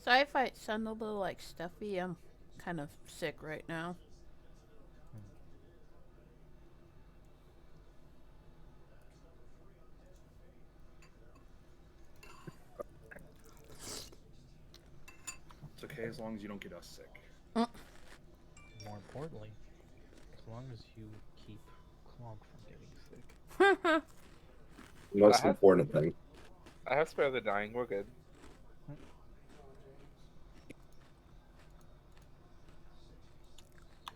Sorry if I sound a little like stuffy. I'm kind of sick right now. It's okay as long as you don't get us sick. More importantly, as long as you keep Clonk from getting sick. The most I have important thing. I have Spare the Dying. We're good.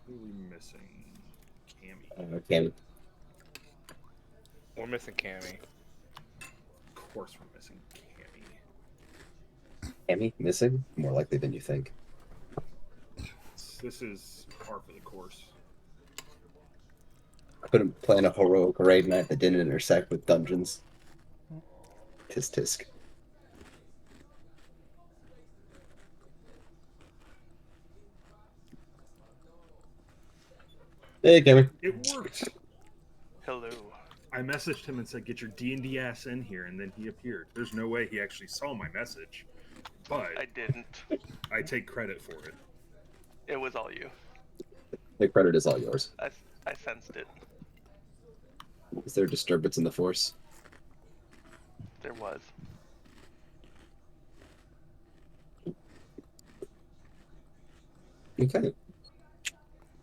Who are we missing? Cammy. Cammy. We're missing Cammy. Of course we're missing Cammy. Cammy missing? More likely than you think. This is par for the course. I couldn't plan a heroic raid night that didn't intersect with dungeons. Tisk tisk. Hey, Cammy. It worked. Hello. I messaged him and said, "Get your D&D ass in here," and then he appeared. There's no way he actually saw my message, but I didn't. I take credit for it. It was all you. The credit is all yours. I sensed it. Is there a disturbance in the force? There was. Okay.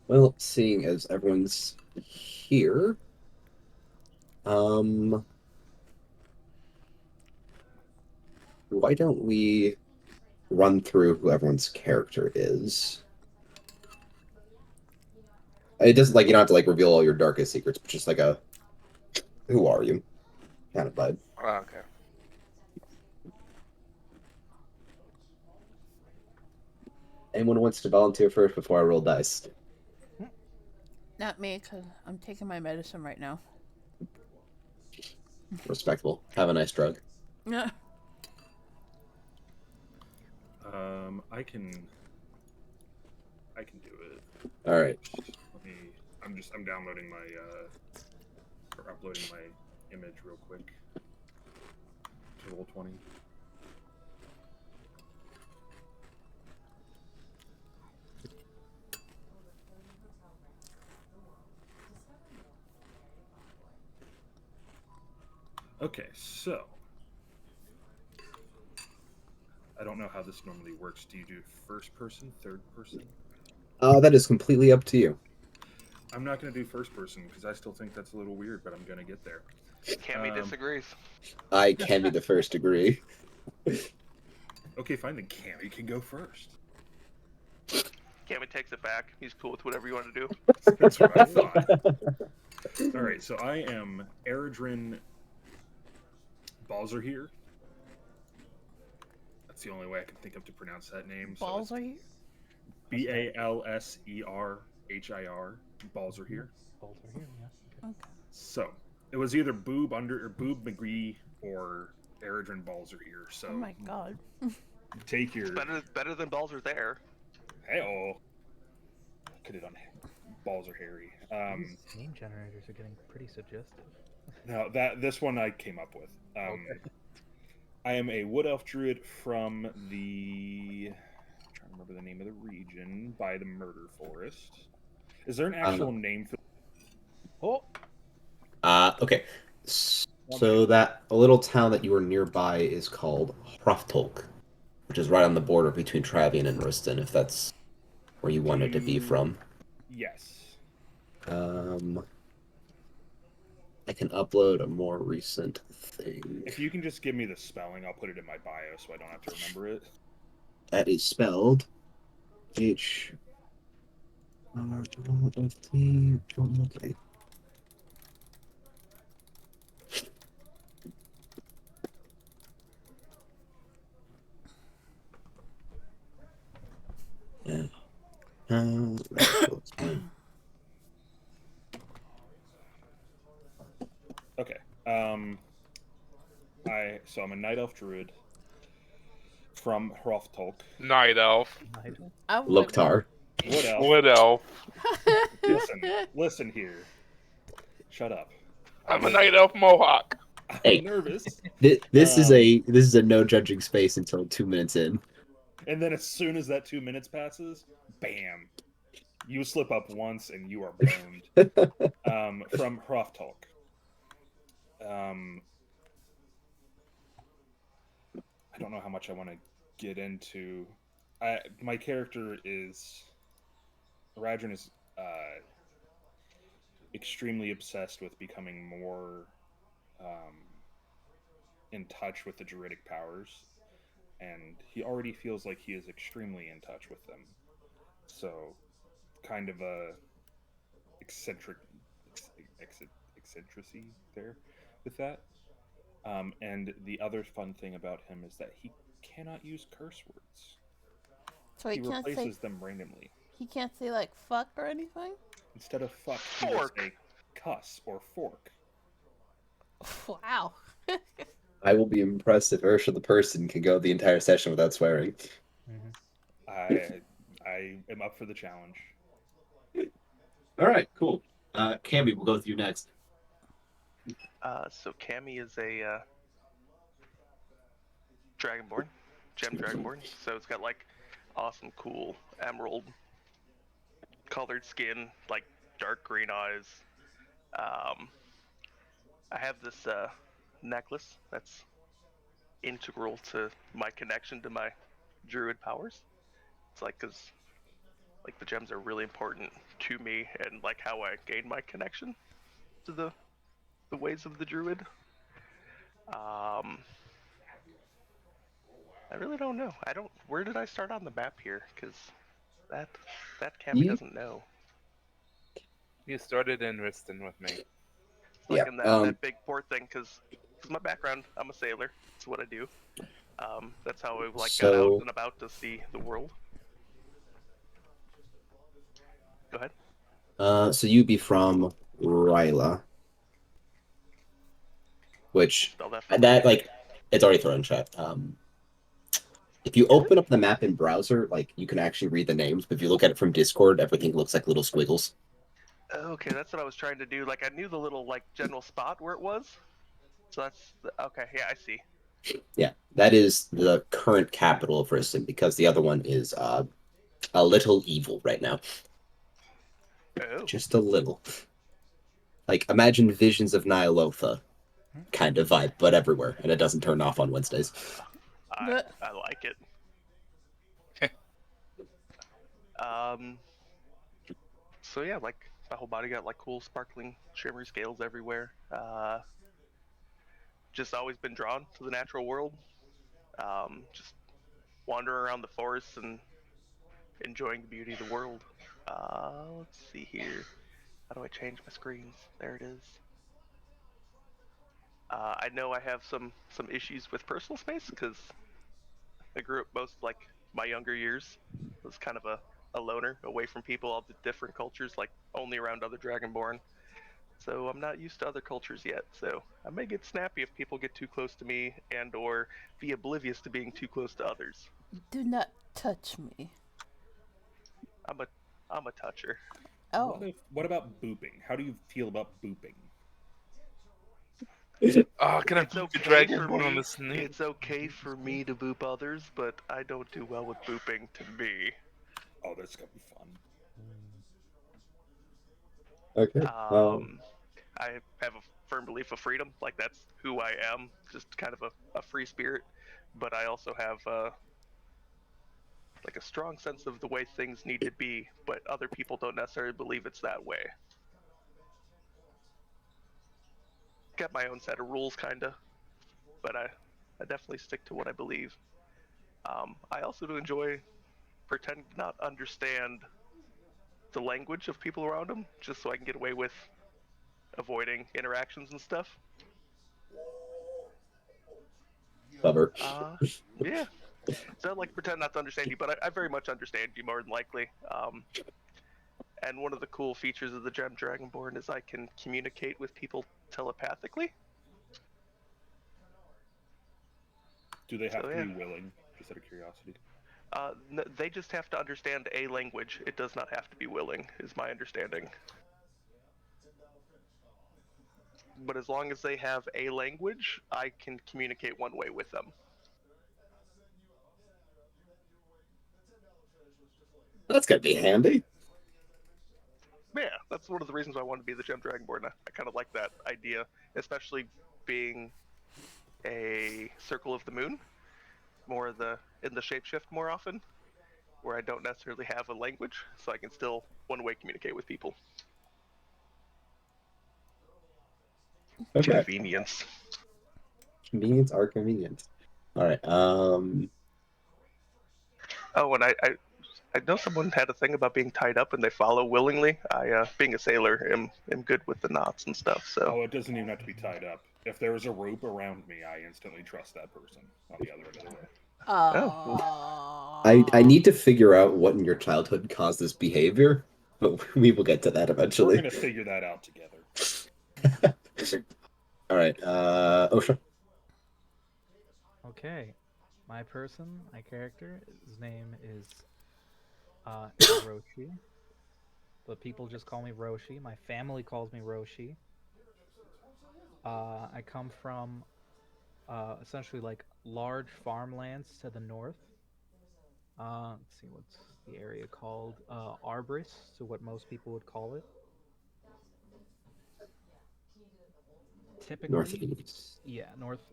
Well, seeing as everyone's here, why don't we run through who everyone's character is? It doesn't like you don't have to like reveal all your darkest secrets, but just like a who are you kind of vibe. Oh, okay. Anyone who wants to volunteer first before I roll dice? Not me, because I'm taking my medicine right now. Respectable. Have a nice drug. Yeah. I can do it. All right. Let me. I'm downloading my or uploading my image real quick to Roll20. Okay, so I don't know how this normally works. Do you do first person, third person? That is completely up to you. I'm not going to do first person because I still think that's a little weird, but I'm going to get there. Cammy disagrees. I can be the first degree. Okay, fine, then Cammy can go first. Cammy takes it back. He's cool with whatever you want to do. That's what I thought. All right, so I am Eredrin Balzer here. That's the only way I can think of to pronounce that name. Balls are here? Balserhir. Balzer here. Balls are here, yeah. Okay. So it was either Boob McGree or Eredrin Balzer here. So Oh my god. take your Better than balls are there. hey could have done Balzer Harry. These name generators are getting pretty suggestive. No, this one I came up with. Okay. I am a wood elf druid from the I'm trying to remember the name of the region by the Murder Forest. Is there an actual name for? Oh, Okay. So that a little town that you were nearby is called Hroftolk, which is right on the border between Travian and Rustin, if that's where you wanted to be from. Yes. I can upload a more recent thing. If you can just give me the spelling, I'll put it in my bio so I don't have to remember it. That is spelled H. Okay. Yeah. Okay. I'm a night elf druid from Hroftolk. Night Elf. I would... Loktar. Wood elf. Wood Elf. Listen here. Shut up. I'm a Night Elf Mohawk. I'm Hey. nervous. This is a no judging space until 2 minutes in. And then as soon as that 2 minutes passes, bam, you slip up once and you are boned. From Hraftalk. I don't know how much I want to get into. My character is Radrin is extremely obsessed with becoming more in touch with the Druidic powers, and he already feels like he is extremely in touch with them. So, kind of a eccentricity there with that. And the other fun thing about him is that he cannot use curse words. So He replaces them randomly. he can't say like fuck or anything. Instead of fuck, he will Fork. say cuss or fork. Wow. I will be impressed if Ursula the person can go the entire session without swearing. I am up for the challenge. All right, cool. Cammy, we'll go with you next. So Cammy is a Dragonborn, gem Dragonborn. So it's got like awesome, cool emerald colored skin, like dark green eyes. I have this necklace that's integral to my connection to my druid powers. It's like because like the gems are really important to me and like how I gain my connection to the ways of the druid. I really don't know. I don't. Where did I start on the map here? Because that Cammy You- doesn't know. You started in Riston with me. Like Yeah, in that big port thing, because my background, I'm a sailor. It's what I do. That's how I like got out So- and about to see the world. Go ahead. So you'd be from Ryla, which Spell that for me. that like it's already thrown in chat. If you open up the map in browser, like you can actually read the names, but if you look at it from Discord, everything looks like little squiggles. Okay, that's what I was trying to do. Like I knew the little like general spot where it was. So that's okay. Yeah, I see. Yeah, that is the current capital of Riston because the other one is a little evil right now. Oh. Just a little. Like imagine Visions of Nyalotha kind of vibe, but everywhere, and it doesn't turn off on Wednesdays. I like it. So yeah, like my whole body got like cool sparkling shimmery scales everywhere. Just always been drawn to the natural world. Just wandering around the forests and enjoying the beauty of the world. Let's see here. How do I change my screens? There it is. I know I have some issues with personal space because I grew up most like my younger years was kind of a loner, away from people, all the different cultures, like only around other Dragonborn. So I'm not used to other cultures yet. So I may get snappy if people get too close to me and or be oblivious to being too close to others. Do not touch me. I'm a toucher. Oh. What about booping? How do you feel about booping? Oh, can I It's boop okay the dragon for on me. the snake? It's okay for me to boop others, but I don't do well with booping to me. Oh, that's gonna be fun. Okay. I have a firm belief of freedom. Like that's who I am, just kind of a free spirit. But I also have like a strong sense of the way things need to be, but other people don't necessarily believe it's that way. Got my own set of rules, kinda, but I definitely stick to what I believe. I also do enjoy pretending to not understand the language of people around them, just so I can get away with avoiding interactions and stuff. Clever. Yeah. So I like pretend not to understand you, but I very much understand you more than likely. And one of the cool features of the Gem Dragonborn is I can communicate with people telepathically. Do they have So, to yeah. be willing? Just out of curiosity. They just have to understand a language. It does not have to be willing, is my understanding. But as long as they have a language, I can communicate one way with them. That's gonna be handy. Yeah, that's one of the reasons why I wanted to be the Gem Dragonborn. I kind of like that idea, especially being a Circle of the Moon, more in the shapeshift more often, where I don't necessarily have a language, so I can still one-way communicate with people. Okay. Convenience. Convenience are convenience. All right. Oh, and I know someone had a thing about being tied up and they follow willingly. Being a sailor, am good with the knots and stuff. So Oh, it doesn't even have to be tied up. If there was a rope around me, I instantly trust that person on the other end of the rope. Oh. I need to figure out what in your childhood caused this behavior, but we will get to that We're eventually. gonna figure that out together. All right. Osha. Okay, my person, my character, his name is Roshi, but people just call me Roshi. My family calls me Roshi. I come from essentially like large farmlands to the north. Let's see, what's the area called? Arbris, so what most people would call it. Typically, Northeast. yeah,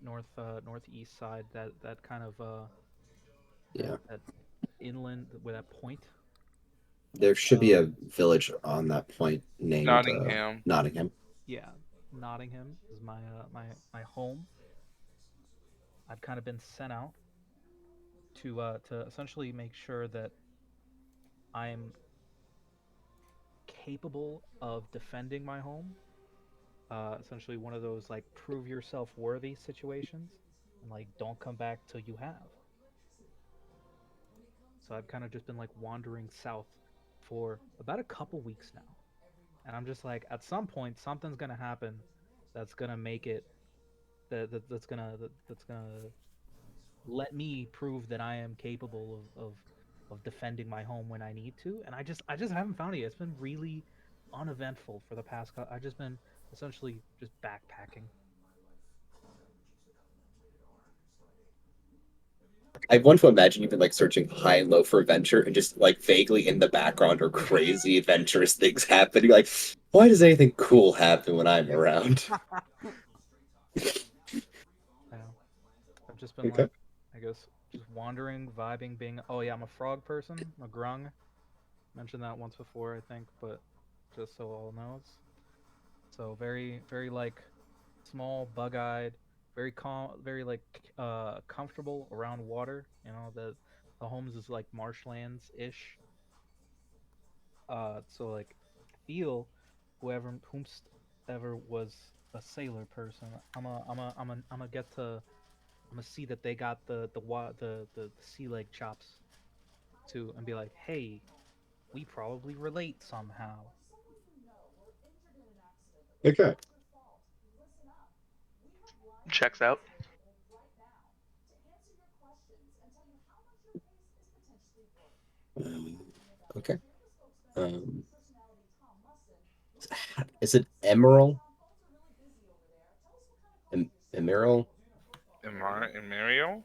northeast side. That kind of Yeah. that inland with that point. There should be a village on that point named Nottingham. Nottingham. Yeah, Nottingham is my home. I've kind of been sent out to essentially make sure that I'm capable of defending my home. Essentially, one of those like prove yourself worthy situations, and like don't come back till you have. So I've kind of just been like wandering south for about a couple weeks now, and I'm just like, at some point, something's gonna happen that's gonna make it that's gonna let me prove that I am capable of defending my home when I need to, and I just haven't found it yet. It's been really uneventful for the past. I've just been essentially just backpacking. I want to imagine you've been like searching high and low for adventure, and just like vaguely in the background are crazy adventurous things happening. You're like, why does anything cool happen when I'm around? Yeah. I've just been Okay. like, I guess, just wandering, vibing, being. Oh yeah, I'm a frog person. I'm a grung. Mentioned that once before, I think, but just so all knows. So very, very like small, bug-eyed, very calm, very like comfortable around water. You know, the homes is like marshlands ish. So like feel whomever was a sailor person, I'm a get to I'm gonna see that they got the sea leg chops too, and be like, hey, we probably relate somehow. Okay. checks out. Okay. Um, is it Emerald? Emerald? Mario?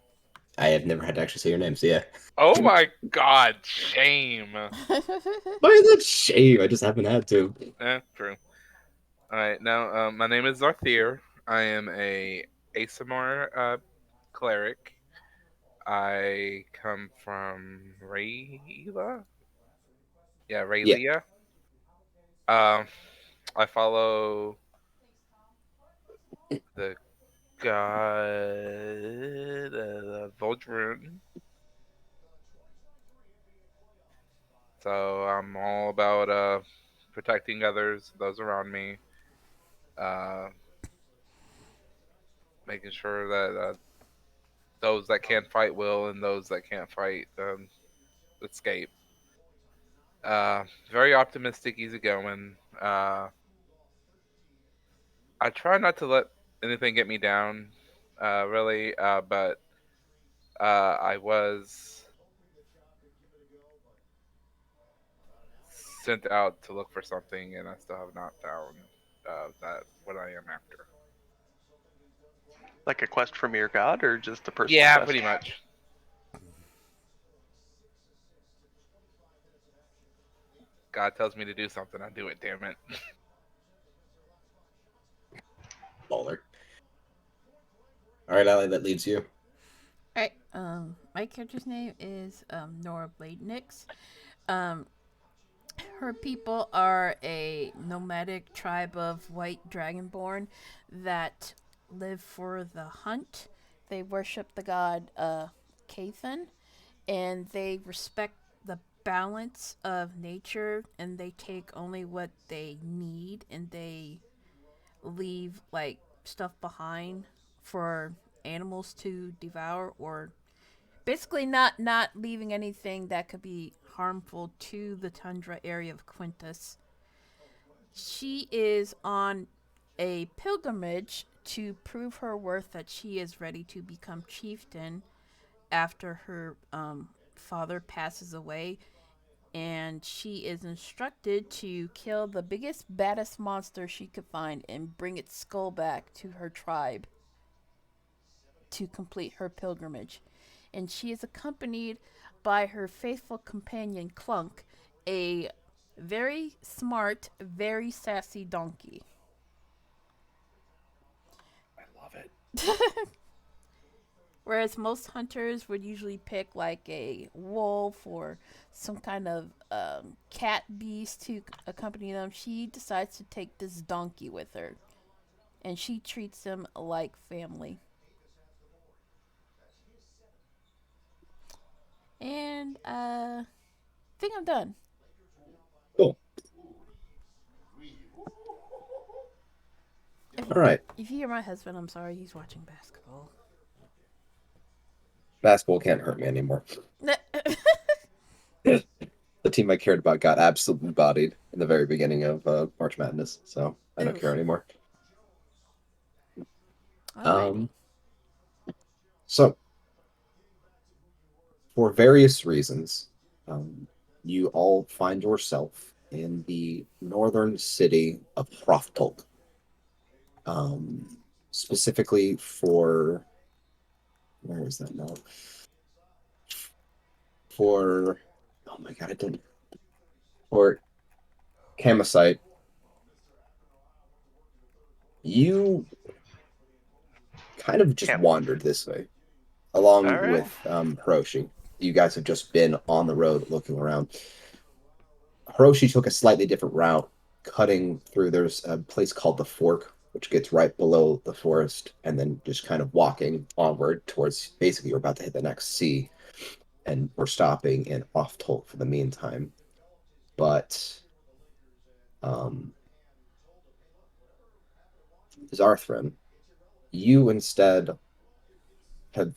I have never had to actually say your name, so yeah. Oh my god, shame. Why is that shame? I just haven't had to. True. Alright, now, my name is Zarthir. I am a ASMR cleric. I come from Rayla? Yeah, Yeah. Raylia. Um, I follow the god Voldrun. So I'm all about protecting others, those around me, uh, making sure that those that can't fight will, and those that can't fight escape. Very optimistic, easygoing. I try not to let anything get me down, really, but I was sent out to look for something, and I still have not found that what I am after. Like a quest from your god, or just a personal Yeah, quest? pretty much. God tells me to do something, I do it. Damn it. Baller. All right, Allie, that leaves you. Alright, my character's name is Nora Bladenix. Um, her people are a nomadic tribe of white dragonborn that live for the hunt. They worship the god Kathan, and they respect the balance of nature, and they take only what they need, and they leave like stuff behind for animals to devour, or basically not leaving anything that could be harmful to the tundra area of Quintus. She is on a pilgrimage to prove her worth, that she is ready to become chieftain after her father passes away, and she is instructed to kill the biggest, baddest monster she could find and bring its skull back to her tribe to complete her pilgrimage. And she is accompanied by her faithful companion Clunk, a very smart, very sassy donkey. I love it. Whereas most hunters would usually pick like a wolf or some kind of cat beast to accompany them, she decides to take this donkey with her. And she treats him like family. And I think I'm done. Cool. All right. If you hear my husband, I'm sorry, he's watching basketball. Basketball can't hurt me anymore. The team I cared about got absolutely bodied in the very beginning of March Madness, so I don't Oof. care anymore. Alrighty. So, for various reasons, you all find yourself in the northern city of Hroftolk. Specifically for... Where is that now? For... Oh my god, I didn't... For Kamosite, you kind of just wandered this way, along All right. with Hiroshi. You guys have just been on the road looking around. Hiroshi took a slightly different route, cutting through. There's a place called the Fork, which gets right below the forest, and then just kind of walking onward towards, basically, you're about to hit the next sea, and we're stopping in Hroftolk for the meantime. But Zarthrin, you instead have...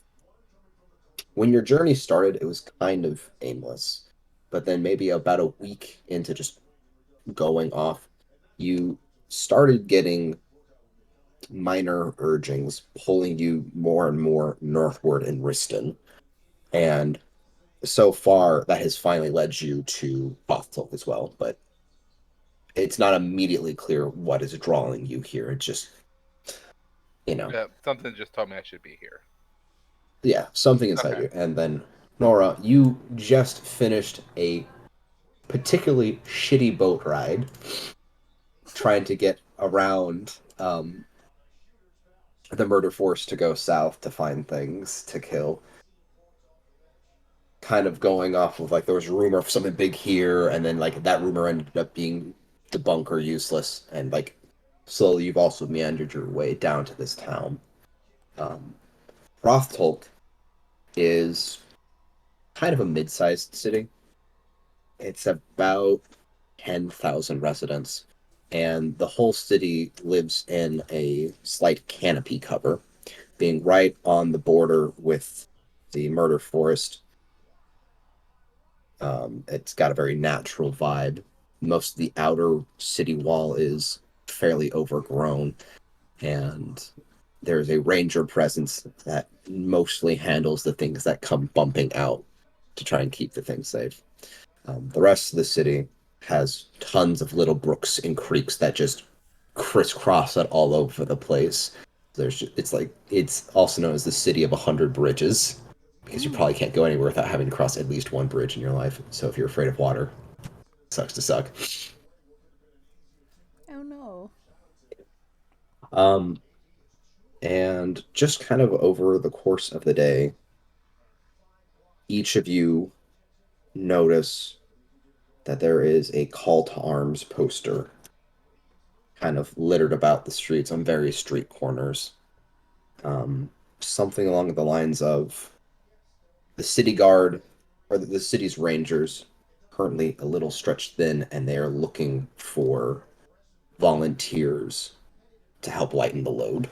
When your journey started, it was kind of aimless. But then maybe about a week into just going off, you started getting minor urgings pulling you more and more northward in Riston. And so far, that has finally led you to Hroftolk as well. But it's not immediately clear what is drawing you here. It's just, Yeah, something just told me I should be here. Yeah, something inside you. And then, Nora, you just finished a particularly shitty boat ride trying to get around the murder force to go south to find things to kill. Kind of going off of, like, there was a rumor of something big here, and then, like, that rumor ended up being debunked or useless, and, like, slowly you've also meandered your way down to this town. Hroftolk is kind of a mid-sized city. It's about 10,000 residents, and the whole city lives in a slight canopy cover, being right on the border with the murder forest. It's got a very natural vibe. Most of the outer city wall is fairly overgrown, and there's a ranger presence that mostly handles the things that come bumping out to try and keep the things safe. The rest of the city has tons of little brooks and creeks that just crisscross it all over the place. It's also known as the city of 100 bridges, because you probably can't go anywhere without having to cross at least one bridge in your life. So if you're afraid of water, sucks to suck. Oh no. Um, and just kind of over the course of the day, each of you notice that there is a call to arms poster kind of littered about the streets on various street corners. Something along the lines of the city guard or the city's rangers currently a little stretched thin, and they are looking for volunteers to help lighten the load.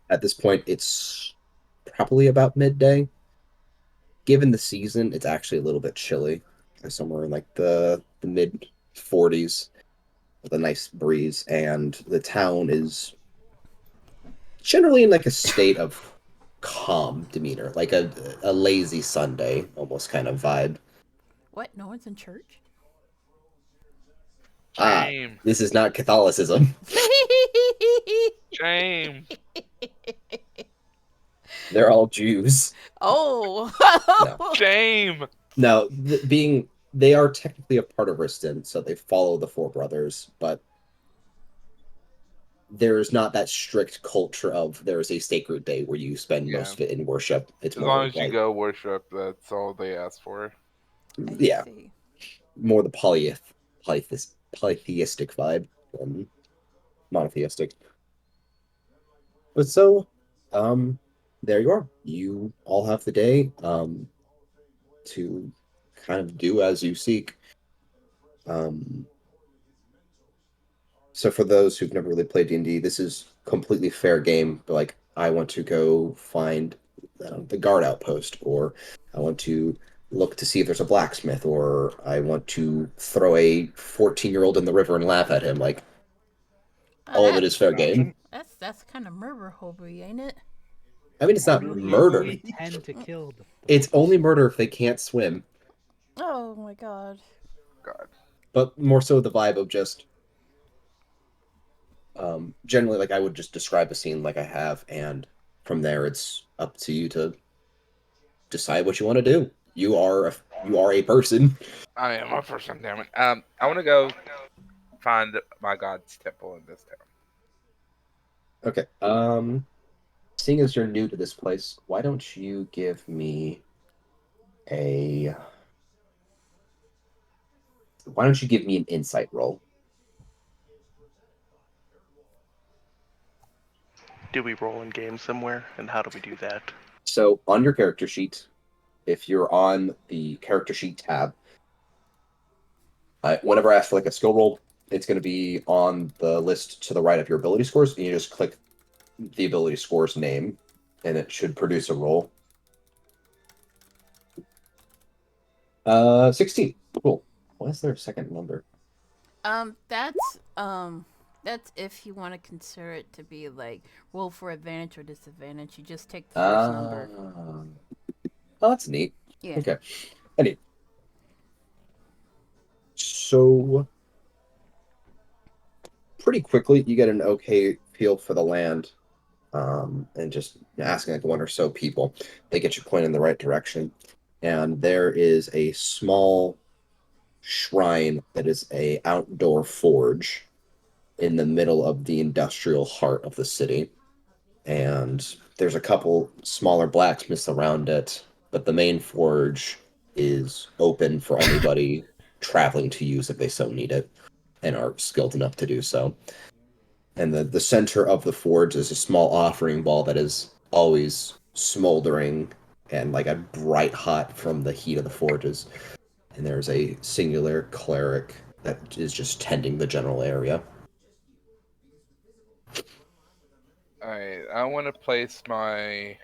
At this point, it's probably about midday. Given the season, it's actually a little bit chilly, somewhere in like the mid 40s with a nice breeze, and the town is generally in like a state of calm demeanor, like a lazy Sunday almost kind of vibe. What? No one's in church? Shame. This is not Catholicism. Shame. They're all Jews. Oh. Shame. Now, they are technically a part of Riston, so they follow the Four Brothers, but there's not that strict culture of there is a sacred day where you spend Yeah. most of it in worship. It's As more long as you like, go worship, that's all they ask for. I yeah, see. more the polytheistic vibe than monotheistic. But so, there you are. You all have the day to kind of do as you seek. So for those who've never really played D&D, this is completely fair game. But like, I want to go find the guard outpost, or I want to look to see if there's a blacksmith, or I want to throw a 14-year-old in the river and laugh at him. Like, all of it is fair game. That's kind of murder hobby, ain't it? I mean, it's not You murder. only tend to kill the It's only murder if they can't swim. Oh my god. God. But more so the vibe of just generally, like, I would just describe a scene like I have, and from there it's up to you to decide what you want to do. You are a person. I am a person, damn it. I want to go find my god's temple in this town. Okay. Seeing as you're new to this place, why don't you give me a an insight roll? Do we roll in game somewhere, and how do we do that? So on your character sheet, if you're on the character sheet tab, whenever I ask for like a skill roll, it's going to be on the list to the right of your ability scores, and you just click the ability score's name, and it should produce a roll. 16. Cool. Why is there a second number? That's if you want to consider it to be like roll for advantage or disadvantage. You just take the first number. Oh, that's neat. Yeah. Okay. Anyway. So pretty quickly you get an okay feel for the land. And just asking like one or so people, they get you pointed in the right direction. And there is a small shrine that is a outdoor forge in the middle of the industrial heart of the city. And there's a couple smaller blacksmiths around it, but the main forge is open for anybody traveling to use if they so need it and are skilled enough to do so. And the center of the forge is a small offering ball that is always smoldering and like a bright hot from the heat of the forges. And there's a singular cleric that is just tending the general area. Alright, I want to place my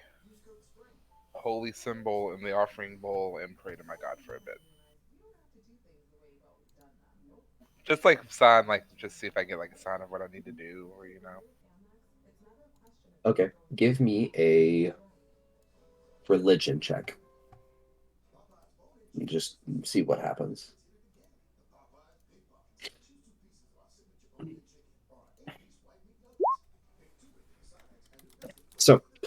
holy symbol in the offering bowl and pray to my god for a bit. Just like sign, like just see if I get like a sign of what I need to do, or you know. Okay, give me a religion check. Just see what happens.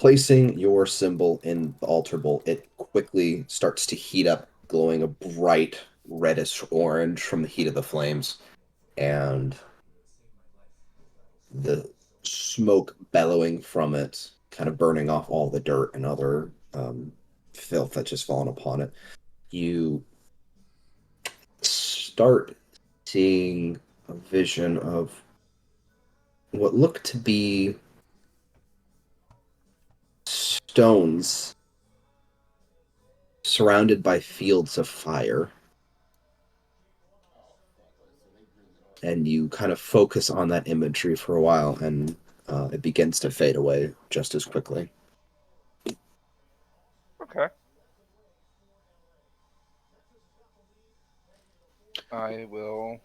Placing your symbol in the altar bowl, it quickly starts to heat up, glowing a bright reddish orange from the heat of the flames, and the smoke bellowing from it, kind of burning off all the dirt and other filth that's just fallen upon it. You start seeing a vision of what look to be stones surrounded by fields of fire. And you kind of focus on that imagery for a while, and it begins to fade away just as quickly. Okay. I will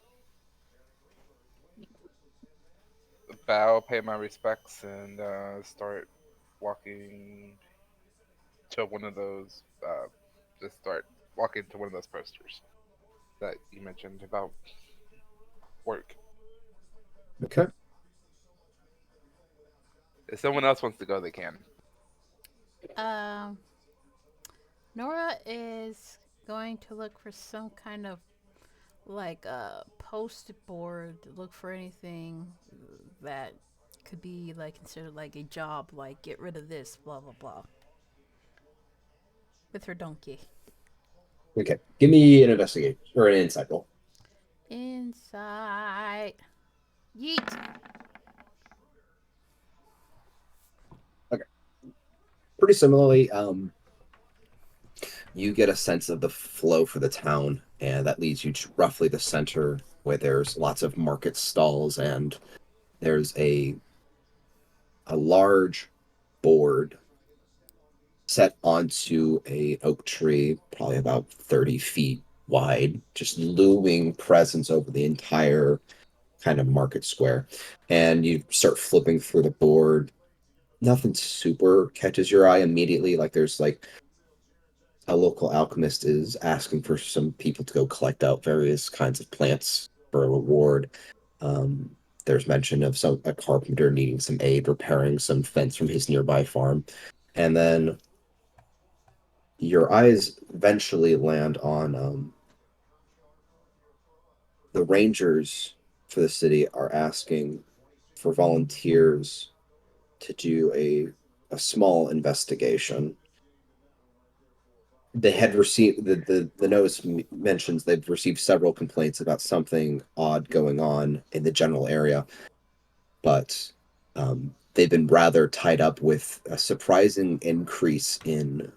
bow, pay my respects, and start walking to one of those. Just start walking to one of those posters that you mentioned about work. Okay. If someone else wants to go, they can. Nora is going to look for some kind of like a post board, look for anything that could be like considered like a job, like get rid of this, blah blah blah. With her donkey. Okay. Give me an investigation or an insight roll. Inside. Yeet. Pretty similarly, you get a sense of the flow for the town, and that leads you to roughly the center where there's lots of market stalls, and there's a large board set onto a oak tree, probably about 30 feet wide, just looming presence over the entire kind of market square. And you start flipping through the board. Nothing super catches your eye immediately. Like there's like a local alchemist is asking for some people to go collect out various kinds of plants for a reward. There's mention of a carpenter needing some aid repairing some fence from his nearby farm. And then your eyes eventually land on the rangers for the city are asking for volunteers to do a small investigation. They had received the notice mentions they've received several complaints about something odd going on in the general area, but they've been rather tied up with a surprising increase in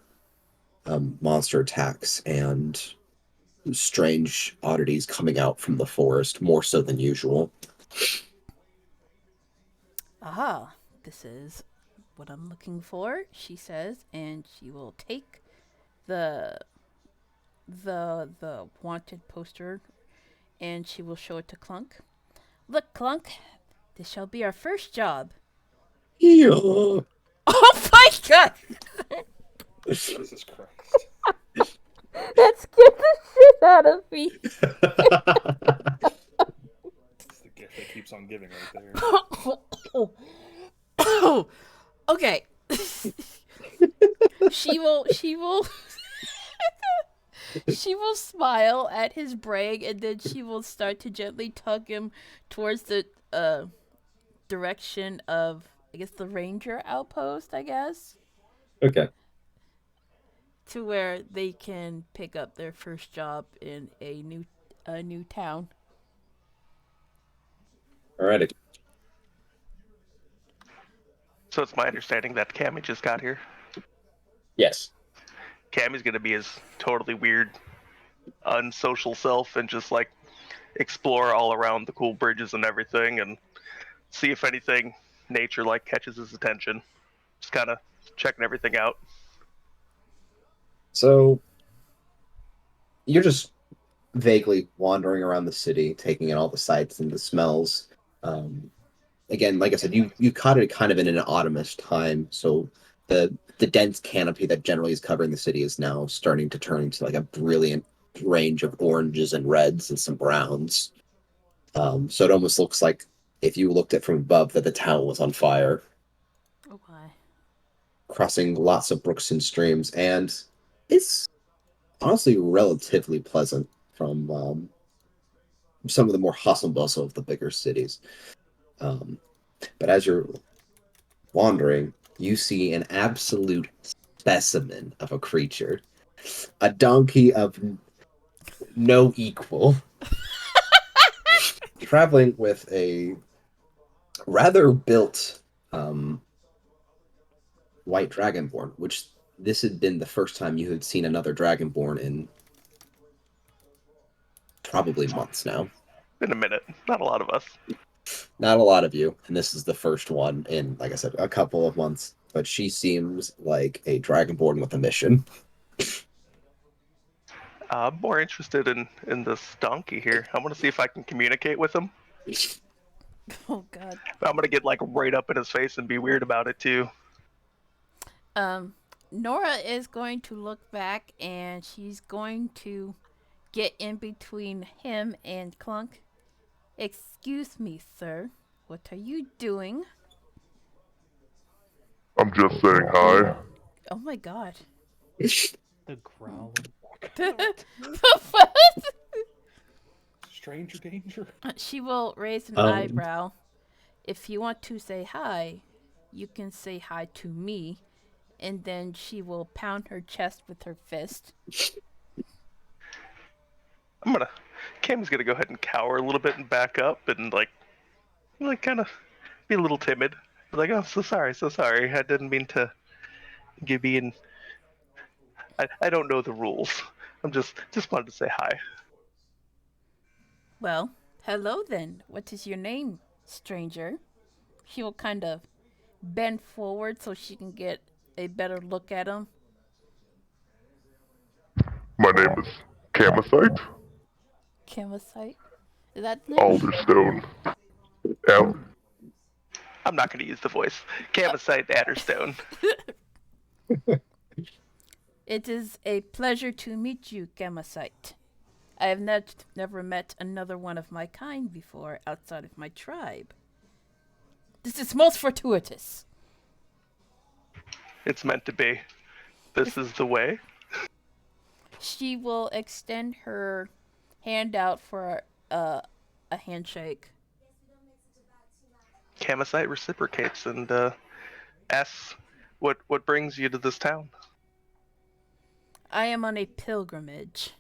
monster attacks and strange oddities coming out from the forest, more so than usual. Aha, this is what I'm looking for, she says, and she will take the wanted poster and she will show it to Clunk. Look, Clunk, this shall be our first job. Yeah. Oh my god! Jesus Christ. That scared the shit out of me. It's the gift that keeps on giving right there. Okay. she will she will smile at his brag, and then she will start to gently tug him towards the direction of, I guess, the ranger outpost, I guess, Okay. to where they can pick up their first job in a new town. Alrighty. So it's my understanding that Cammy just got here. Yes. Cammy's gonna be his totally weird, unsocial self and just like explore all around the cool bridges and everything and see if anything nature like catches his attention. Just kind of checking everything out. So you're just vaguely wandering around the city, taking in all the sights and the smells. Again, like I said, you caught it kind of in an autumnish time, so the dense canopy that generally is covering the city is now starting to turn into like a brilliant range of oranges and reds and some browns. So it almost looks like if you looked at from above that the town was on fire. Oh my. crossing lots of brooks and streams, and it's honestly relatively pleasant from some of the more hustle bustle of the bigger cities. Um, but as you're wandering, you see an absolute specimen of a creature, a donkey of no equal, traveling with a rather built white dragonborn, which this had been the first time you had seen another dragonborn in probably months now. In a minute. Not a lot of us. Not a lot of you, and this is the first one in, like I said, a couple of months. But she seems like a dragonborn with a mission. I'm more interested in this donkey here. I want to see if I can communicate with him. Oh God. I'm gonna get like right up in his face and be weird about it too. Nora is going to look back and she's going to get in between him and Clunk. Excuse me, sir. What are you doing? I'm just saying hi. Oh my God. The growling. What? Stranger danger. She will raise an Um. eyebrow. If you want to say hi, you can say hi to me. And then she will pound her chest with her fist. Cam's gonna go ahead and cower a little bit and back up and like kind of be a little timid. Like, oh, so sorry. I didn't mean to give in. I don't know the rules. I'm just wanted to say hi. Well, hello then. What is your name, stranger? She will kind of bend forward so she can get a better look at him. My name is Camasite Camasite? Is that the name? Alderstone. Yep. I'm not gonna use the voice. Camasite Adderstone. It is a pleasure to meet you, Camasite. I have never met another one of my kind before outside of my tribe. This is most fortuitous. It's meant to be. This is the way. She will extend her hand out for a handshake. Camasite reciprocates and asks, "What brings you to this town?" I am on a pilgrimage.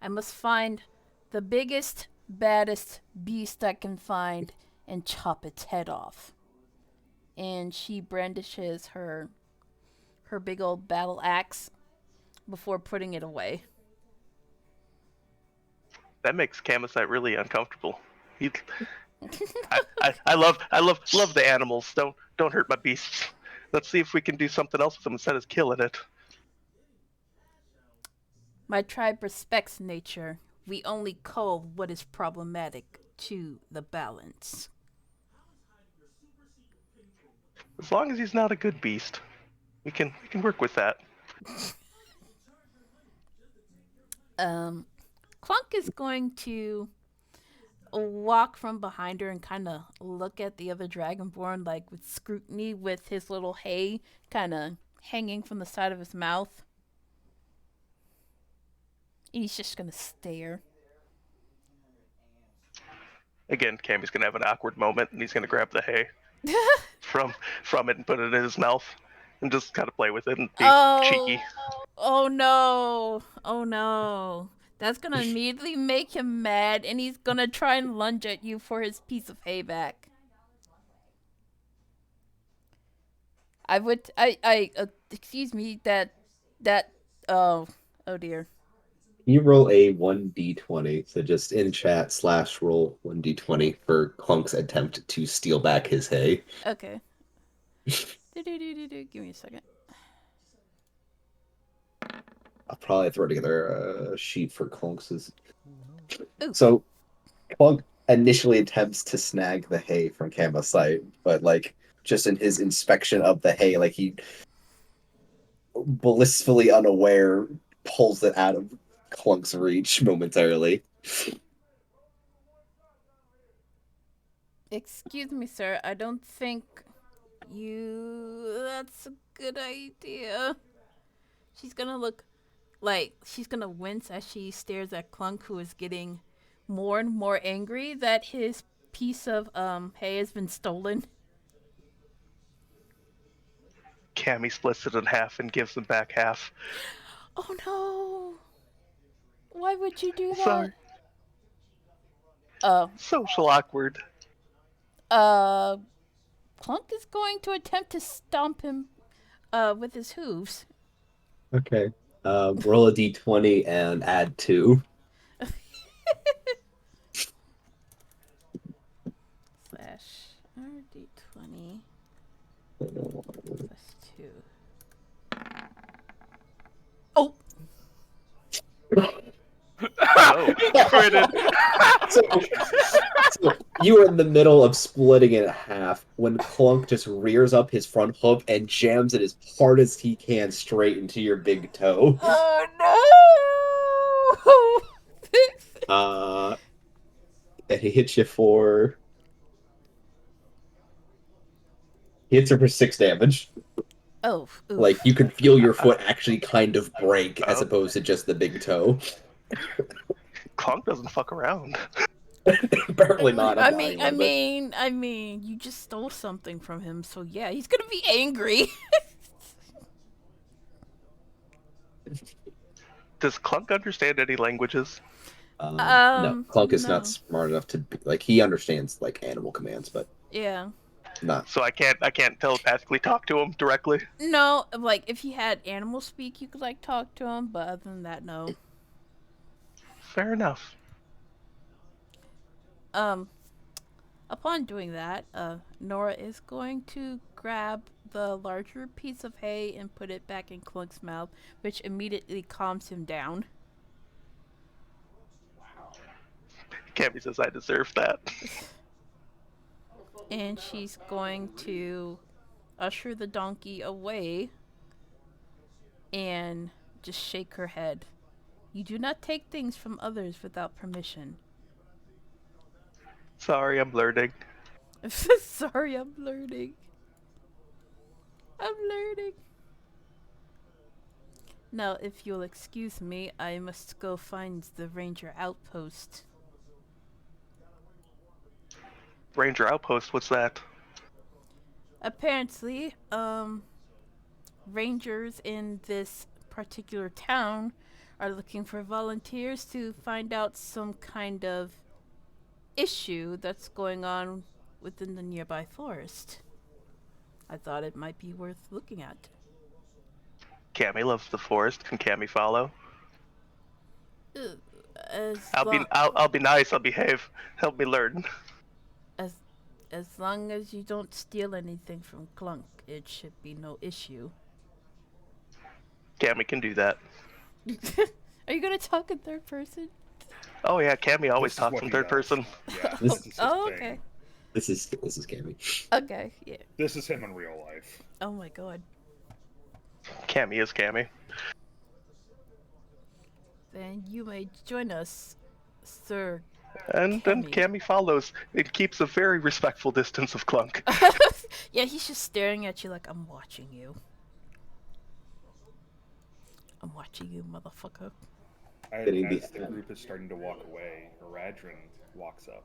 I must find the biggest, baddest beast I can find and chop its head off. And she brandishes her big old battle axe before putting it away. That makes Camasite really uncomfortable. I love the animals. Don't hurt my beasts. Let's see if we can do something else with them instead of killing it. My tribe respects nature. We only cull what is problematic to the balance. As long as he's not a good beast, we can work with that. Clunk is going to walk from behind her and kind of look at the other Dragonborn like with scrutiny, with his little hay kind of hanging from the side of his mouth. He's just gonna stare. Again, Cammy's gonna have an awkward moment, and he's gonna grab the hay from it and put it in his mouth, and just kind of play with it and be cheeky. Oh no! Oh no! That's gonna immediately make him mad, and he's gonna try and lunge at you for his piece of hay back. Excuse me, oh dear. You roll a 1d20, so just in chat / roll 1d20 for Clunk's attempt to steal back his hay. Okay. Give me a second. I'll probably throw together a sheet for Clunk's. Ooh. So Clunk initially attempts to snag the hay from Camasite, but like just in his inspection of the hay, like he blissfully unaware pulls it out of Clunk's reach momentarily. Excuse me, sir. I don't think that's a good idea. She's gonna look like she's gonna wince as she stares at Clunk, who is getting more and more angry that his piece of hay has been stolen. Cammy splits it in half and gives him back half. Oh no! Why would you do that? Sorry. Uh, Social awkward. Clunk is going to attempt to stomp him with his hooves. Okay. Roll a d20 and add 2. Slash RD20 plus 2. Oh! Oh, critted. So you are in the middle of splitting it in half when Clunk just rears up his front hoof and jams it as hard as he can straight into your big toe. Oh no! And he hits you for. He hits her for 6 damage. Oh, oof. Like, you can feel your foot actually kind of break as Oh. opposed to just the big toe. Clunk doesn't fuck around. Apparently not. I'm not anyone, I mean, you just stole something from him, so yeah, he's gonna be angry. Does Clunk understand any languages? No, Clunk is no. not smart enough to be, like, he understands like animal commands, but Yeah. not. So I can't telepathically talk to him directly. No, like if he had animal speak, you could like talk to him, but other than that, no. Fair enough. Upon doing that, Nora is going to grab the larger piece of hay and put it back in Clunk's mouth, which immediately calms him down. Cammy says I deserve that. And she's going to usher the donkey away and just shake her head. You do not take things from others without permission. Sorry, I'm learning. Sorry, I'm learning. I'm learning. Now, if you'll excuse me, I must go find the ranger outpost. Ranger Outpost, what's that? Apparently, rangers in this particular town are looking for volunteers to find out some kind of issue that's going on within the nearby forest. I thought it might be worth looking at. Cammy loves the forest. Can Cammy follow? I'll be nice. I'll behave. Help me learn. As long as you don't steal anything from Clunk, it should be no issue. Cammy can do that. Are you gonna talk in third person? Oh yeah, Cammy always This is talks what in he third does. person. Yeah, this is his Oh, thing. okay. This is Cammy. Okay, yeah. This is him in real life. Oh my god. Cammy is Cammy. Then you may join us, Sir. And then Cammy follows. It keeps a very respectful distance of Clunk. Yeah, he's just staring at you like, I'm watching you. I'm watching you, motherfucker. Getting As the- the group is starting to walk away, Eradrin walks up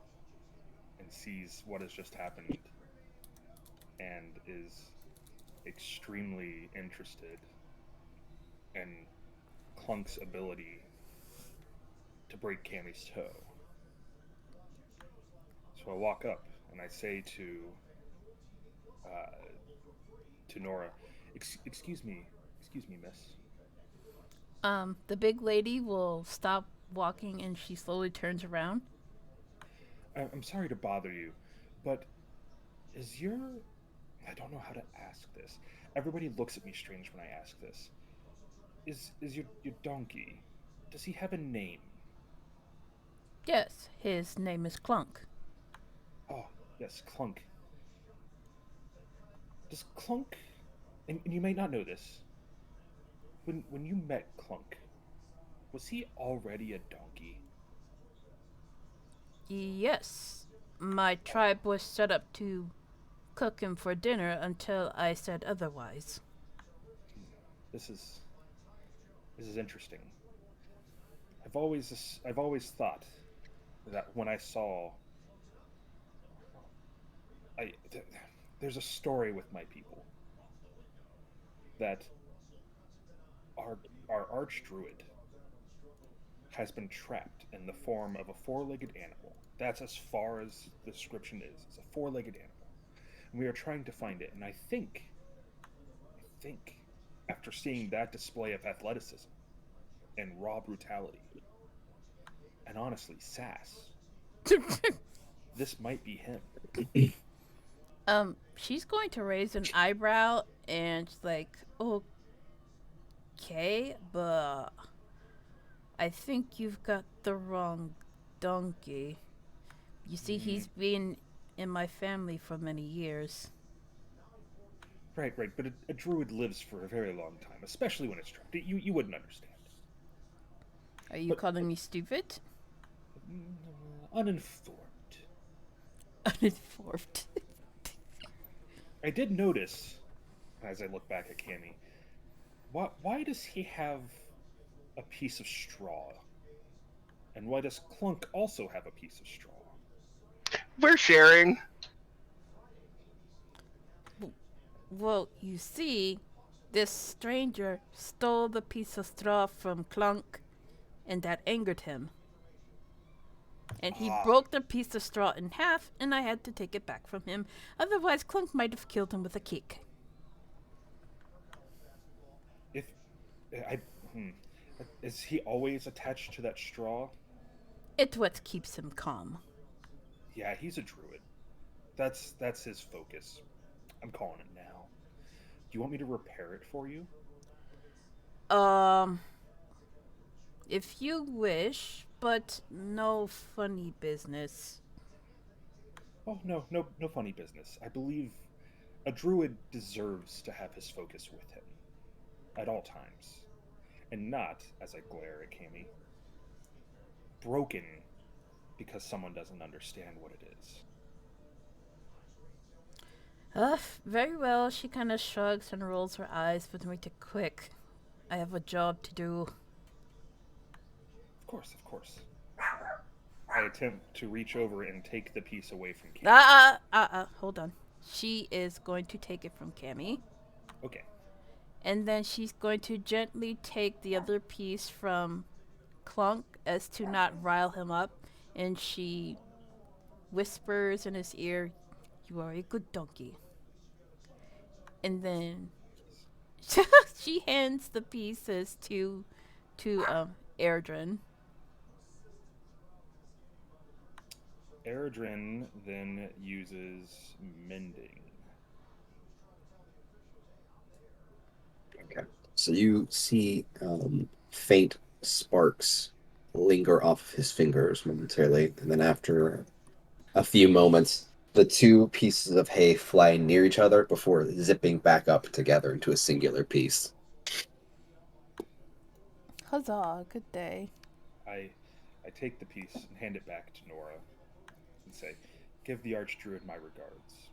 and sees what has just happened and is extremely interested in Clunk's ability to break Cammy's toe. So I walk up and I say to Nora, excuse me, miss. The big lady will stop walking and she slowly turns around. I'm sorry to bother you, but is your... I don't know how to ask this. Everybody looks at me strange when I ask this. Is your donkey... Does he have a name? Yes, his name is Clunk. Oh, yes, Clunk. Does Clunk... And you may not know this. When you met Clunk, was he already a donkey? Yes. My tribe was set up to cook him for dinner until I said otherwise. This is interesting. I've always thought that when I saw I th- there's a story with my people that our arch druid has been trapped in the form of a four-legged animal. That's as far as the description is. It's a four-legged animal. And we are trying to find it. And I think, after seeing that display of athleticism and raw brutality, and honestly, sass, this might be him. She's going to raise an eyebrow and she's like, okay, but I think you've got the wrong donkey. You see, he's been in my family for many years. Right, right. But a druid lives for a very long time, especially when it's trapped. You wouldn't understand. Are you But- calling me stupid? Uninformed. Uninformed. I did notice, as I look back at Cammy, why does he have a piece of straw? And why does Clunk also have a piece of straw? We're sharing. Well, you see, this stranger stole the piece of straw from Clunk, and that angered him. And he broke the piece of straw in half, and I had to take it back from him. Otherwise, Clunk might have killed him with a kick. If is he always attached to that straw? It's what keeps him calm. Yeah, he's a druid. That's his focus. I'm calling it now. Do you want me to repair it for you? If you wish, but no funny business. Oh, no funny business. I believe a druid deserves to have his focus with him at all times, and not, as I glare at Cammy, broken because someone doesn't understand what it is. Very well. She kind of shrugs and rolls her eyes, but make it quick. I have a job to do. Of course. I attempt to reach over and take the piece away from Cammy. Hold on. She is going to take it from Cammy, Okay. and then she's going to gently take the other piece from Clunk as to not rile him up, and she whispers in his ear, "You are a good donkey." And then she hands the pieces to Erdrin. Eredrin then uses mending. Okay. So you see faint sparks linger off of his fingers momentarily, and then after a few moments, the two pieces of hay fly near each other before zipping back up together into a singular piece. Huzzah, good day. I take the piece and hand it back to Nora and say, "Give the Archdruid my regards."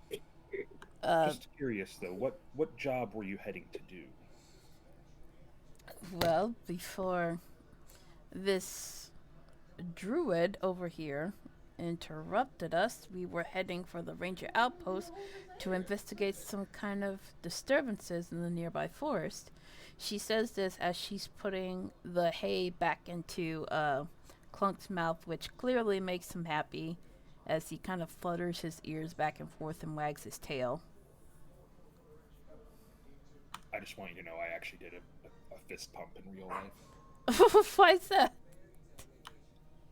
Just curious though, what job were you heading to do? Well, before this druid over here interrupted us, we were heading for the ranger outpost to investigate some kind of disturbances in the nearby forest. She says this as she's putting the hay back into Clunk's mouth, which clearly makes him happy as he kind of flutters his ears back and forth and wags his tail. I just want you to know I actually did a fist pump in real life. Why is that?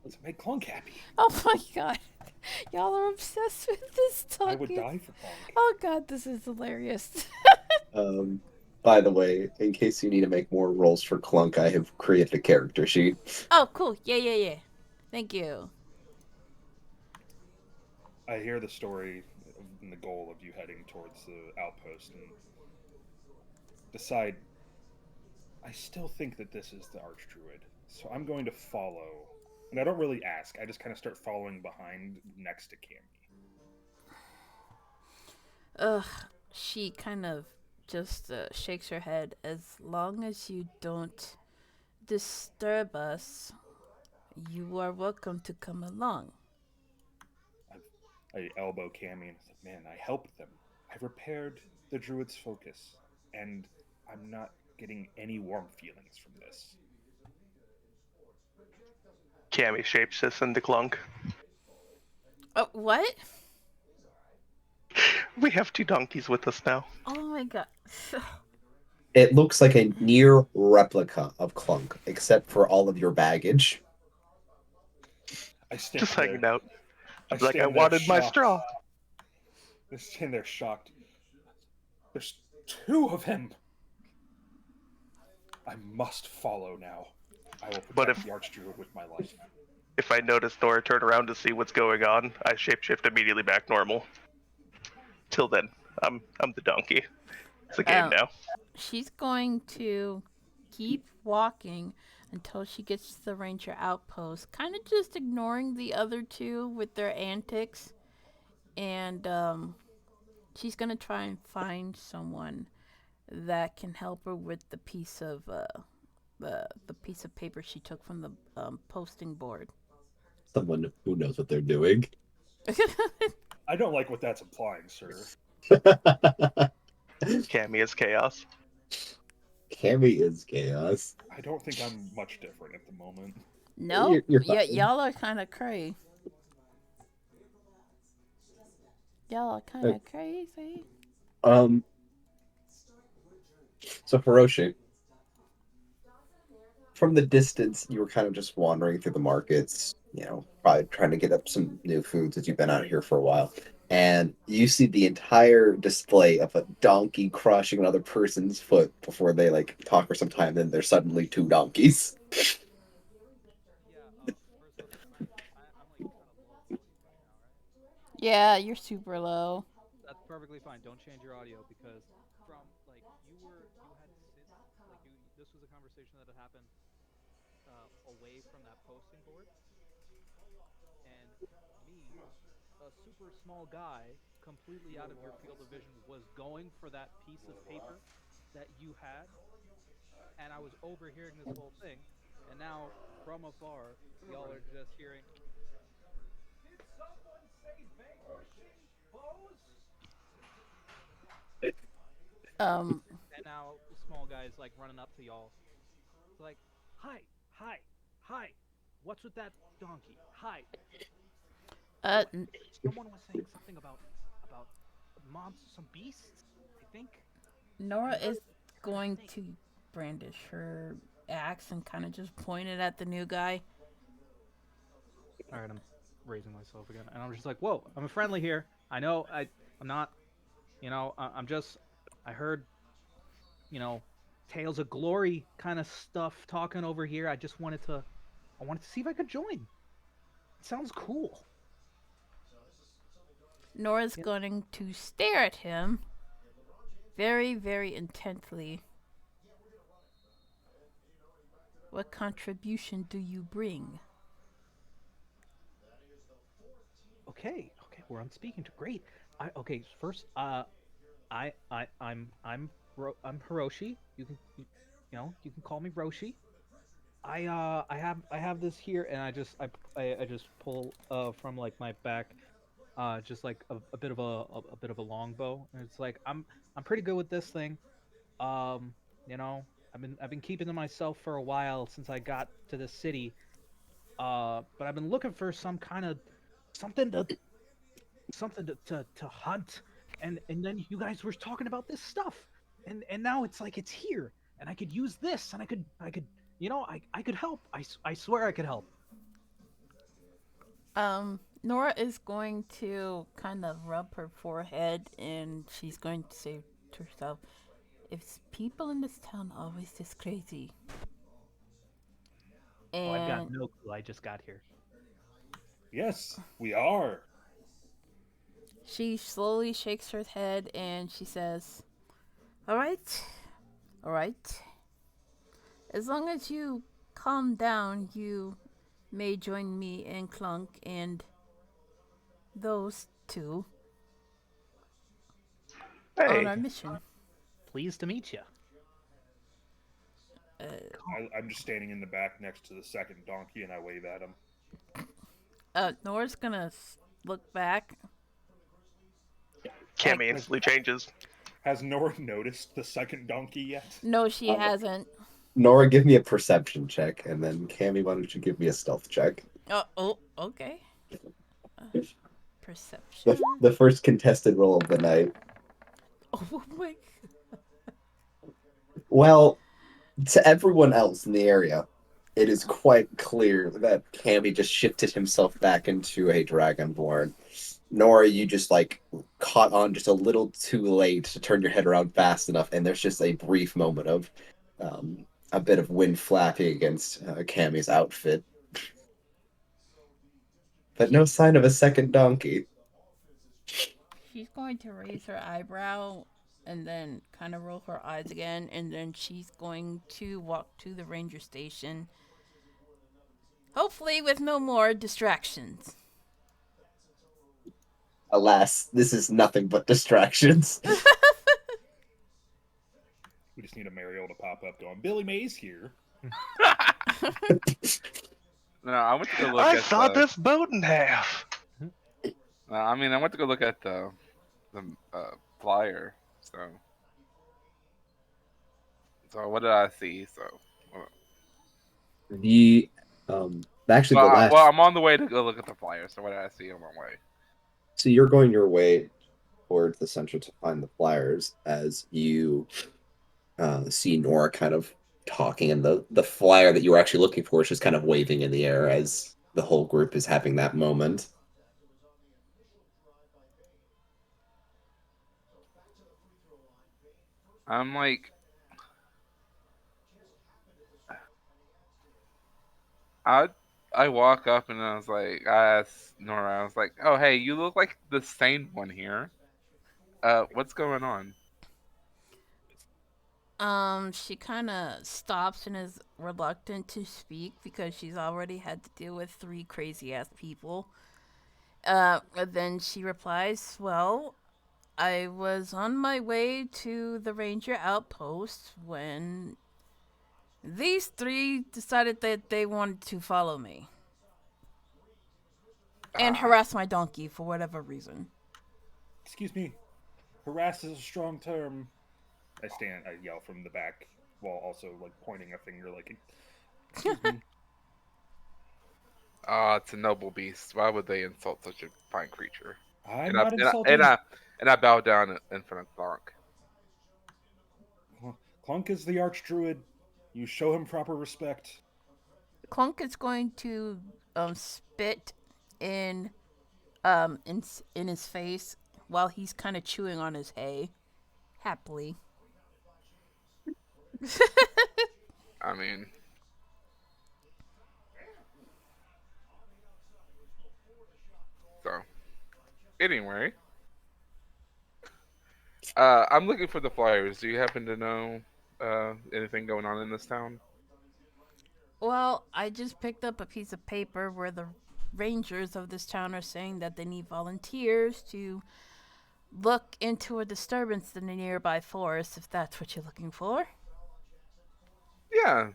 Let's make Clunk happy. Oh my god. Y'all are obsessed with this talking. I would die for Clunk. Oh god, this is hilarious. By the way, in case you need to make more rolls for Clunk, I have created a character sheet. Oh, cool. Yeah. Thank you. I hear the story and the goal of you heading towards the outpost and decide I still think that this is the Archdruid. So I'm going to follow. And I don't really ask. I just kind of start following behind next to Cammy. She kind of just shakes her head. As long as you don't disturb us, you are welcome to come along. I elbow Cammy and say, "Man, I helped them. I repaired the druid's focus, and I'm not getting any warm feelings from this." Cammy shapeshifts into Clunk. Oh, what? We have 2 donkeys with us now. Oh my god. It looks like a near replica of Clunk, except for all of your baggage. I stand Just there. hanging out. I Like, I stand there wanted my shocked. straw. I stand there shocked. There's 2 of them. I must follow now. I will But protect if- the Archdruid with my life. If I notice Nora turn around to see what's going on, I shapeshift immediately back normal. Till then, I'm the donkey. It's a game Oh. now. She's going to keep walking until she gets to the ranger outpost, kind of just ignoring the other 2 with their antics. And she's going to try and find someone that can help her with the piece of the piece of paper she took from the posting board. Someone who knows what they're doing. I don't like what that's implying, sir. Cammy is chaos. Cammy is chaos. I don't think I'm much different at the moment. No, You're yeah, fine. y'all are kind of crazy. Y'all are kind of crazy. So Hiroshi, from the distance, you were kind of just wandering through the markets, probably trying to get up some new foods as you've been out here for a while. And you see the entire display of a donkey crushing another person's foot before they talk for some time. Then there's suddenly 2 donkeys. Yeah, you're super low. That's perfectly fine. Don't change your audio because from this was a conversation that had happened away from that posting board, and me, a super small guy, completely out of your field of vision, was going for that piece of paper that you had, and I was overhearing this whole thing, and now from afar, y'all are just hearing. Did someone say vanquishing foes? And now the small guy is running up to y'all. It's like, hi, what's with that donkey? Hi. Someone was saying something about monsters, some beasts, I think. Nora is going to brandish her axe and kind of just point it at the new guy. All right, I'm raising myself again, and I'm just like, whoa, I'm friendly here. I know I'm not, I'm just, I heard, Tales of Glory kind of stuff talking over here. I wanted to see if I could join. It sounds cool. Nora's going to stare at him very, very intently. What contribution do you bring? Okay, we're on speaking to. Great. First, I'm Hiroshi. You can call me Roshi. I have this here, and I just pull from my back, just a bit of a longbow, and it's like I'm pretty good with this thing. I've been keeping to myself for a while since I got to the city. But I've been looking for some kind of something to hunt, and then you guys were talking about this stuff, and now it's it's here, and I could use this, and I could I could help. I swear I could help. Nora is going to kind of rub her forehead, and she's going to say to herself, "If people in this town are always this crazy." And I've got no clue. I just got here. Yes, we are. she slowly shakes her head and she says, all right. As long as you calm down, you may join me and Clunk and those 2 on Hey, our mission." pleased to meet you. I'm just standing in the back next to the second donkey, and I wave at him. Nora's gonna look back. Cammy instantly changes. Has Nora noticed the second donkey yet? No, she hasn't. Nora, give me a perception check, and then Cammy, why don't you give me a stealth check? Oh, okay. Perception. The first contested roll of the night. Oh my. Well, to everyone else in the area, it is quite clear that Cammy just shifted himself back into a Dragonborn. Nora, you just like caught on just a little too late to turn your head around fast enough, and there's just a brief moment of a bit of wind flapping against Cammy's outfit. But no sign of a second donkey. She's going to raise her eyebrow and then kind of roll her eyes again, and then she's going to walk to the ranger station. Hopefully with no more distractions. Alas, this is nothing but distractions. We just need a Mariel to pop up going, Billy Mays here. No, I went to go look I at saw the, this boat in half. I mean, I went to go look at the flyer. So what did I see? So The actually the last. well, I'm on the way to go look at the flyer. So what did I see on my way? So you're going your way towards the center to find the flyers as you see Nora kind of talking, and the flyer that you were actually looking for is just kind of waving in the air as the whole group is having that moment. I'm like, I walk up and I was like, I asked Nora, I was like, oh hey, you look like the sane one here. What's going on? She kind of stops and is reluctant to speak because she's already had to deal with 3 crazy ass people. And then she replies, well, I was on my way to the ranger outpost when these 3 decided that they wanted to follow me. And harass my donkey for whatever reason. Excuse me. Harass is a strong term. I yell from the back while also like pointing a finger like, excuse me. It's a noble beast. Why would they insult such a fine creature? I'm not insulting. And I bow down in front of Clonk. Clunk is the archdruid. You show him proper respect. Clunk is going to spit in his face while he's kind of chewing on his hay, happily. I mean, so anyway, I'm looking for the flyers. Do you happen to know anything going on in this town? Well, I just picked up a piece of paper where the rangers of this town are saying that they need volunteers to look into a disturbance in the nearby forest, if that's what you're looking for. Yeah.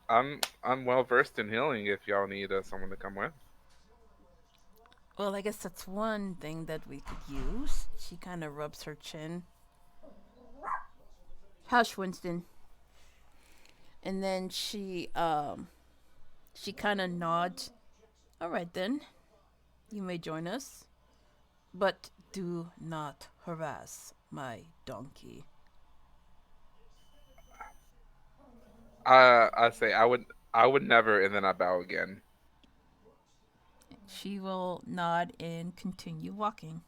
I'm well versed in healing. If y'all need someone to come with. Well, I guess that's one thing that we could use. She kind of rubs her chin. Hush, Winston. And then she kind of nods. All right, then. You may join us. But do not harass my donkey. I say I would never, and then I bow again. She will nod and continue walking.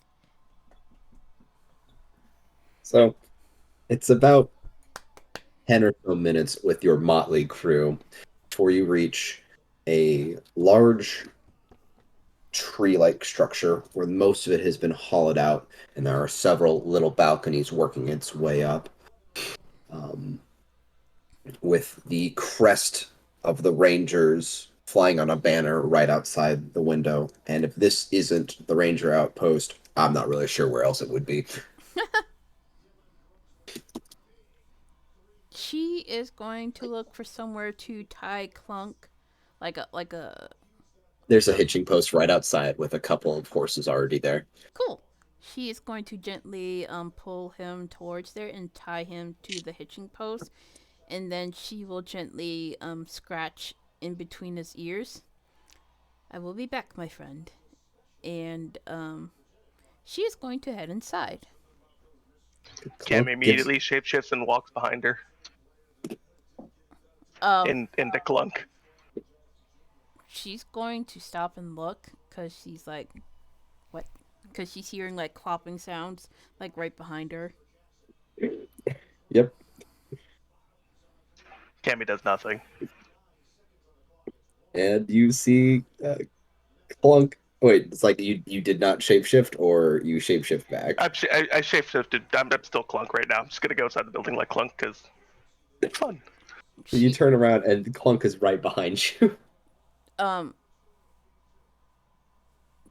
So it's about 10 or so minutes with your motley crew before you reach a large tree-like structure where most of it has been hollowed out, and there are several little balconies working its way up. With the crest of the Rangers flying on a banner right outside the window. And if this isn't the Ranger outpost, I'm not really sure where else it would be. is going to look for somewhere to tie Clunk, like a There's a hitching post right outside with a couple of horses already there. cool. She is going to gently pull him towards there and tie him to the hitching post, and then she will gently scratch in between his ears. I will be back, my friend. And she is going to head inside. Cam Clunk immediately shapeshifts and walks behind her into Clunk. She's going to stop and look because she's like, what? Because she's hearing like clopping sounds like right behind her. Yep. Cammy does nothing. And you see Clunk. Wait, it's like you did not shapeshift, or you shapeshift back? I shapeshifted. I'm still Clunk right now. I'm just gonna go inside the building like Clunk because it's fun. So you turn around and Clunk is right behind you.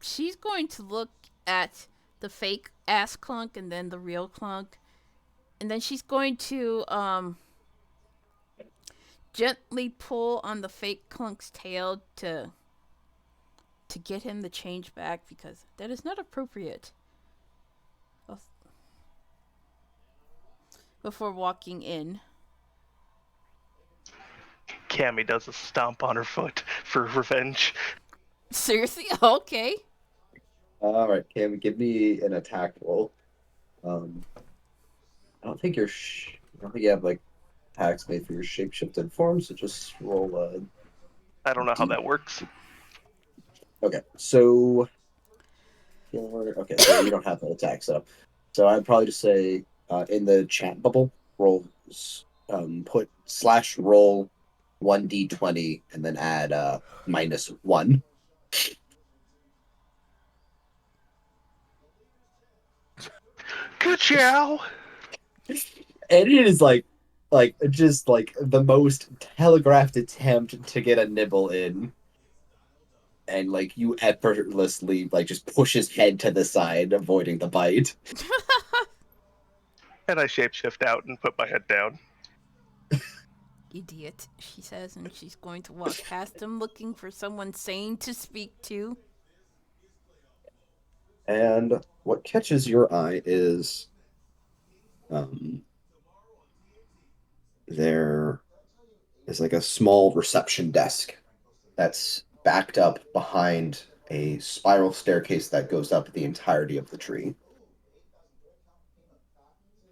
She's going to look at the fake ass Clunk and then the real Clunk, and then she's going to gently pull on the fake Clunk's tail to get him to change back, because that is not appropriate. Before walking in. Cammy does a stomp on her foot for revenge. Seriously? Okay. All right, Cam, give me an attack roll. I don't think I don't think you have like attacks made for your shapeshifted form, so just roll I don't know how that works. Okay, so okay, so you don't have that attack set up. So I'd probably just say in the chat bubble, roll put /roll 1d20 and then add -1. Good chow. And it is like just like the most telegraphed attempt to get a nibble in. And like you effortlessly like just push his head to the side, avoiding the bite. And I shapeshift out and put my head down. Idiot, she says, and she's going to walk past him looking for someone sane to speak to. And what catches your eye is there is like a small reception desk that's backed up behind a spiral staircase that goes up the entirety of the tree.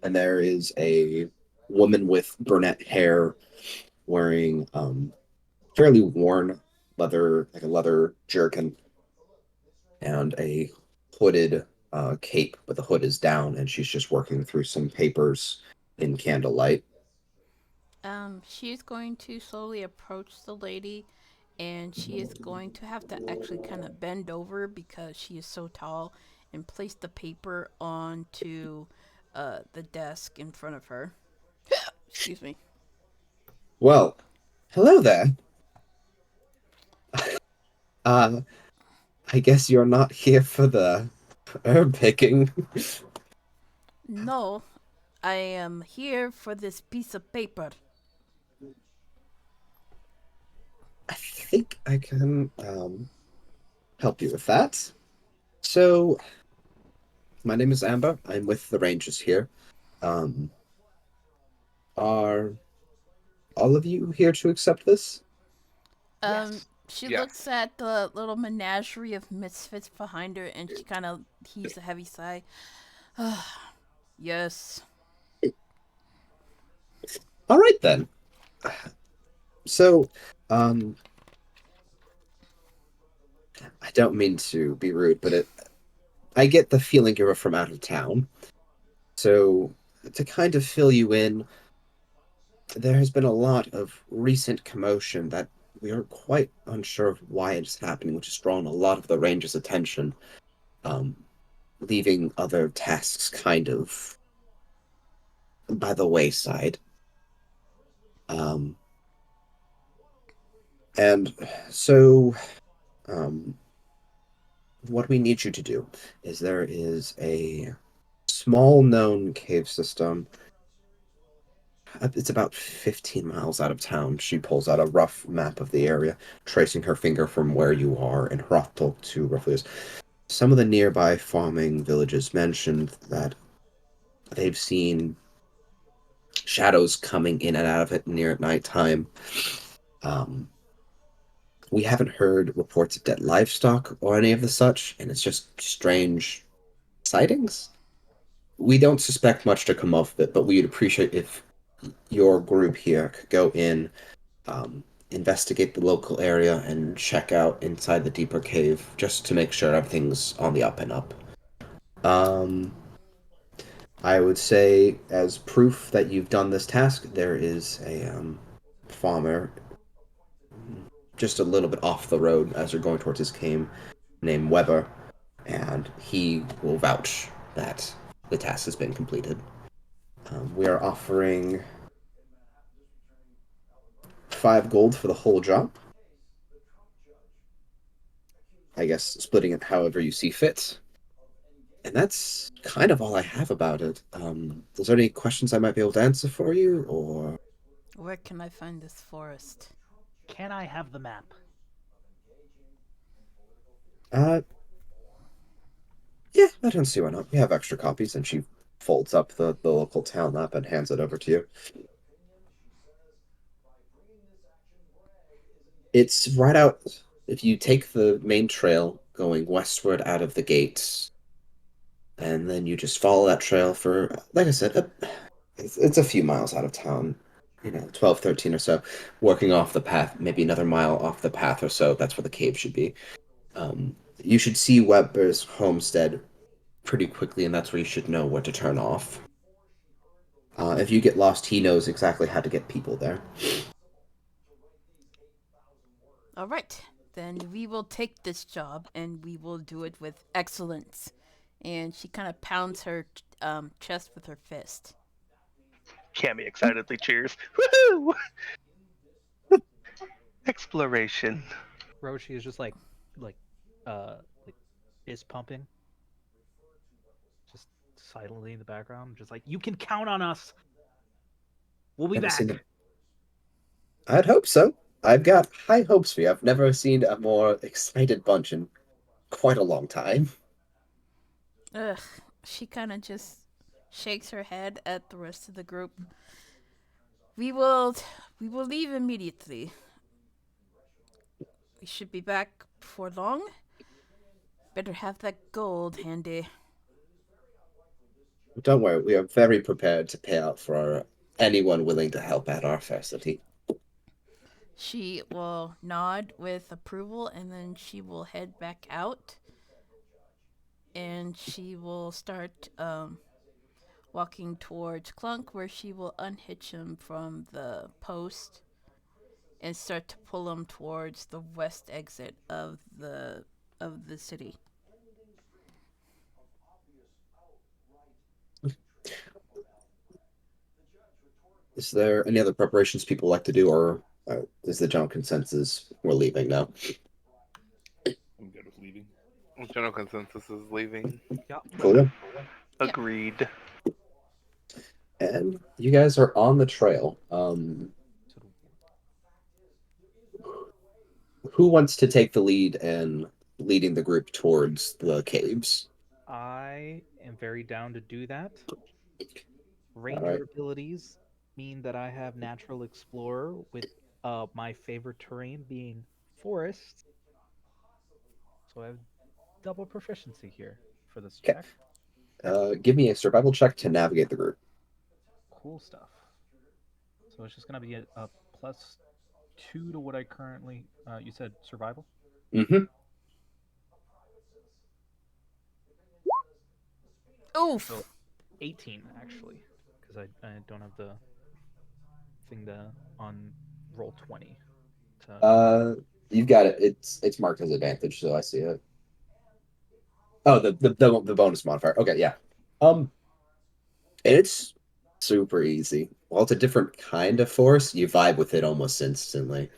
And there is a woman with brunette hair wearing fairly worn leather, like a leather jerkin, and a hooded cape, but the hood is down, and she's just working through some papers in candlelight. She's going to slowly approach the lady, and she is going to have to actually kind of bend over because she is so tall, and place the paper onto the desk in front of her. Excuse me. Well, hello there. I guess you're not here for the herb picking. No, I am here for this piece of paper. I think I can help you with that. So, my name is Amber. I'm with the Rangers here. Are all of you here to accept this? She Yes. looks at the little menagerie of misfits behind her, and she kind of heaves a heavy sigh. Yes. All right then. So, I don't mean to be rude, but I get the feeling you're from out of town. So, to kind of fill you in, there has been a lot of recent commotion that we are quite unsure of why it's happening, which has drawn a lot of the Rangers' attention, leaving other tasks kind of by the wayside. And so, what we need you to do is there is a small known cave system It's about 15 miles out of town. She pulls out a rough map of the area, tracing her finger from where you are in Hrothtal to roughly this. Some of the nearby farming villages mentioned that they've seen shadows coming in and out of it near at nighttime. We haven't heard reports of dead livestock or any of the such, and it's just strange sightings. We don't suspect much to come of it, but we'd appreciate if your group here could go in, investigate the local area, and check out inside the deeper cave just to make sure everything's on the up and up. I would say, as proof that you've done this task, there is a farmer just a little bit off the road as you're going towards his cave named Weber, and he will vouch that the task has been completed. We are offering 5 gold for the whole job. I guess splitting it however you see fit. And that's kind of all I have about it. Is there any questions I might be able to answer for you, or? Where can I find this forest? Can I have the map? Yeah, I don't see why not. We have extra copies, and she folds up the local town map and hands it over to you. It's right out. If you take the main trail going westward out of the gates, and then you just follow that trail for, like I said, it's a few miles out of town, 12, 13 or so, working off the path, maybe another mile off the path or so. That's where the cave should be. You should see Weber's homestead pretty quickly, and that's where you should know what to turn off. If you get lost, he knows exactly how to get people there. All right, then we will take this job and we will do it with excellence. And she kind of pounds her chest with her fist. Cammy excitedly cheers. Woohoo! Exploration. Roshi is just like fist pumping, just silently in the background, just like, you can count on us. We'll be Never back. seen it. I'd hope so. I've got high hopes for you. I've never seen a more excited bunch in quite a long time. Ugh, she kind of just shakes her head at the rest of the group. We will leave immediately. We should be back before long. Better have that gold handy. Don't worry, we are very prepared to pay out for anyone willing to help at our facility. She will nod with approval, and then she will head back out. And she will start walking towards Clunk, where she will unhitch him from the post and start to pull him towards the west exit of the city. Is there any other preparations people like to do, or is the general consensus we're leaving now? I'm good with leaving. General consensus is leaving. Yeah. Cool. Yeah. Agreed. And you guys are on the trail. Who wants to take the lead in leading the group towards the caves? I am very down to do that. Ranger Alright. abilities mean that I have Natural Explorer, with my favorite terrain being forest. So I have double proficiency here for this Okay. check. Give me a survival check to navigate the group. Cool stuff. So it's just going to be a +2 to what I currently... you said survival? Mm-hmm. Oof! So 18, actually. Because I don't have the thing on roll 20. You've got it. It's marked as advantage, so I see it. Oh, the bonus modifier. Okay, yeah. It's super easy. While it's a different kind of forest, you vibe with it almost instantly.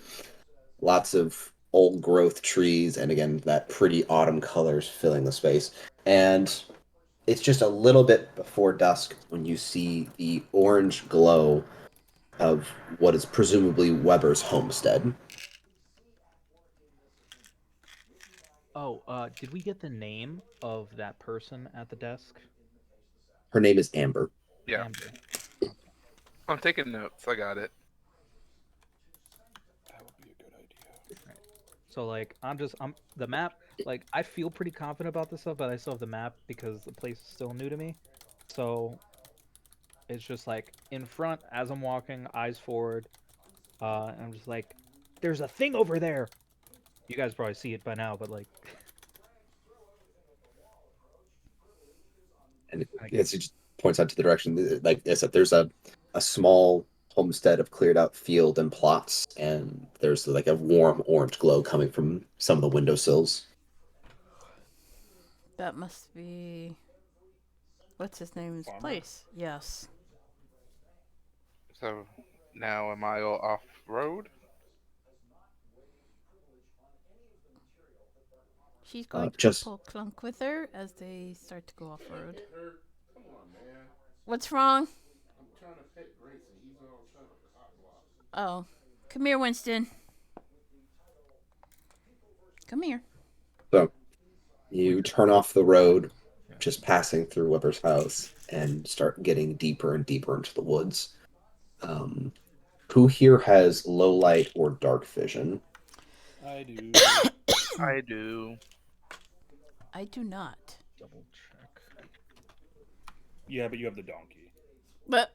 Lots of old growth trees, and again, that pretty autumn colors filling the space. And it's just a little bit before dusk when you see the orange glow of what is presumably Weber's homestead. Oh, did we get the name of that person at the desk? Her name is Amber. Yeah, Amber. I'm taking notes. I got it. That would be a good idea. So like I'm the map, like I feel pretty confident about this stuff, but I still have the map because the place is still new to me. So it's just like in front as I'm walking, eyes forward, and I'm just like, there's a thing over there. You guys probably see it by now, but like And I it just points out to the direction. Like I said, there's a small homestead of cleared out field and plots, and there's like a warm orange glow coming from some of the windowsills. That must be. What's his name's Farmer? place? Yes. So now am I all off road? She's going to just- pull Clunk with her as they start to go off road. What's wrong? Oh. Come here, Winston. Come here. So you turn off the road, just passing through Weber's house, and start getting deeper and deeper into the woods. Who here has low light or dark vision? I do. I do. I do not. double check. Yeah, but you have the donkey. But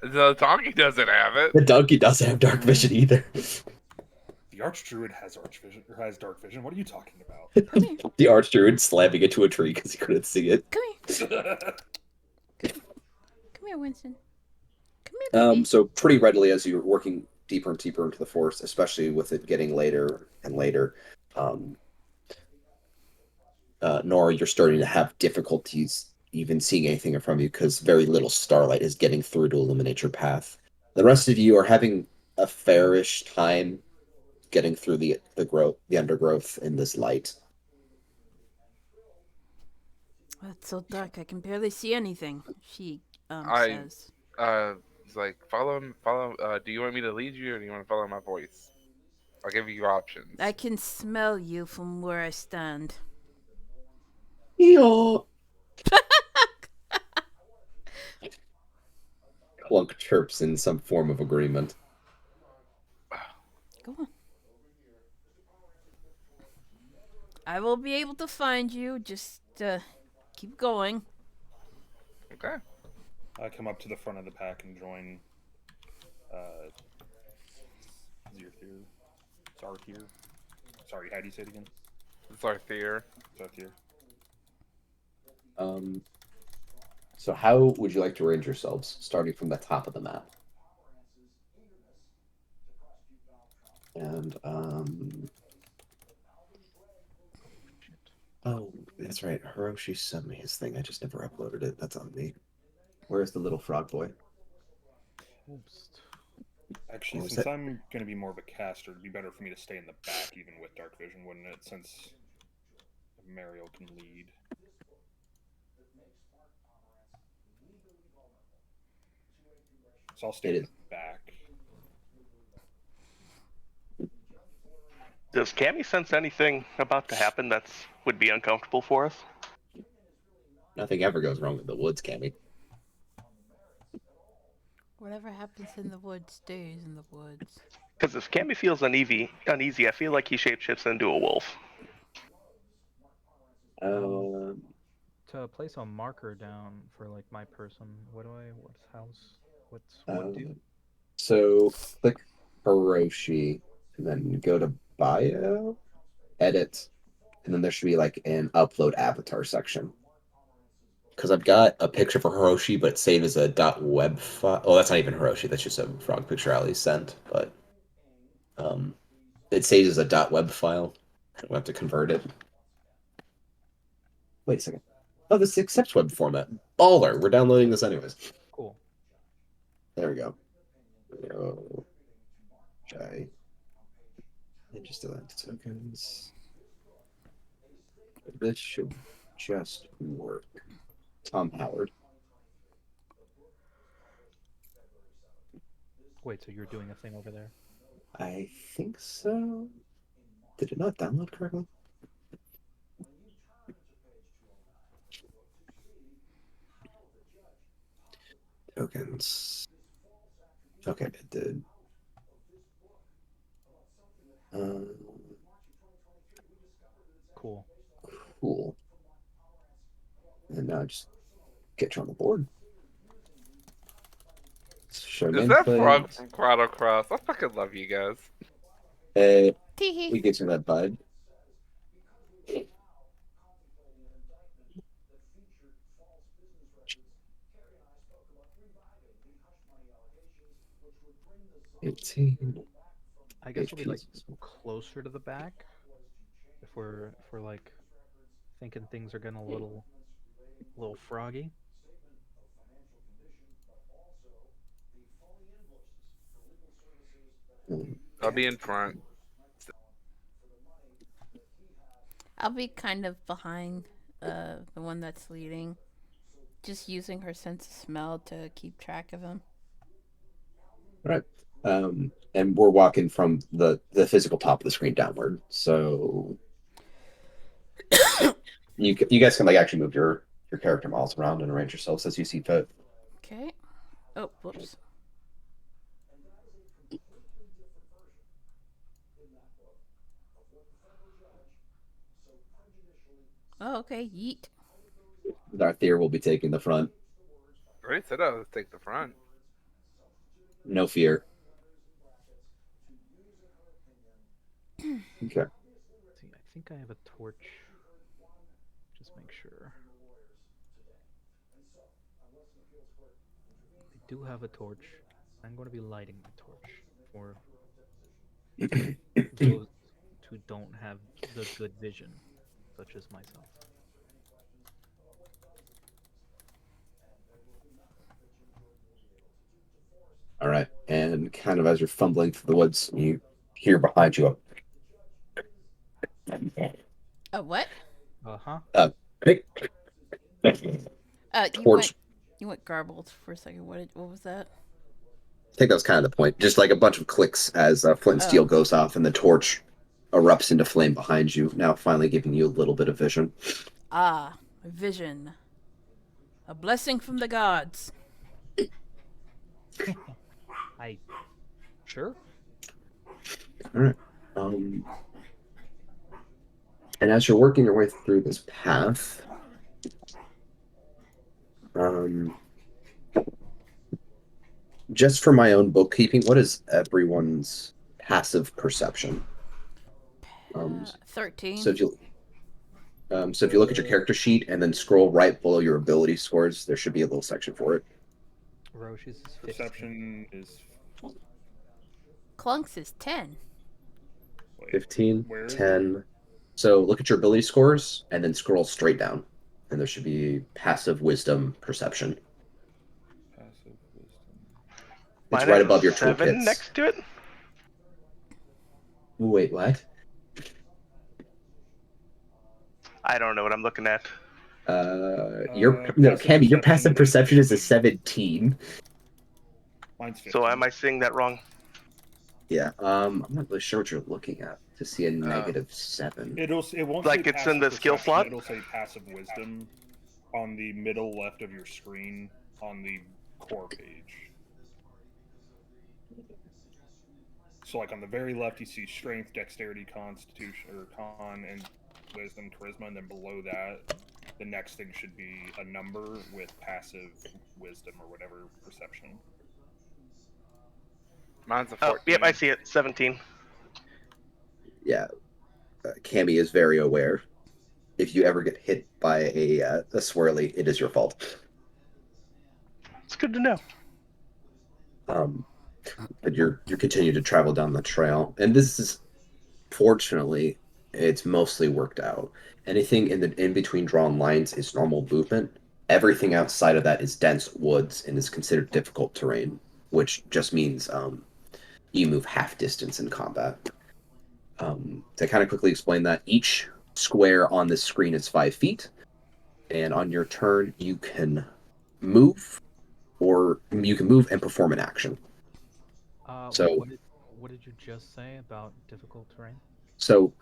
The donkey doesn't have it. The donkey doesn't have dark vision either. The archdruid has archvision or has dark vision. What are you talking about? come here. The archdruid slamming into a tree because he couldn't see it. Come here. Come here, Winston. Come here, baby. So pretty readily as you're working deeper and deeper into the forest, especially with it getting later and later, Nora, you're starting to have difficulties even seeing anything in front of you because very little starlight is getting through to illuminate your path. The rest of you are having a fairish time getting through the undergrowth in this light. It's so dark I can barely see anything. She I- says. It's like follow. Do you want me to lead you, or do you want to follow my voice? I'll give you options. I can smell you from where I stand. Yeah. Clunk chirps in some form of agreement. Go on. I will be able to find you. Just keep going. Okay. I come up to the front of the pack and join Zarthir. Sorry, how do you say it again? Zarthir. Zarthir. So how would you like to arrange yourselves, starting from the top of the map? And oh, that's right. Hiroshi sent me his thing. I just never uploaded it. That's on me. Where's the little frog boy? Actually, What was since that? I'm going to be more of a caster, it'd be better for me to stay in the back even with dark vision, wouldn't it? Since Mario can lead. So I'll stay It in is. the back. Does Cammy sense anything about to happen that's would be uncomfortable for us? Nothing ever goes wrong with the woods, Cammy. Whatever happens in the woods stays in the woods. Because if Cammy feels uneasy, I feel like he shapeshifts into a wolf. To place a marker down for like my person, what's what do? So click Hiroshi and then go to bio, edit, and then there should be like an upload avatar section. Because I've got a picture for Hiroshi, but it's saved as a .web file. Oh, that's not even Hiroshi. That's just a frog picture Ali sent. But it saves as a .web file. We'll have to convert it. Wait a second. Oh, this accepts web format. Baller. We're downloading this anyways. Cool. There we go. Okay. And just delete tokens. This should just work. Tom Howard. Wait, so you're doing a thing over there? I think so. Did it not download correctly? Tokens. Okay, it did. Cool. Cool. And now just get you on the board. Show Is that Frog nameplate. from Chrono Cross? I fucking love you guys. We Teehee. get you that vibe. $18. I guess we'll be like HPs. closer to the back if we're like thinking things are getting a little froggy. I'll be in front. I'll be kind of behind the one that's leading. Just using her sense of smell to keep track of him. All right. And we're walking from the physical top of the screen downward. So you guys can like actually move your character models around and arrange yourselves as you see fit. Okay. Oh, whoops. Oh, okay. Yeet. Darthier will be taking the front. I already said I would take the front. No fear. Okay. See, I think I have a torch. Just make sure. I do have a torch. I'm going to be lighting the torch for those who don't have the good vision, such as myself. All right. And kind of as you're fumbling through the woods, you hear behind you Oh, what? Uh-huh. a big You torch. went garbled for a second. What was that? I think that was kind of the point. Just like a bunch of clicks as flint and steel Oh. goes off and the torch erupts into flame behind you, now finally giving you a little bit of vision. Ah, vision. A blessing from the gods. Sure. All right. And as you're working your way through this path, just for my own bookkeeping, what is everyone's passive perception? 13. So if you look at your character sheet and then scroll right below your ability scores, there should be a little section for it. Roshi's is 15. Perception is Clunk's is 10. wait, 15, where is 10. So look at your ability scores and then scroll straight down. And there should be passive wisdom perception. passive wisdom? It's Mine right has above your 7 toolkits. next to it. Wait, what? I don't know what I'm looking at. No, passive Cammy, your passive perception perception is a is 17. Mine's 15. So am I seeing that wrong? Yeah, I'm not really sure what you're looking at to see a -7. It won't Like say it's in the passive skill perception, slot? It'll say passive wisdom on the middle left of your screen on the core page. So like on the very left you see strength, dexterity, constitution, or con, and wisdom, charisma, and then below that the next thing should be a number with passive wisdom or whatever perception. Mine's a 14. Oh, yep, I see it. 17. Yeah, Cammy is very aware. If you ever get hit by a swirly, it is your fault. It's good to know. But you're continuing to travel down the trail, and this is fortunately it's mostly worked out. Anything in between drawn lines is normal movement. Everything outside of that is dense woods and is considered difficult terrain, which just means you move half distance in combat. To kind of quickly explain that, each square on this screen is 5 feet, and on your turn you can move, or you can move and perform an action. So- what did you just say about difficult terrain? So,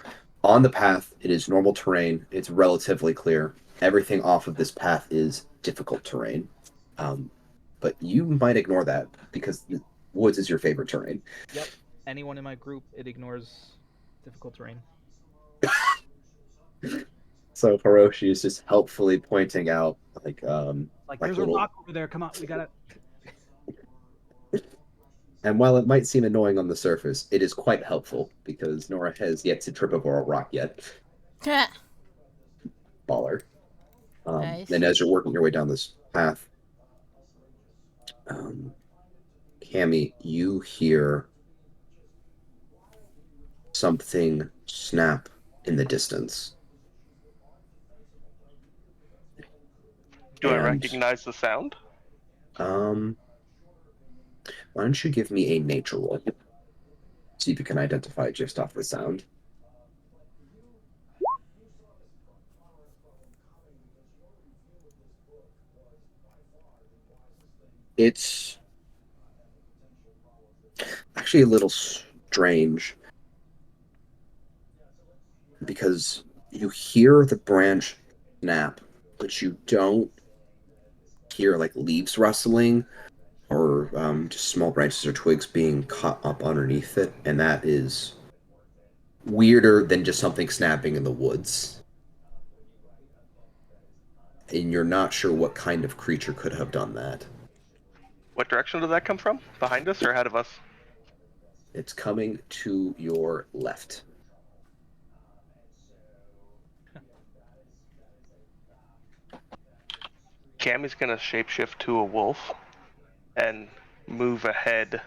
on the path, it is normal terrain. It's relatively clear. Everything off of this path is difficult terrain. But you might ignore that because the woods is your favorite terrain. Yep. Anyone in my group, it ignores difficult terrain. So Hiroshi is just helpfully pointing out, like There's little. a rock over there. Come on, we gotta. And while it might seem annoying on the surface, it is quite helpful because Nora has yet to trip over a rock yet. Baller. Nice. And as you're working your way down this path, Cammy, you hear something snap in the distance. Do I And, recognize the sound? Why don't you give me a nature roll? See if you can identify it just off the sound. It's actually a little strange because you hear the branch snap, but you don't hear like leaves rustling or just small branches or twigs being caught up underneath it, and that is weirder than just something snapping in the woods. And you're not sure what kind of creature could have done that. What direction did that come from? Behind us or ahead of us? It's coming to your left. Cammy's gonna shapeshift to a wolf and move ahead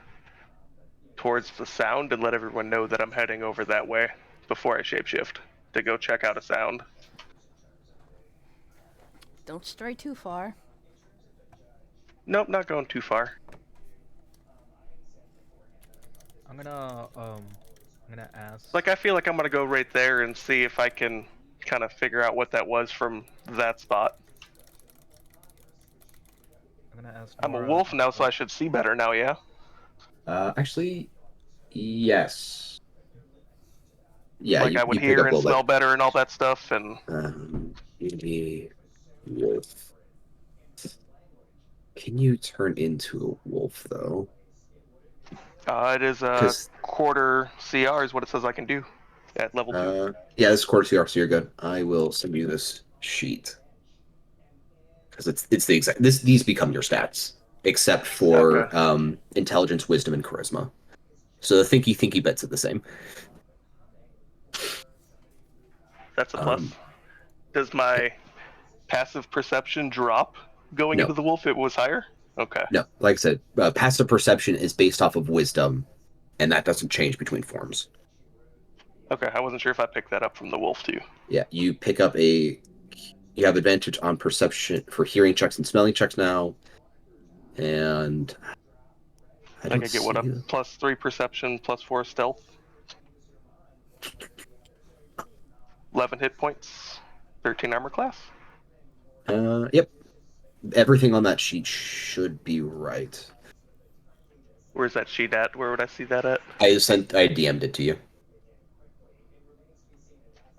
towards the sound and let everyone know that I'm heading over that way before I shapeshift to go check out a sound. Don't stray too far. Nope, not going too far. I'm gonna ask. Like, I feel like I'm gonna go right there and see if I can kind of figure out what that was from that spot. I'm gonna ask. I'm a Nora, wolf now, so I should see better now, yeah? Actually, yes. Yeah, Like, I would you pick hear up a and little smell better and all that stuff, and bit. Wolf. Can you turn into a wolf though? it is a 'Cause- quarter CR is what it says I can do at level 2. Yeah, this is quarter CR, so you're good. I will send you this sheet because it's the exact these become your stats except for Okay. intelligence, wisdom, and charisma. So the thinky bits are the same. That's a plus. Does my passive perception drop going No. into the wolf if it was higher? Okay. No, like I said, passive perception is based off of wisdom, and that doesn't change between forms. Okay, I wasn't sure if I picked that up from the wolf too. Yeah, you pick up you have advantage on perception for hearing checks and smelling checks now, and I I could get what, a see- +3 perception, +4 stealth, 11 hit points, 13 armor class. Yep, everything on that sheet should be right. Where's that sheet at? Where would I see that at? I DM'd it to you.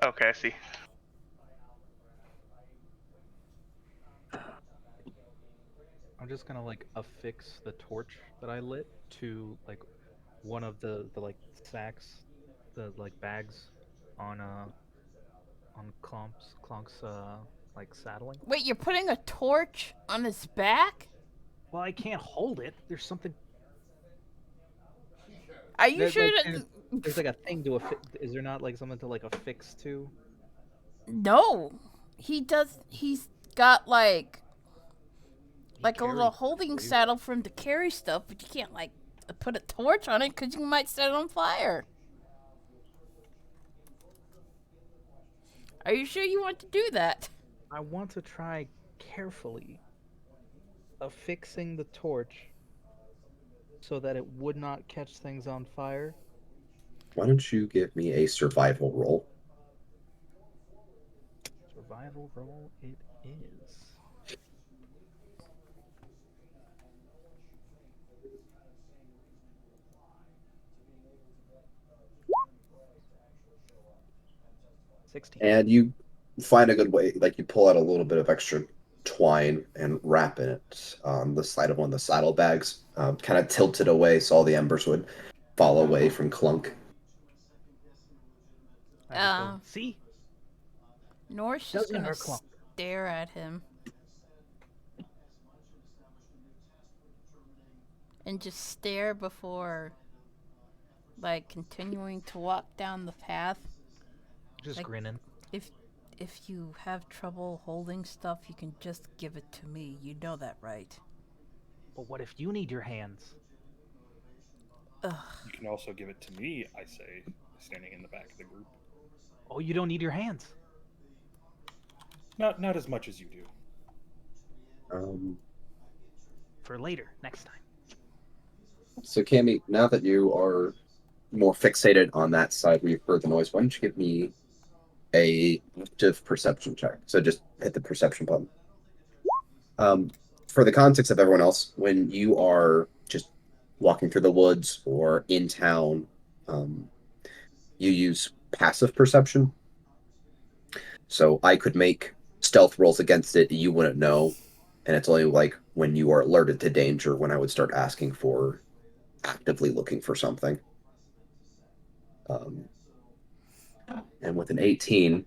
Okay, I see. I'm just gonna like affix the torch that I lit to like one of the like sacks, the like bags on Clonk's like saddling. Wait, you're putting a torch on his back? Well, I can't hold it. There's something. Are you There's, sure like, that? there's like a thing to affix. Is there not like something to like affix to? No, he does. He's got like He a little carries holding it. saddle for him to carry stuff, but you can't like put a torch on it because you might set it on fire. Are you sure you want to do that? I want to try carefully affixing the torch so that it would not catch things on fire. Why don't you give me a survival roll? Survival roll it is. 16. And you find a good way, like you pull out a little bit of extra twine and wrap it on the side of one of the saddlebags, kind of tilt it away so all the embers would fall away from Clunk. I just go, Um, see? Nor's just Doesn't gonna hurt Clunk. stare at him. And just stare before, like, continuing to walk down the path. Just Like- grinning. If you have trouble holding stuff, you can just give it to me. You know that, right? But what if you need your hands? Ugh. You can also give it to me, I say, standing in the back of the group. Oh, you don't need your hands. Not as much as you do. For later, next time. So, Cammy, now that you are more fixated on that side where you heard the noise, why don't you give me a active perception check? So just hit the perception button. For the context of everyone else, when you are just walking through the woods or in town, you use passive perception. So I could make stealth rolls against it, you wouldn't know, and it's only like when you are alerted to danger when I would start asking for actively looking for something. And with an 18,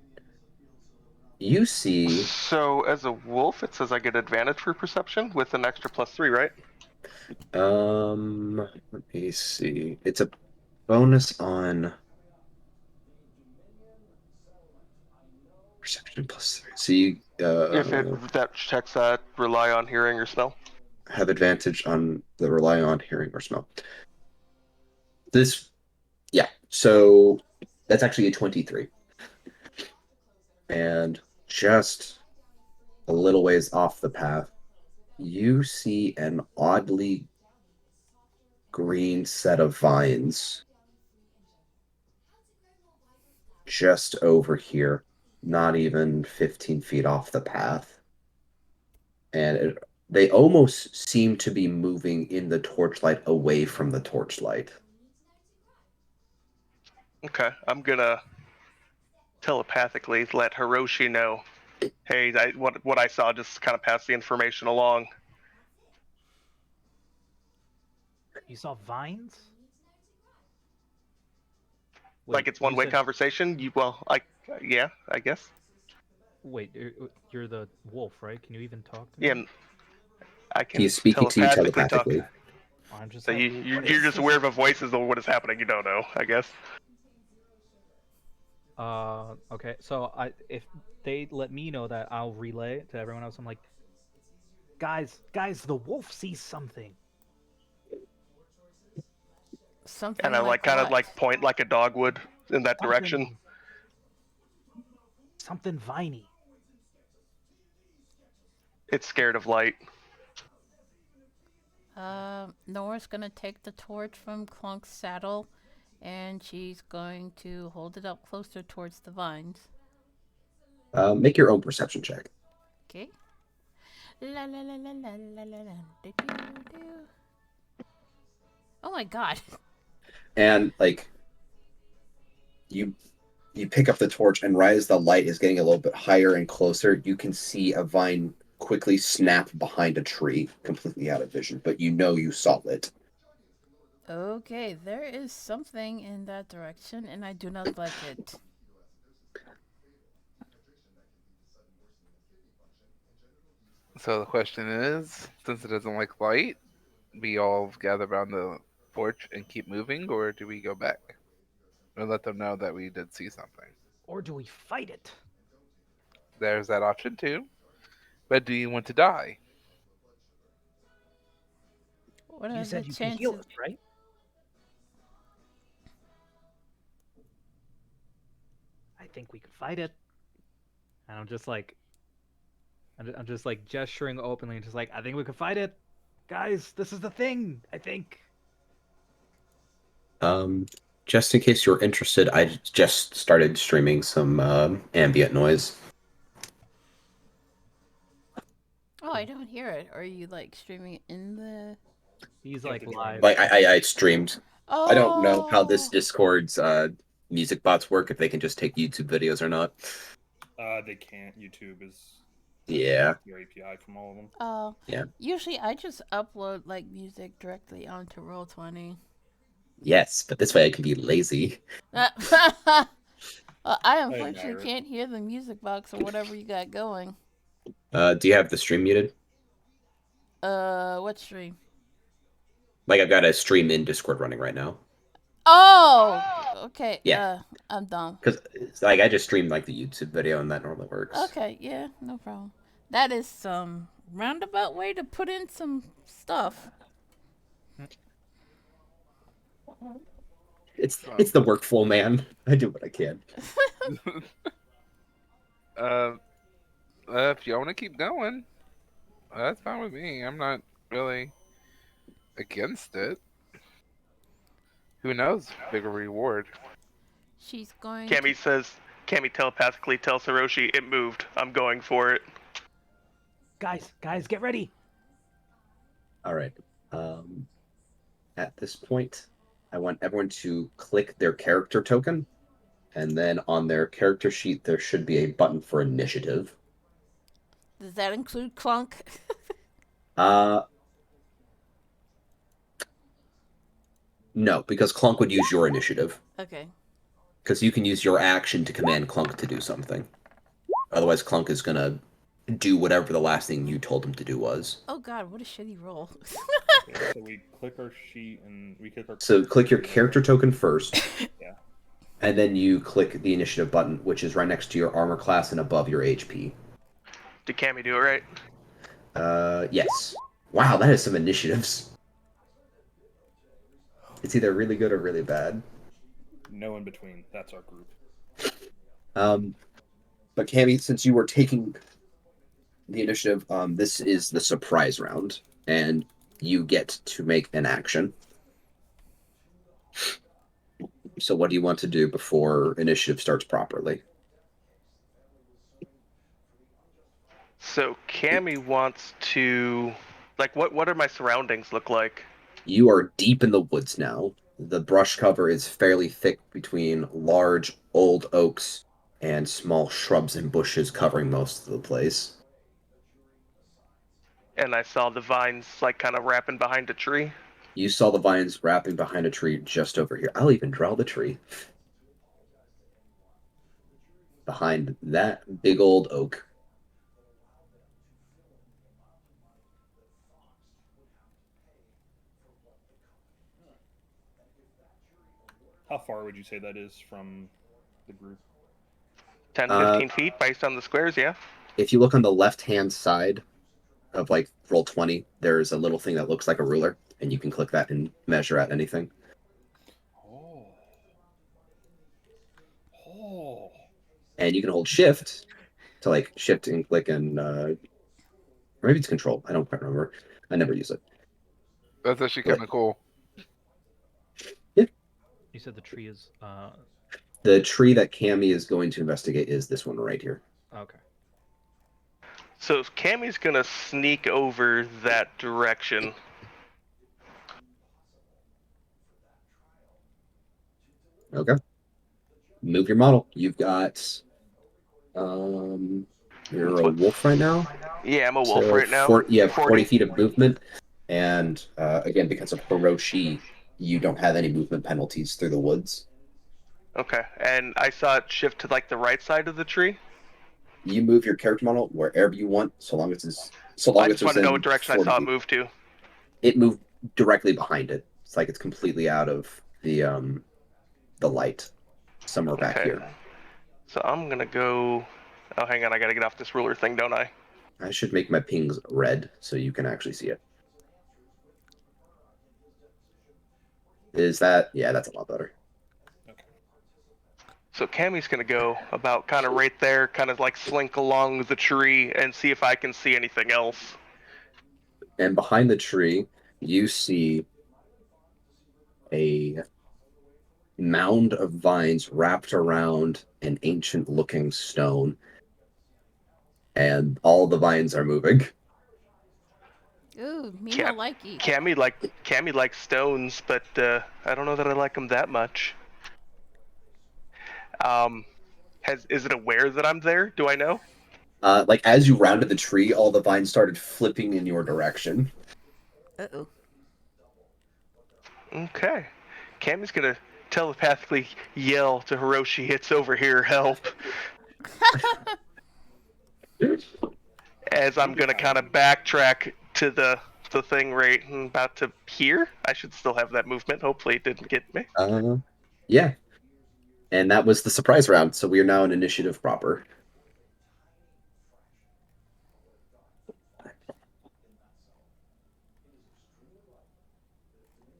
you see. So as a wolf, it says I get advantage for perception with an extra +3, right? Let me see. It's a bonus on perception +3. So you If that checks that rely on hearing or smell. have advantage on the rely on hearing or smell. This, yeah. So that's actually a 23. And just a little ways off the path, you see an oddly green set of vines just over here, not even 15 feet off the path. And they almost seem to be moving in the torchlight away from the torchlight. Okay, I'm gonna telepathically let Hiroshi know. Hey, what I saw, just kind of pass the information along. You saw vines? Like it's one-way you said- conversation. Yeah, I guess. Wait, you're the wolf, right? Can you even talk to me? Yeah, I can. He's speaking to you telepathically telepathically. talk. I'm just So like, you're what is just this? aware of voices of what is happening. You don't know, I guess. Okay. So if they let me know that, I'll relay it to everyone else. I'm like, guys, the wolf sees something. Something And I kind of what? point like a dog would in that direction. Something viney. It's scared of light. Nora's gonna take the torch from Clunk's saddle, and she's going to hold it up closer towards the vines. Make your own perception check. Okay. La la la la la la la la. Do, do, do. Oh my god. And like you pick up the torch, and right as the light is getting a little bit higher and closer, you can see a vine quickly snap behind a tree, completely out of vision, but you know you saw it. Okay, there is something in that direction, and I do not like it. So the question is, since it doesn't like light, we all gather around the porch and keep moving, or do we go back and let them know that we did see something? Or do we fight it? There's that option too. But do you want to die? What You are said the you can heal chances? us, right? I think we could fight it. And I'm just like gesturing openly, and just like, I think we could fight it, guys. This is the thing. I think. Just in case you're interested, I just started streaming some ambient noise. Oh, I don't hear it. Are you like streaming it in the? He's Yeah, like the live. Like I streamed. Oh. I don't know how this Discord's music bots work, if they can just take YouTube videos or not. They can't. YouTube is Yeah. your API from all of them. Yeah. Usually I just upload like music directly onto Roll20. Yes, but this way I can be lazy. I admire unfortunately it. can't hear the music box or whatever you got going. Do you have the stream muted? What stream? Like I've got a stream in Discord running right now. Oh, okay. Yeah. I'm dumb. Because like I just streamed like the YouTube video and that normally works. Okay, yeah, no problem. That is some roundabout way to put in some stuff. It's the workflow, man. I do what I can. If you want to keep going, that's fine with me. I'm not really against it. Who knows? Bigger reward. She's going. Cammy telepathically tells Hiroshi it moved. I'm going for it. Guys, get ready. All right. At this point, I want everyone to click their character token, and then on their character sheet there should be a button for initiative. Does that include Clunk? No, because Clunk would use your initiative. Okay. Because you can use your action to command Clunk to do something. Otherwise, Clunk is gonna do whatever the last thing you told him to do was. Oh God, what a shitty roll. Okay, so we click our sheet and we click our. So click your character token first. Yeah. And then you click the initiative button, which is right next to your armor class and above your HP. Did Cammy do it right? Yes. Wow, that is some initiatives. It's either really good or really bad. No in between. That's our group. But Cammy, since you were taking the initiative, this is the surprise round, and you get to make an action. So what do you want to do before initiative starts properly? So Cammy wants to, like, what are my surroundings look like? You are deep in the woods now. The brush cover is fairly thick between large old oaks and small shrubs and bushes covering most of the place. And I saw the vines like kind of wrapping behind a tree. You saw the vines wrapping behind a tree just over here. I'll even draw the tree. Behind that big old oak. How far would you say that is from the group? 10, 15 feet based on the squares, yeah? If you look on the left-hand side of like Roll20, there's a little thing that looks like a ruler, and you can click that and measure out anything. Oh. And you can hold shift to like shift and click and or maybe it's control. I don't quite remember. I never use it. That's actually kind of cool. You said the tree is The tree that Cammy is going to investigate is this one right here. okay. So Cammy's gonna sneak over that direction. Okay. Move your model. You've got you're a wolf right now. Yeah, I'm a wolf So right now. you have 40 feet of movement, and again, because of Hiroshi, you don't have any movement penalties through the woods. Okay, and I saw it shift to like the right side of the tree. You move your character model wherever you want, so long as it's I just want to know within what direction I 40 saw it feet. move to. It moved directly behind it. It's like it's completely out of the light, somewhere back Okay. here. So I'm gonna go. Oh, hang on, I gotta get off this ruler thing, don't I? I should make my pings red so you can actually see it. Is that? Yeah, that's a lot better. So Cammy's gonna go about kind of right there, kind of like slink along the tree and see if I can see anything else. And behind the tree, you see a mound of vines wrapped around an ancient-looking stone, and all the vines are moving. Ooh, me Cam- no likey. Cammy likes stones, but I don't know that I like them that much. Is it aware that I'm there? Do I know? Like as you rounded the tree, all the vines started flipping in your direction. Uh-oh. Okay. Cammy's gonna telepathically yell to Hiroshi, "It's over here, help!" As I'm gonna kind of backtrack to the thing right about to here. I should still have that movement. Hopefully, it didn't get me. Yeah. And that was the surprise round, so we are now in initiative proper.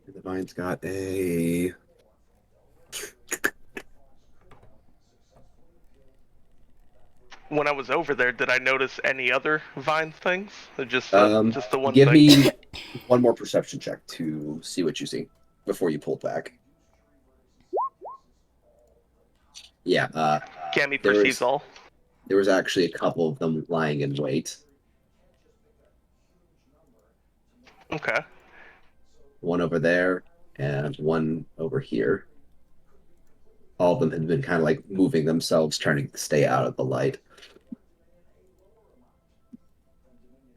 The vine's got a. When I was over there, did I notice any other vine things? Or just the one Give thing? me one more perception check to see what you see before you pull back. Yeah, Cammy there perceives was- all. there was actually a couple of them lying in wait. Okay. One over there and one over here. All of them had been kind of like moving themselves, trying to stay out of the light.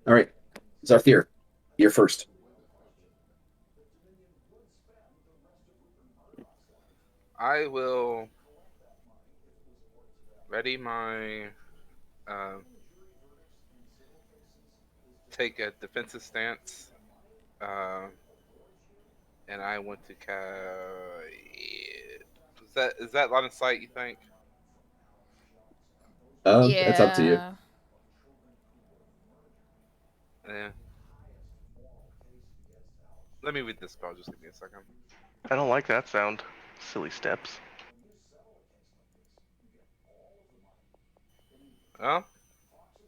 All right, Zarthir, you're first. I will ready my take a defensive stance, and I want to is that line of sight? You think? It's up to you. Yeah. Let me read this spell. Just give me a second. I don't like that sound. Silly steps. Well,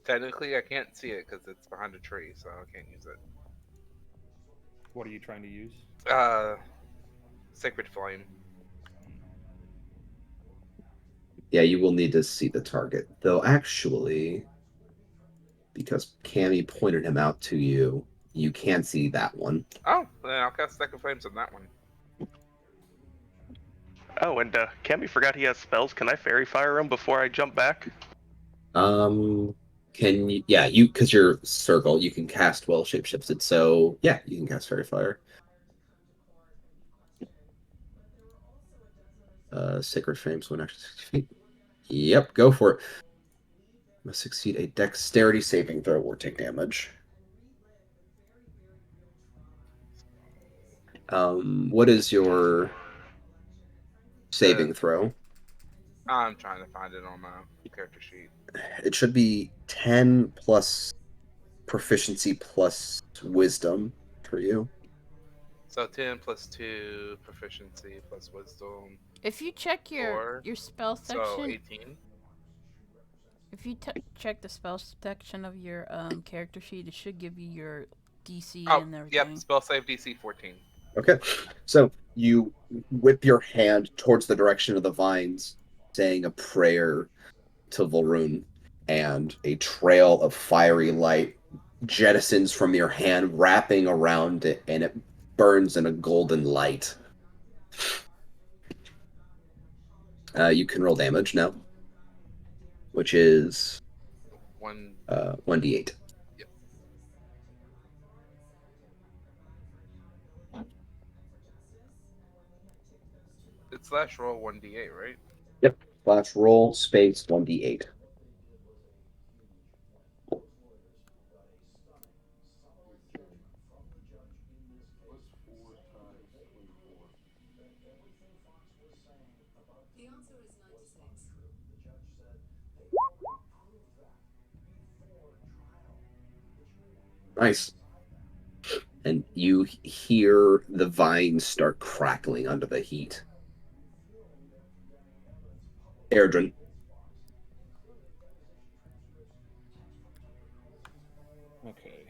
technically, I can't see it because it's behind a tree, so I can't use it. What are you trying to use? Sacred Flame. Yeah, you will need to see the target. Though actually, because Cammy pointed him out to you, you can see that one. Oh, then I'll cast Sacred Flames on that one. Oh, and Cammy forgot he has spells. Can I fairy fire him before I jump back? Can you? Yeah, you because you're circle, you can cast well shapeshifted. So yeah, you can cast fairy fire. Sacred Flames when actually 60 feet. Yep, go for it. Must succeed a dexterity saving throw or take damage. What is your saving throw? I'm trying to find it on my character sheet. It should be 10 plus proficiency plus wisdom for you. So 10 plus 2, proficiency plus wisdom. If you check your spell section, So 18. if you check the spell section of your character sheet, it should give you your DC and everything. Yep, spell save DC 14. Okay. So you whip your hand towards the direction of the vines, saying a prayer to Volrune, and a trail of fiery light jettisons from your hand, wrapping around it, and it burns in a golden light. You can roll damage now, which is 1d8. Yep. It's slash roll 1d8, right? Yep. Slash roll space 1d8. Nice. And you hear the vines start crackling under the heat. Erdrin. Okay.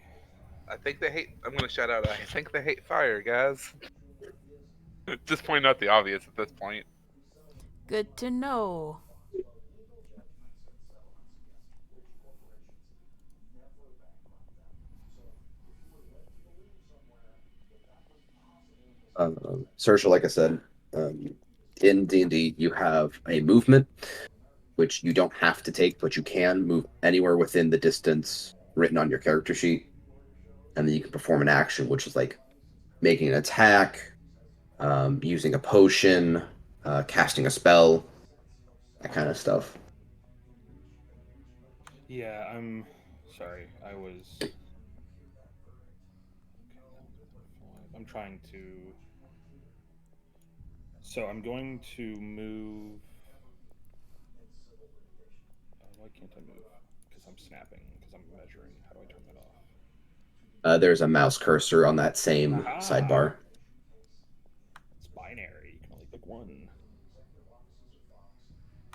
I think they hate. I'm gonna shout out. I think they hate fire, guys. Just pointing out the obvious at this point. Good to know. Saoirse, like I said, in D&D, you have a movement, which you don't have to take, but you can move anywhere within the distance written on your character sheet. And then you can perform an action, which is like making an attack, using a potion, casting a spell, that kind of stuff. Yeah, I'm sorry. I'm trying to. So I'm going to move. Why can't I move? Because I'm snapping. Because I'm measuring. How do I turn that off? There's a mouse cursor on that same Aha! sidebar. It's binary. You can only pick one.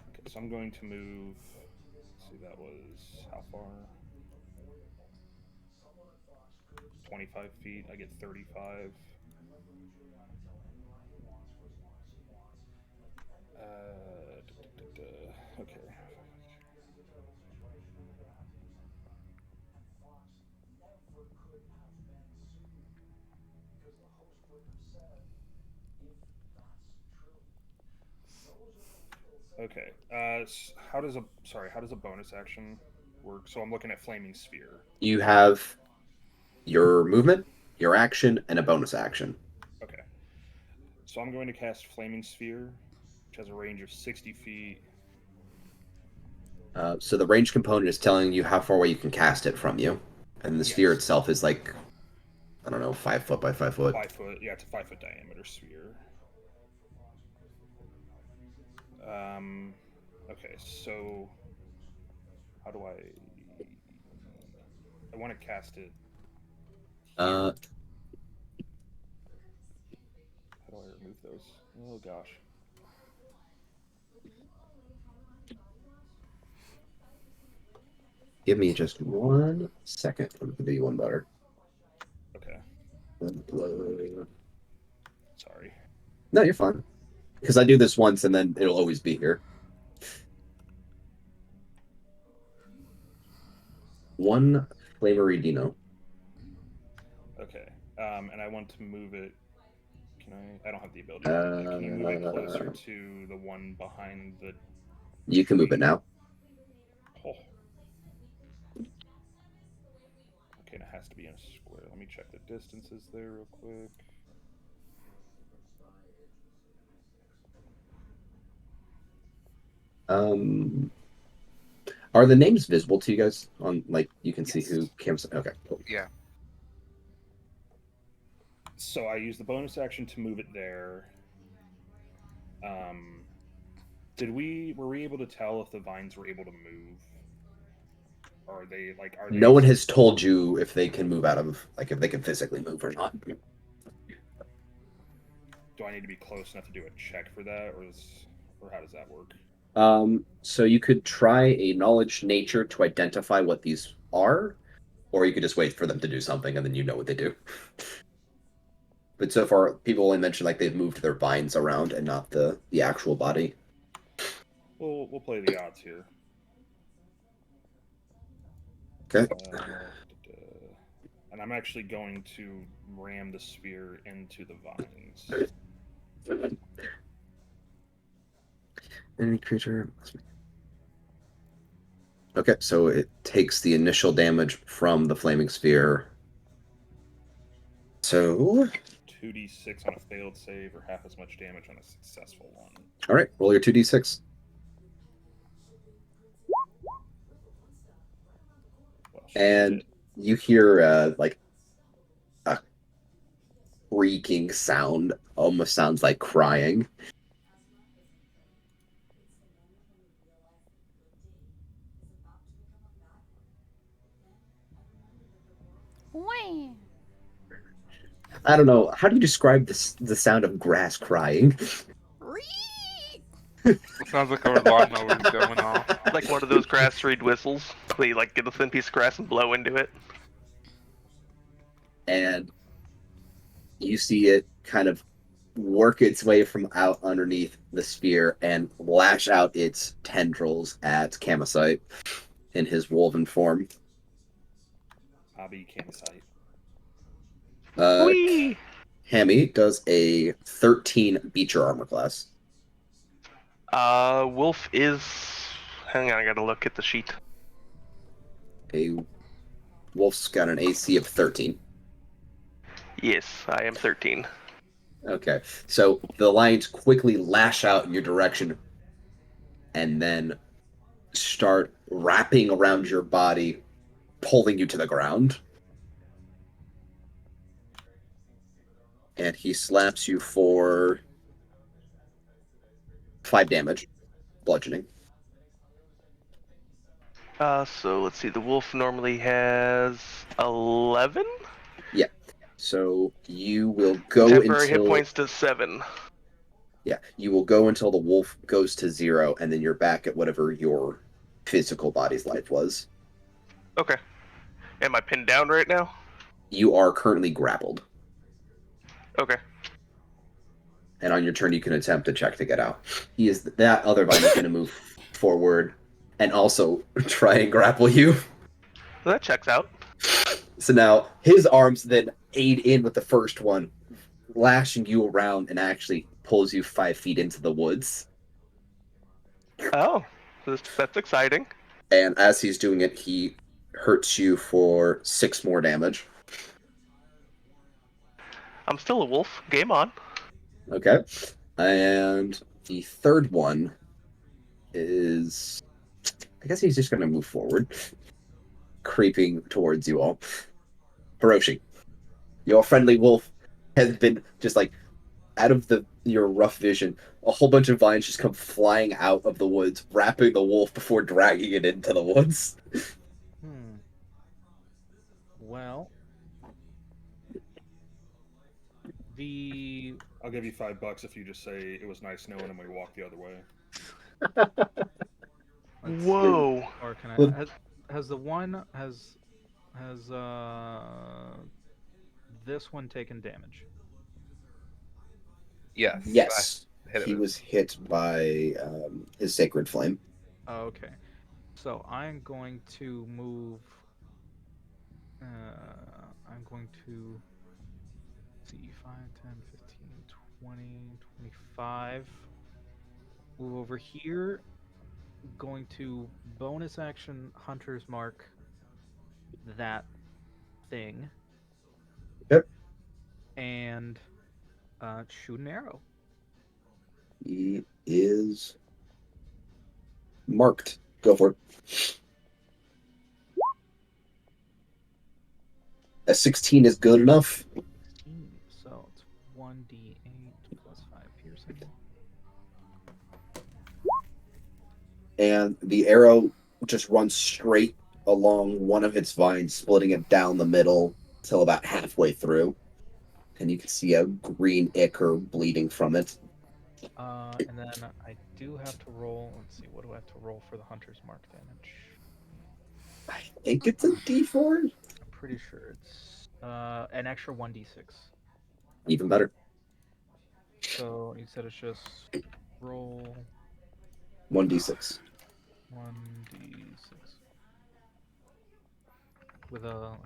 Okay, so I'm going to move. Let's see, that was how far? 25 feet. I get 35. Okay. Okay. How does a bonus action work? So I'm looking at flaming sphere. You have your movement, your action, and a bonus action. Okay. So I'm going to cast flaming sphere, which has a range of 60 feet. So the range component is telling you how far away you can cast it from you, and the sphere Yes. itself is like, I don't know, 5 foot by 5 foot. 5 foot. Yeah, it's a 5 foot diameter sphere. Okay, so how do I want to cast it. Uh, How do I remove those? Oh gosh. give me just 1 second. I'm gonna do you one better. Okay. Sorry. No, you're fine. Because I do this once and then it'll always be here. 1 Flamery Dino. Okay. And I want to move it. Can I? I don't have the ability. To do that. Can you move it closer to the one behind the? You can move it now. Oh. Okay, and it has to be in a square. Let me check the distances there real quick. Are the names visible to you guys on, like, you can see Yes. who Cam's? Okay, cool. Yeah. So I use the bonus action to move it there. Were we able to tell if the vines were able to move? Or are they No one has told you if they can move out of, like, if they can physically move or not. Do I need to be close enough to do a check for that, or how does that work? So you could try a knowledge nature to identify what these are, or you could just wait for them to do something and then you know what they do. But so far, people only mention like they've moved their vines around and not the actual body. We'll play the odds here. Okay. And I'm actually going to ram the spear into the vines. Any creature. Okay, so it takes the initial damage from the flaming sphere. So 2d6 on a failed save, or half as much damage on a successful one. All right, roll your 2d6. Well, And shit. you hear like a creaking sound, almost sounds like crying. Wham! I don't know. How do you describe this, the sound of grass crying? It sounds like our lawnmower's going off. Like one of those grass reed whistles. Where you like get a thin piece of grass and blow into it. And you see it kind of work its way from out underneath the sphere and lash out its tendrils at Kamosite in his wolven form. Hobby Kamosite. Whee! Hammy does a 13 Beecher armor class. Wolf is. Hang on, I gotta look at the sheet. A wolf's got an AC of 13. Yes, I am 13. Okay, so the lions quickly lash out in your direction and then start wrapping around your body, pulling you to the ground. And he slaps you for 5 damage, bludgeoning. So let's see. The wolf normally has 11. So you will go Temporary until hit points to 7. you will go until the wolf goes to 0, and then you're back at whatever your physical body's life was. Okay. Am I pinned down right now? You are currently grappled, Okay. and on your turn you can attempt to check to get out. That other vine is going to move forward and also try and grapple you. Well, that checks out. So now his arms then aid in with the first one, lashing you around, and actually pulls you 5 feet into the woods. Oh, that's exciting. And as he's doing it, he hurts you for 6 more damage. I'm still a wolf. Game on. Okay. And the third one is... I guess he's just going to move forward, creeping towards you all. Hiroshi, your friendly wolf has been just like out of your rough vision. A whole bunch of vines just come flying out of the woods, wrapping the wolf before dragging it into the woods. Well, I'll give you $5 if you just say it was nice knowing and we walk the other way. let's Whoa. see. Or can I? Well- Has the one has this one taken damage? Yes. Yes, I hit it he with- was hit by his sacred flame. Oh, okay. So I'm going to move. I'm going to see 5, 10, 15, 20, 25. Move over here. Going to bonus action Hunter's Mark that thing. Yep. And shoot an arrow. He is marked. Go for it. A 16 is good enough. So it's 1d8 plus 5 piercing. And the arrow just runs straight along one of its vines, splitting it down the middle till about halfway through. And you can see a green ichor bleeding from it. And then I do have to roll. Let's see, what do I have to roll for the Hunter's Mark damage? I think it's a D4. I'm pretty sure it's an extra 1d6. Even better. So you said it's just roll 1d6. 1d6 with a little...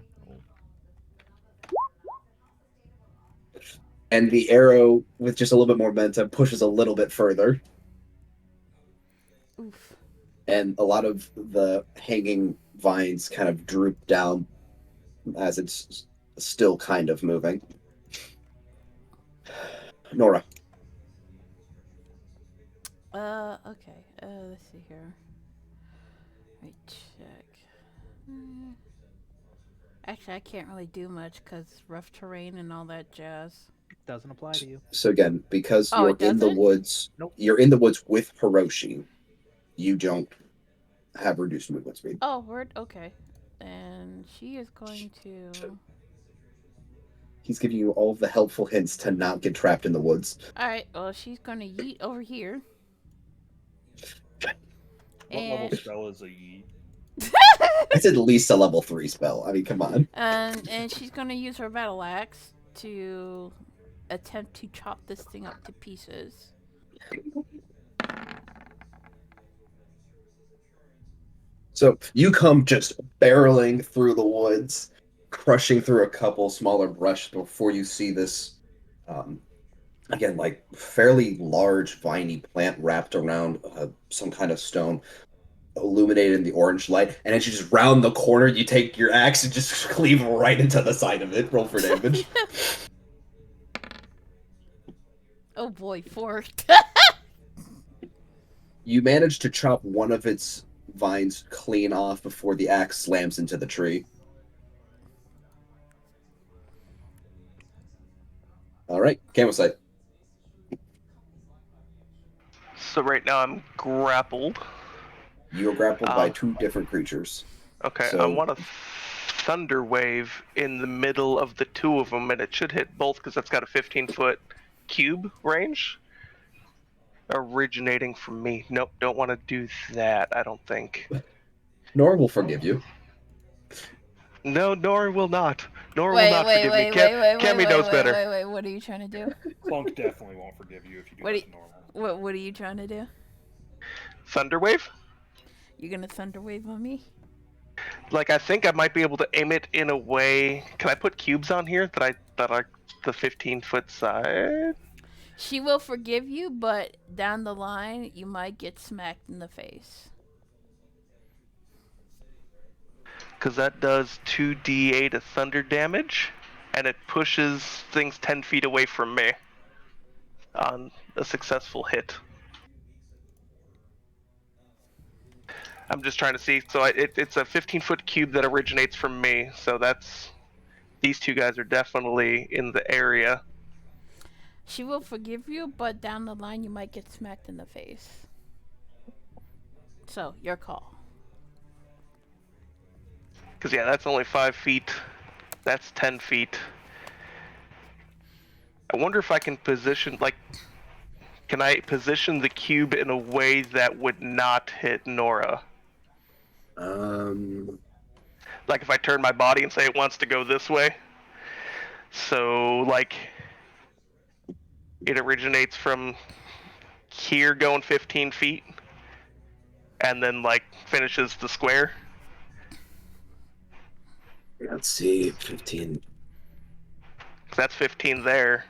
And the arrow, with just a little bit more momentum, pushes a little bit further. Oof. And a lot of the hanging vines kind of droop down as it's still kind of moving. Nora. Okay. Let's see here. Let me check. Actually, I can't really do much because rough terrain and all that jazz. Doesn't apply to you. So again, because Oh, you're it in the doesn't? woods, Nope. you're in the woods with Hiroshi, you don't have reduced movement speed. Oh, word. Okay. And she is going to. He's giving you all of the helpful hints to not get trapped in the woods. All right. Well, she's going to yeet over here. What level And spell is a yeet? It's at least a level 3 spell. I mean, come on. and she's going to use her battle axe to attempt to chop this thing up to pieces. So you come just barreling through the woods, crushing through a couple smaller brush before you see this again, like fairly large viney plant wrapped around some kind of stone, illuminated in the orange light. And as you just round the corner, you take your axe and just cleave right into the side of it. Roll for damage. Oh boy, 4. You manage to chop one of its vines clean off before the axe slams into the tree. All right, Camelsight. So right now I'm grappled. You are grappled by Um, 2 different creatures. Okay, I So want a thunder wave in the middle of the 2 of them, and it should hit both because that's got a 15-foot cube range originating from me. Nope, don't want to do that. I don't think. Nora will forgive you. No, Nora will not. Nora will not forgive me. Cammy knows better. Wait. What are you trying to do? Clunk definitely won't forgive you if you do What that do to normal. What are you trying to do? Thunder wave? You gonna thunder wave on me? Like I think I might be able to aim it in a way. Can I put cubes on here that are the 15-foot side? She will forgive you, but down the line you might get smacked in the face. Because that does 2d8 of thunder damage, and it pushes things 10 feet away from me on a successful hit. I'm just trying to see. So it's a 15-foot cube that originates from me. So that's these 2 guys are definitely in the area. She will forgive you, but down the line you might get smacked in the face. So, your call. Because yeah, that's only 5 feet. That's 10 feet. I wonder if I can position, like, can I position the cube in a way that would not hit Nora? Like if I turn my body and say it wants to go this way. So, like, it originates from here going 15 feet and then, like, finishes the square. Let's see, 15. That's 15 there.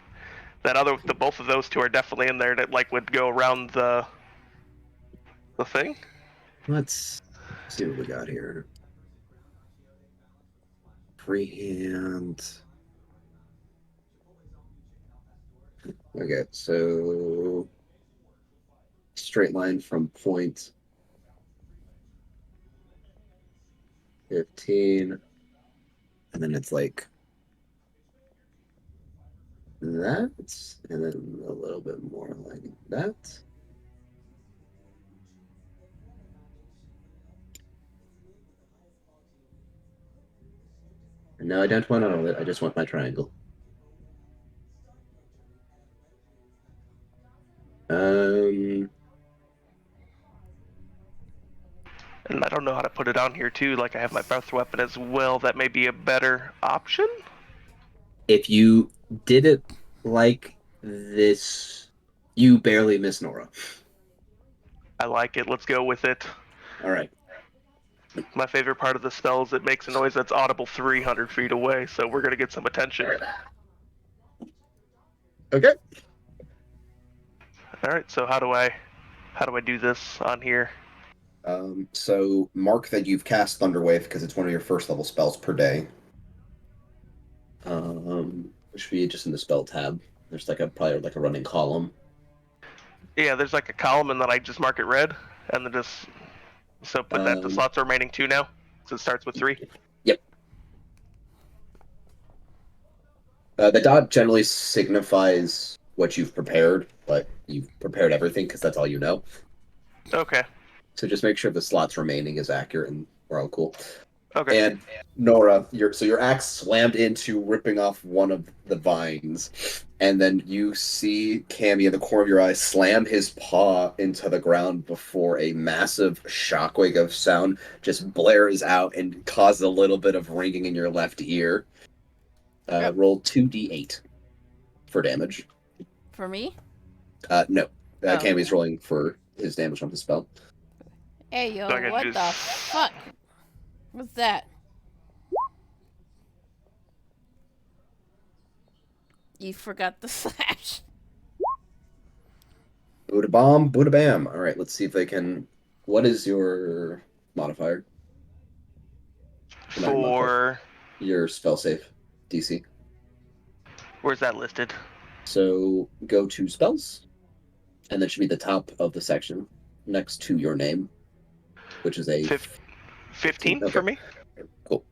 Both of those 2 are definitely in there that, like, would go around the thing. Let's see what we got here. Freehand. Okay, so straight line from point 15, and then it's like that, and then a little bit more like that. And no, I don't want all of it. I just want my triangle. And I don't know how to put it on here too. Like I have my breath weapon as well. That may be a better option. If you did it like this, you barely miss Nora. I like it. Let's go with it. All right. My favorite part of the spell is it makes a noise that's audible 300 feet away, so we're gonna get some attention. Okay. All right. So how do I do this on here? So mark that you've cast Thunderwave because it's one of your first level spells per day. It should be just in the spell tab. There's probably like a running column. Yeah, there's like a column, and then I just mark it red, and then just put that the slots are remaining 2 now. So it starts with 3. Yep. The dot generally signifies what you've prepared, but you've prepared everything because that's all you know. Okay. So just make sure the slots remaining is accurate, and we're all cool. Okay. And Nora, your axe slammed into ripping off one of the vines, and then you see Cammy in the corner of your eye slam his paw into the ground before a massive shockwave of sound just blares out and causes a little bit of ringing in your left ear. Yep. Roll 2d8 for damage. For me? No. Oh. Cammy's rolling for his damage from the spell. Hey, yo, So I what can the fuck? What's that? You forgot the slash. Buddha bomb, Buddha bam. All right, let's see if they can. What is your modifier? Not your modifier. For Your spell save DC. where's that listed? So go to spells, and that should be the top of the section next to your name, which is a Fif- 15 Okay. for me. Cool.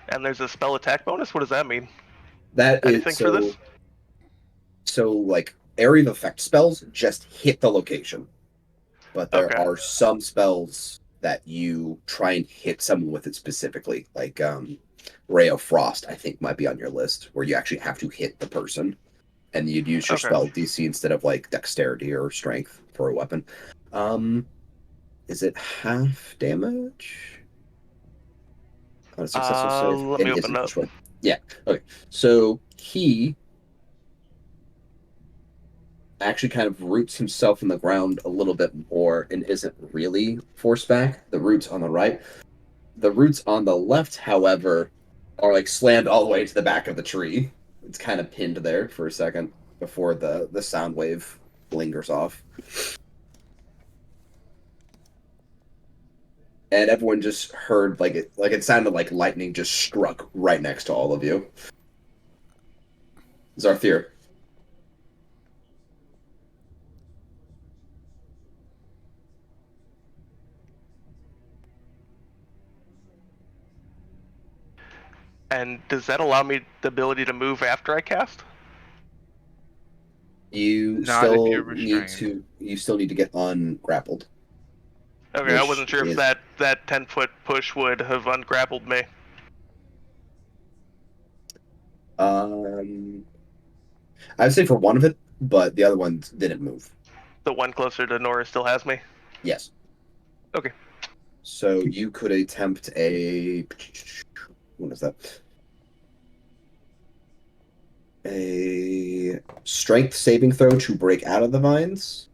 And there's a spell attack bonus. What does that mean? That is Anything for this? So like area of effect spells just hit the location, but there Okay. are some spells that you try and hit someone with it specifically, like Ray of Frost. I think might be on your list, where you actually have to hit the person, and you'd use your Okay. spell DC instead of like dexterity or strength for a weapon. Is it half damage? On a successful save, Let me it open isn't it up. destroyed. Yeah. Okay. So he actually kind of roots himself in the ground a little bit more and isn't really forced back. The roots on the right. The roots on the left, however, are like slammed all the way to the back of the tree. It's kind of pinned there for a second before the sound wave lingers off. And everyone just heard it sounded like lightning just struck right next to all of you. Zarthir. And does that allow me the ability to move after I cast? You Not if still you're need restrained. to get ungrappled. Okay, I Which wasn't sure is- if that 10-foot push would have ungrappled me. I would say for one of it, but the other ones didn't move. The one closer to Nora still has me. Yes. Okay. So you could attempt a. What is that? A strength saving throw to break out of the vines.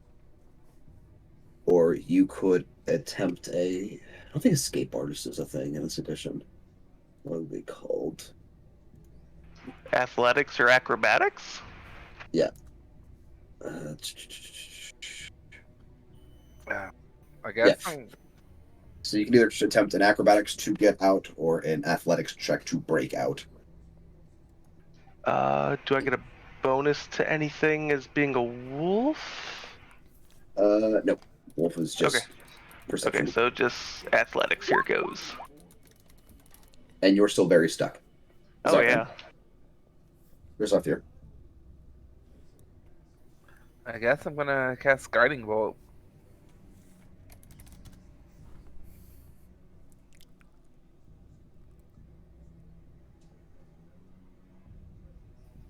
Or you could attempt a. I don't think escape artist is a thing in this edition. What would it be called? Athletics or acrobatics? Uh, I guess Yeah. So you can either attempt an acrobatics to get out or an athletics check to break out. Do I get a bonus to anything as being a wolf? No. Wolf is just Okay. perception. Okay, so just athletics. Here goes. And you're still very stuck. Oh Sorry, yeah. Where's Arthur? I guess I'm gonna cast Guiding Bolt.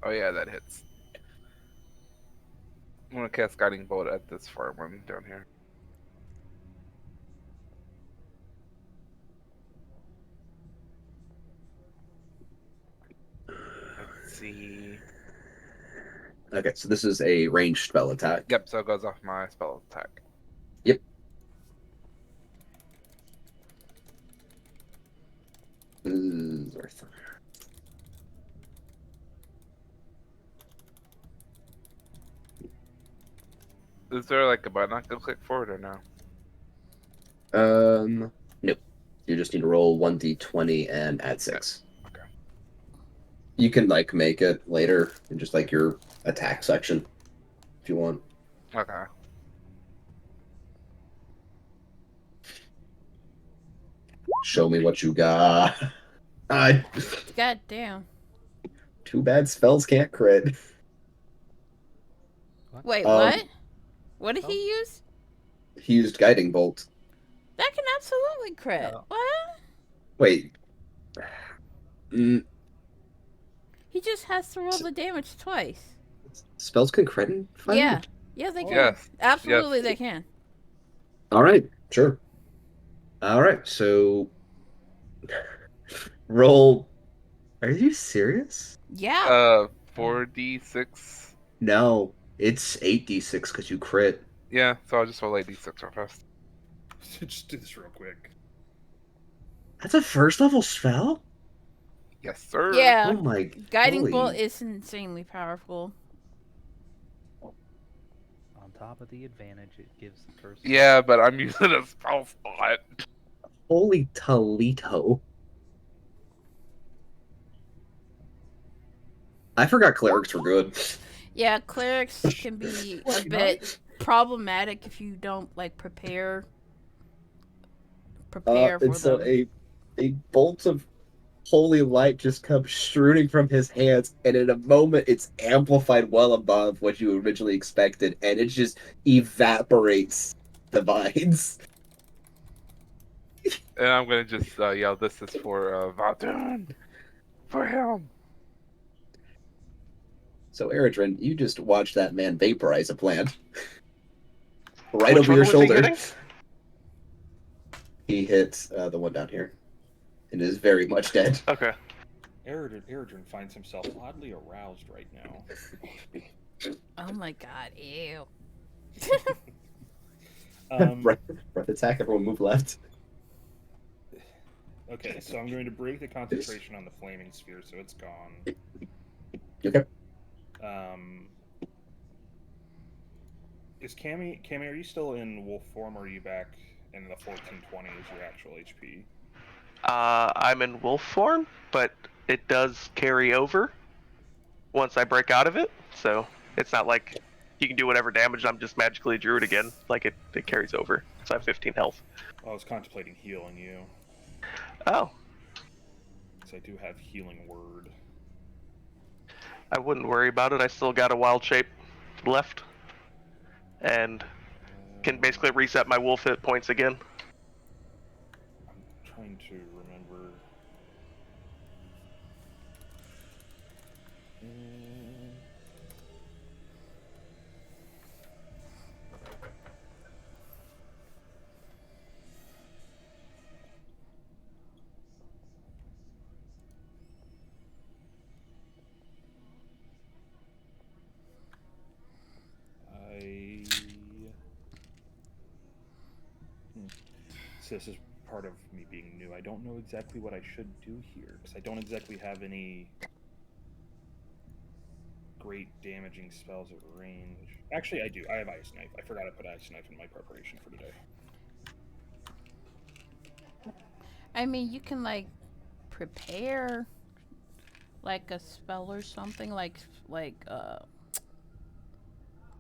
Oh yeah, that hits. I'm gonna cast Guiding Bolt at this far one down here. Let's see. Okay, so this is a ranged spell attack. Yep, so it goes off my spell attack. Arthur. Is there like a button I can click for it or no? No. You just need to roll 1d20 and add 6. Okay. You can like make it later in just like your attack section if you want. Okay. Show me what you got. God damn. Too bad spells can't crit. Wait, Um, what? What did he use? He used guiding bolt. That can absolutely crit. Yeah. What? Wait. He just has to roll the damage twice. Spells can crit in fire? Yeah. Yeah, they can. Yes. Absolutely, they can. All right, sure. All right, so roll. Are you serious? Yeah. 4d6. No, it's 8d6 because you crit. Yeah, so I'll just roll 8d6 real fast. Just do this real quick. That's a first level spell? Yes, sir. Yeah. Oh my. Guiding holy- bolt is insanely powerful. top of the advantage it gives the person. Yeah, but I'm using a spell slot. Holy Toledo. I forgot clerics were good. Yeah, clerics can be a Wait, bit problematic if you don't like prepare for It's them. a bolt of holy light just comes shooting from his hands, and in a moment it's amplified well above what you originally expected, and it just evaporates the vines. And I'm gonna just yell, "This is for Vatun, for him." So, Eridrin, you just watched that man vaporize a plant. Right Which over one your was shoulder. he hitting? He hits the one down here and is very much dead. Okay. Eridrin finds himself oddly aroused right now. Oh my god, ew. Breath attack, everyone move left. Okay, so I'm going to break the concentration on the flaming sphere, so it's gone. Okay. Is Cammy, are you still in wolf form, or are you back in the 1420 as your actual HP? I'm in wolf form, but it does carry over once I break out of it. So it's not like you can do whatever damage. I'm just magically a druid again. Like it carries over. So I have 15 health. I was contemplating healing you, Oh, because I do have healing word. I wouldn't worry about it. I still got a wild shape left, and can basically reset my wolf hit points again. I'm trying to remember. So this is part of me being new. I don't know exactly what I should do here, because I don't exactly have any great damaging spells at range. Actually, I do. I have Ice Knife. I forgot to put Ice Knife in my preparation for today. I mean, you can like prepare like a spell or something, like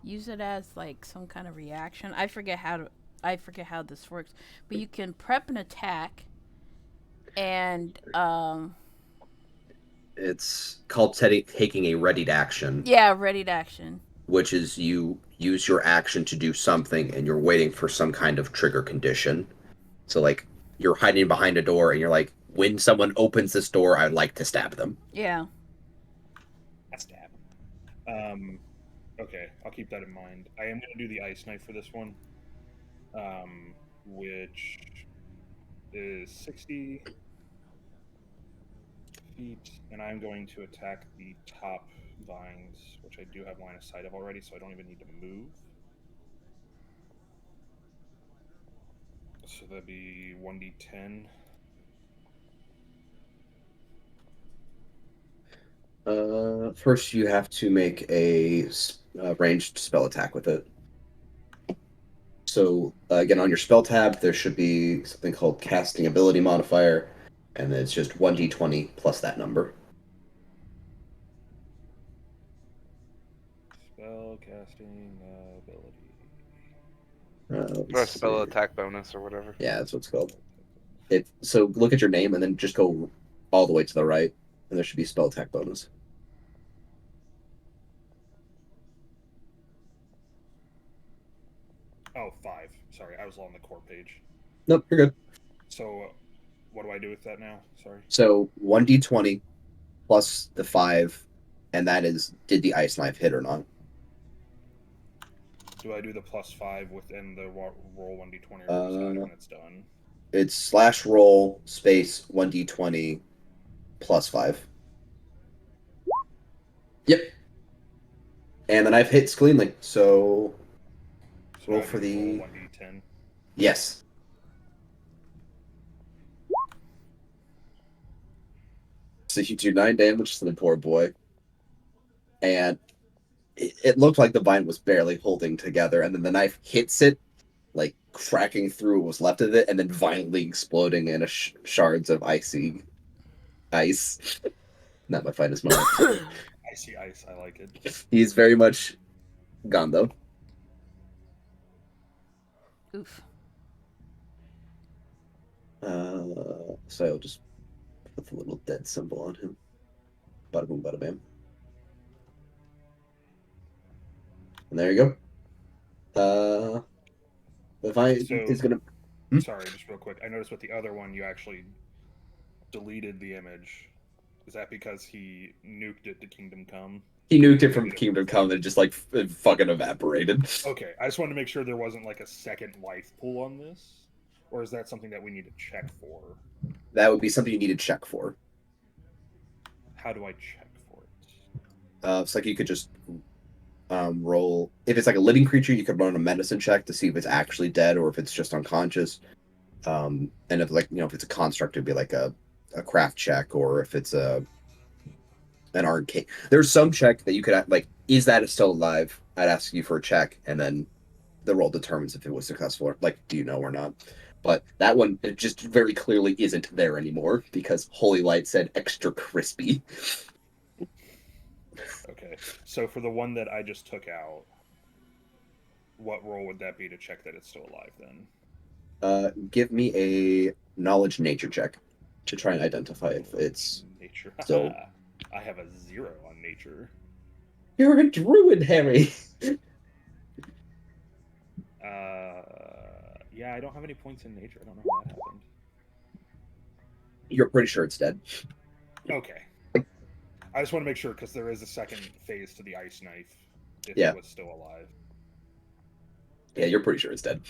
use it as like some kind of reaction. I forget how this works, but you can prep an attack and It's called taking a readied action, yeah, ready to action. which is you use your action to do something and you're waiting for some kind of trigger condition. So, like, you're hiding behind a door and you're like, when someone opens this door, I'd like to stab them. Yeah. That's stab. Okay, I'll keep that in mind. I am going to do the Ice Knife for this one, which is 60 feet, and I'm going to attack the top vines, which I do have line of sight of already, so I don't even need to move. So that'd be 1d10. First, you have to make a ranged spell attack with it. So, again, on your spell tab, there should be something called casting ability modifier, and it's just 1d20 plus that number. Spell casting ability. Or spell attack bonus or whatever. Yeah, that's what it's called. So look at your name and then just go all the way to the right, and there should be spell attack bonus. Oh, 5. Sorry, I was on the core page. Nope, you're good. So, what do I do with that now? Sorry. So 1d20 plus the 5, and that is, did the ice knife hit or not? Do I do the +5 within the roll 1d20 or just add it when it's done? It's /roll space 1d20 plus 5. Yep. And the knife hits cleanly, so roll I for do the... roll 1d10. Yes. So you do 9 damage to the poor boy. And it looked like the vine was barely holding together, and then the knife hits it, like cracking through what was left of it, and then violently exploding in shards of icy ice. Not my finest moment. Icy ice. I like it. He's very much gone though. Oof. So I'll just put the little dead symbol on him. Bada boom, bada bam. And there you go. The vine So- is gonna. Hmm? Sorry, just real quick. I noticed with the other one, you actually deleted the image. Is that because he nuked it to Kingdom Come? He nuked it from Kingdom Come and just like it fucking evaporated. Okay, I just wanted to make sure there wasn't like a second life pool on this, or is that something that we need to check for? That would be something you need to check for. How do I check for it? It's like you could just roll. If it's like a living creature, you could run a medicine check to see if it's actually dead or if it's just unconscious. And if if it's a construct, it'd be like a craft check, or if it's an arcane. There's some check that you could like, is that still alive? I'd ask you for a check, and then the roll determines if it was successful or like, do you know or not? But that one, it just very clearly isn't there anymore because Holy Light said extra crispy. Okay, so for the one that I just took out, what roll would that be to check that it's still alive then? Give me a knowledge nature check to try and identify if it's Nature. So- I have a 0 on nature. You're a druid, Harry. Yeah, I don't have any points in nature. I don't know how that happened. You're pretty sure it's dead. Okay. I just want to make sure because there is a second phase to the ice knife if Yeah. it was still alive. Yeah, you're pretty sure it's dead.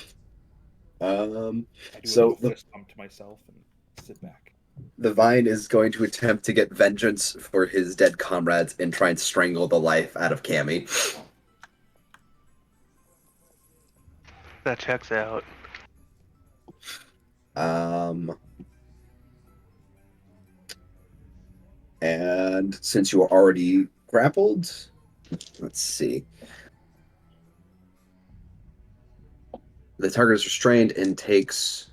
I do So a little the- fist bump to myself and sit back. The vine is going to attempt to get vengeance for his dead comrades and try and strangle the life out of Cammy. That checks out. And since you are already grappled, let's see. The target is restrained and takes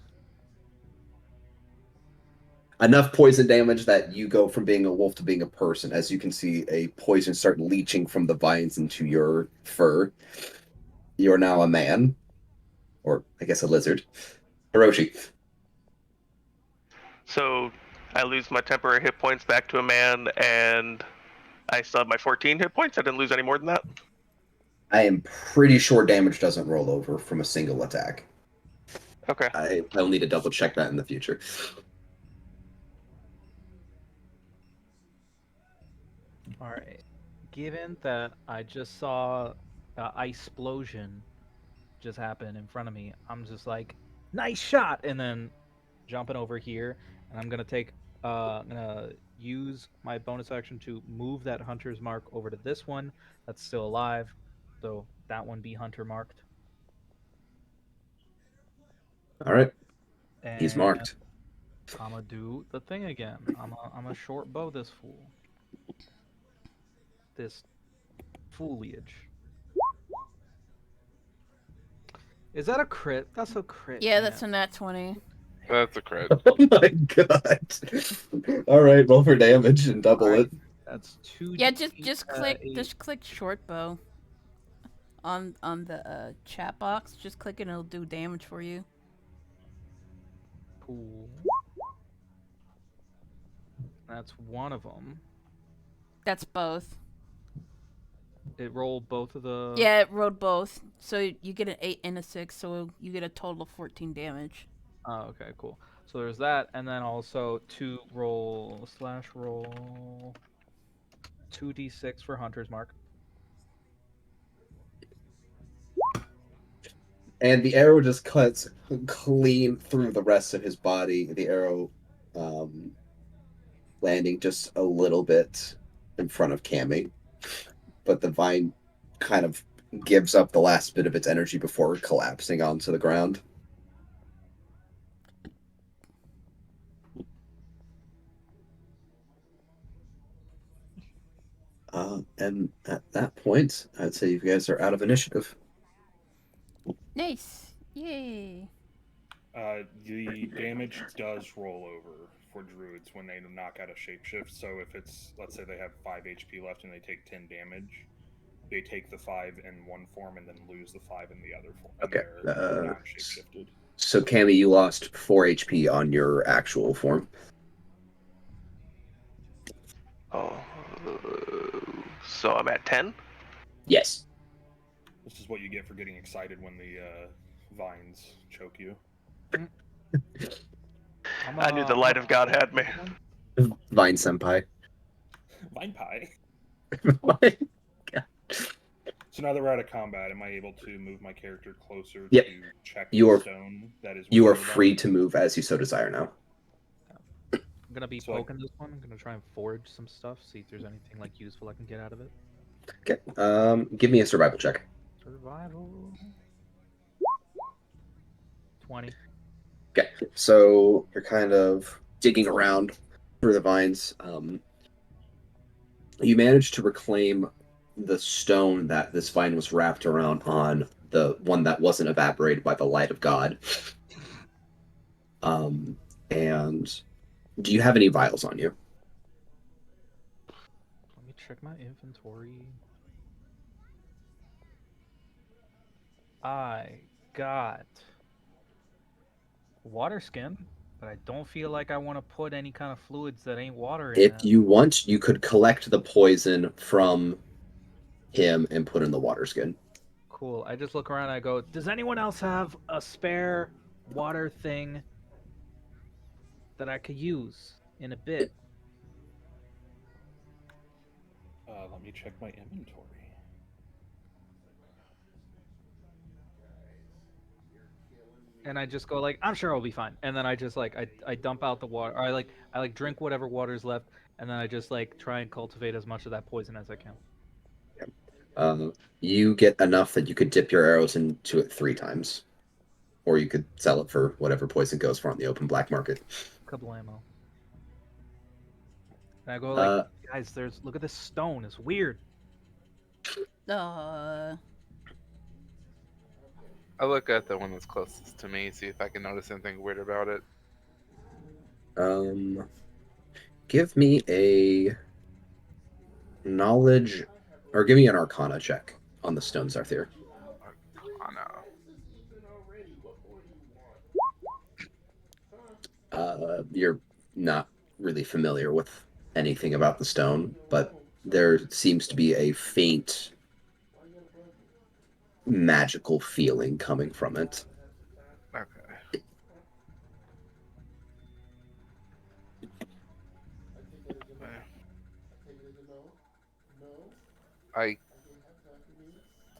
enough poison damage that you go from being a wolf to being a person. As you can see, a poison start leaching from the vines into your fur. You are now a man, or I guess a lizard. Hiroshi. So I lose my temporary hit points back to a man, and I still have my 14 hit points. I didn't lose any more than that. I am pretty sure damage doesn't roll over from a single attack. Okay. I'll need to double check that in the future. All right. Given that I just saw ice explosion just happen in front of me, I'm just like, nice shot, and then jumping over here, and I'm gonna use my bonus action to move that hunter's mark over to this one that's still alive, so that one be hunter marked. All right, And he's marked. I'm gonna do the thing again. I'm a short bow this fool. This foliage. Is that a crit? That's a crit. Yeah, that's man. a nat 20. That's a crit. Oh my god! All right, roll for damage and double it. That's 2. Yeah, just click short bow on the chat box. Just click and it'll do damage for you. Cool. That's one of them. That's both. It rolled both of the. Yeah, it rolled both. So you get an 8 and a 6, so you get a total of 14 damage. Oh, okay, cool. So there's that, and then also roll 2d6 for hunter's mark. And the arrow just cuts clean through the rest of his body. The arrow landing just a little bit in front of Cammy. But the vine kind of gives up the last bit of its energy before collapsing onto the ground. And at that point, I'd say you guys are out of initiative. Nice. Yay. The damage does roll over for druids when they knock out a shapeshift. So if it's, let's say they have 5 HP left and they take 10 damage, they take the 5 in one form and then lose the 5 in the other form. Okay, They're not shapeshifted. So, Cammy, you lost 4 HP on your actual form. Oh, so I'm at 10. Yes. This is what you get for getting excited when the vines choke you. I knew the light of God had me. Vine Senpai. Vine pie. What? So now that we're out of combat, am I able to move my character closer Yep. to check You the are- stone that is? You are within the free vine? to move as you so desire now. I'm gonna be So, like- poking this one. I'm gonna try and forage some stuff, see if there's anything like useful I can get out of it. Okay. Give me a survival check. Survival. 20. Okay. So you're kind of digging around through the vines. You manage to reclaim the stone that this vine was wrapped around on, the one that wasn't evaporated by the light of God. And do you have any vials on you? Let me check my inventory. I got water skin, but I don't feel like I want to put any kind of fluids that ain't water in If that. you want, you could collect the poison from him and put in the water skin. Cool. I just look around and I go, does anyone else have a spare water thing that I could use in a bit? Let me check my inventory. And I just go like, I'm sure I'll be fine. And then I just like I dump out the water. Or I like drink whatever water's left, and then I just like try and cultivate as much of that poison as I can. You get enough that you could dip your arrows into it 3 times. Or you could sell it for whatever poison goes for on the open black market. Kablamo. And I go like, Uh, guys, look at this stone. It's weird. I look at the one that's closest to me, see if I can notice anything weird about it. Give me a knowledge, or give me an arcana check on the stone, Zarthir. Oh no. You're not really familiar with anything about the stone, but there seems to be a faint magical feeling coming from it. Okay.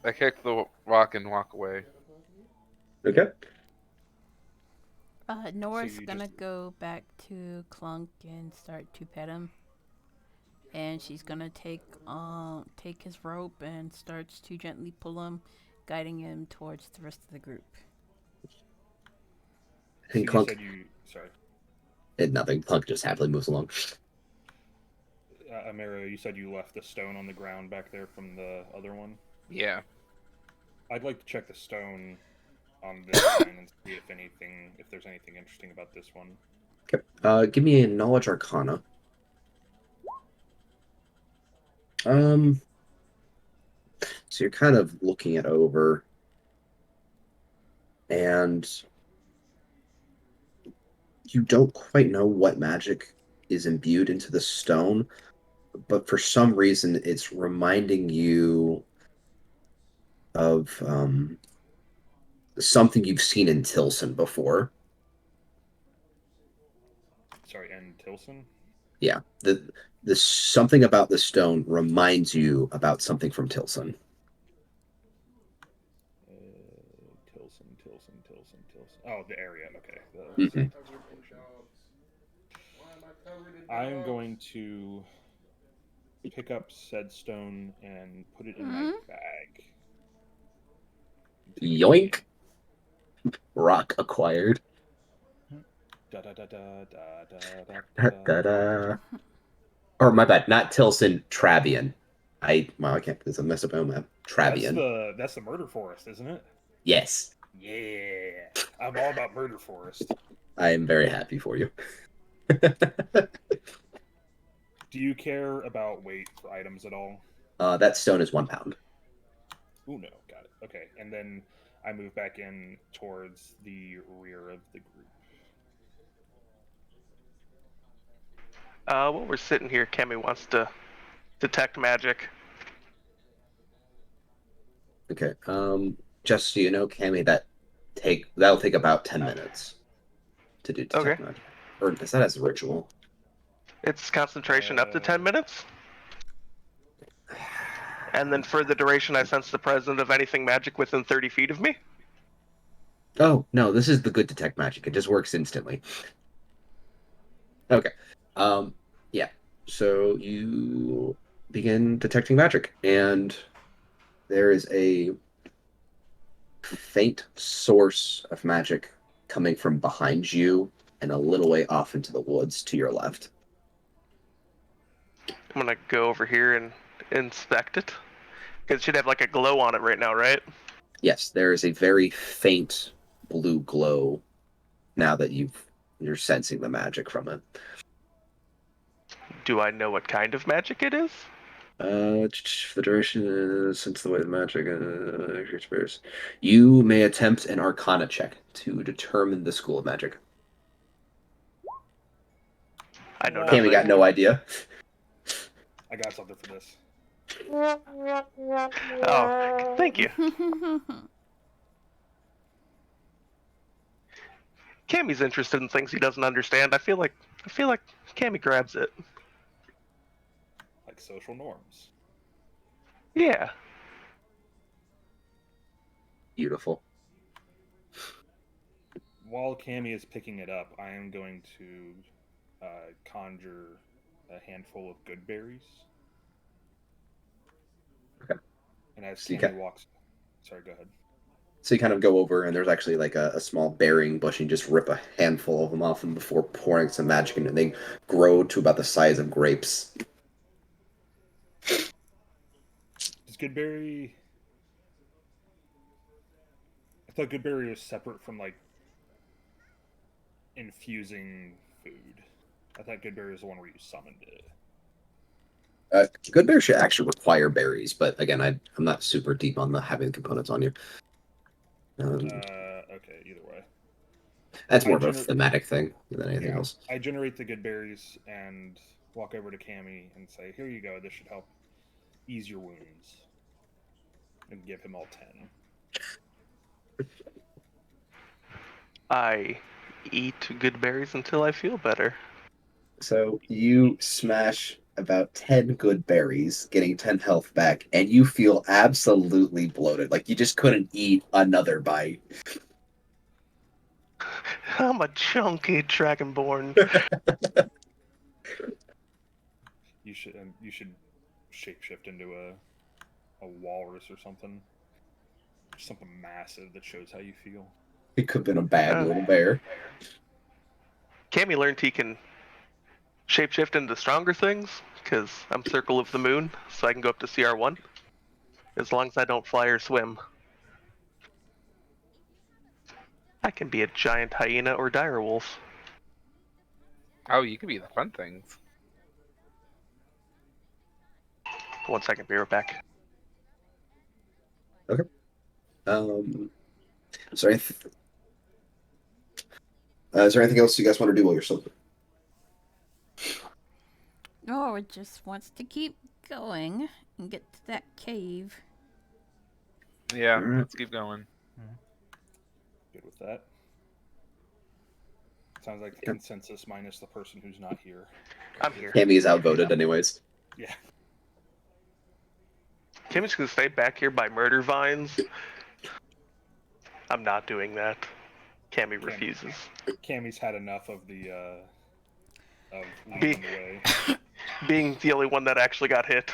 I kick the rock and walk away. Okay. Nora's you gonna just- go back to Clunk and start to pet him. And she's gonna take his rope and starts to gently pull him, guiding him towards the rest of the group. So And Clunk, sorry, nothing. Clunk just happily moves along. Amira, you said you left the stone on the ground back there from the other one. Yeah. I'd like to check the stone on this one and see if there's anything interesting about this one. Okay. Give me a knowledge arcana. So you're kind of looking it over, and you don't quite know what magic is imbued into the stone, but for some reason it's reminding you of something you've seen in Tilson before. Sorry, and Tilson? Yeah, the something about the stone reminds you about something from Tilson. Tilson. Oh, the area. Okay. Mhm. I'm going to pick up said stone and put it in my bag. Yoink! Rock acquired. Da da da da da da Da, da, da. Or my bad, not Tilson, Travian. I can't. It's a Mesopotamian map. Travian. That's the murder forest, isn't it? Yes, Yeah, I'm all about murder forest. I am very happy for you. Do you care about weight for items at all? That stone is 1 pound. Ooh, no, got it. Okay, and then I move back in towards the rear of the group. While we're sitting here, Kemi wants to detect magic. Okay. Just so you know, Cammy, that'll take about 10 minutes to do detect Okay. magic. Or is that as a ritual? It's concentration up to 10 minutes. And then for the duration, I sense the presence of anything magic within 30 feet of me. Oh no, this is the good detect magic. It just works instantly. Okay. Yeah. So you begin detecting magic, and there is a faint source of magic coming from behind you and a little way off into the woods to your left. I'm gonna go over here and inspect it. Because it should have like a glow on it right now, right? Yes, there is a very faint blue glow now that you're sensing the magic from it. Do I know what kind of magic it is? The duration since the way the magic experience. You may attempt an Arcana check to determine the school of magic. I know Cammy nothing. got no idea. I got something for this. Oh, thank you. Cammy's interested in things he doesn't understand. I feel like Cammy grabs it. Like social norms. Yeah. Beautiful. While Cammy is picking it up, I am going to conjure a handful of good berries. Okay. And as So you Cammy ca- walks... Sorry, go ahead. So you kind of go over, and there's actually like a small berrying bush, and you just rip a handful of them off, and before pouring some magic into them, they grow to about the size of grapes. Does Goodberry... I thought Goodberry was separate from, like, infusing food. I thought Goodberry was the one where you summoned it. Good berries should actually require berries, but again, I'm not super deep on the having components on you. Okay, either way. That's more I of a gener- thematic thing than anything Yeah, else. I generate the good berries and walk over to Cammy and say, "Here you go. This should help ease your wounds." And give him all 10. I eat good berries until I feel better. So you smash about 10 good berries, getting 10 health back, and you feel absolutely bloated. Like you just couldn't eat another bite. I'm a chunky dragonborn. You should shapeshift into a walrus or something. Something massive that shows how you feel. It could have been a bad little bear. Cammy learned he can shapeshift into stronger things, because I'm Circle of the Moon, so I can go up to CR1. As long as I don't fly or swim. I can be a giant hyena or direwolf. Oh, you could be the fun things. 1 second, be right back. Sorry. Is there anything else you guys want to do while you're sleeping? Oh, it just wants to keep going and get to that cave. Yeah, Alright. let's keep going. Good with that. Sounds like the Yep. consensus minus the person who's not here. I'm here. Cammy is outvoted, anyways. Yeah. Cammy's gonna stay back here by murder vines. I'm not doing that. Cammy refuses. Cammy's had enough of the of Be- leading the way. Being the only one that actually got hit.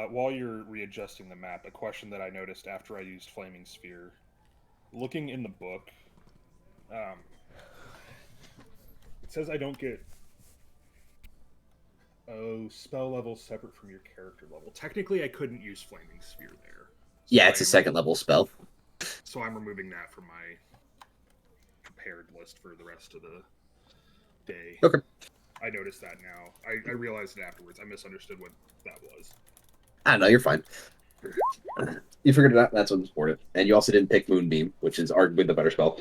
While you're readjusting the map, a question that I noticed after I used Flaming Sphere. looking in the book, it says I don't get spell level separate from your character level. Technically, I couldn't use Flaming Sphere there. So Yeah, it's a second level spell. So I'm removing that from my prepared list for the rest of the day. Okay. I noticed that now. I realized it afterwards. I misunderstood what that was. I don't know, you're fine. You figured it out. That's what's important. And you also didn't pick Moonbeam, which is arguably the better spell.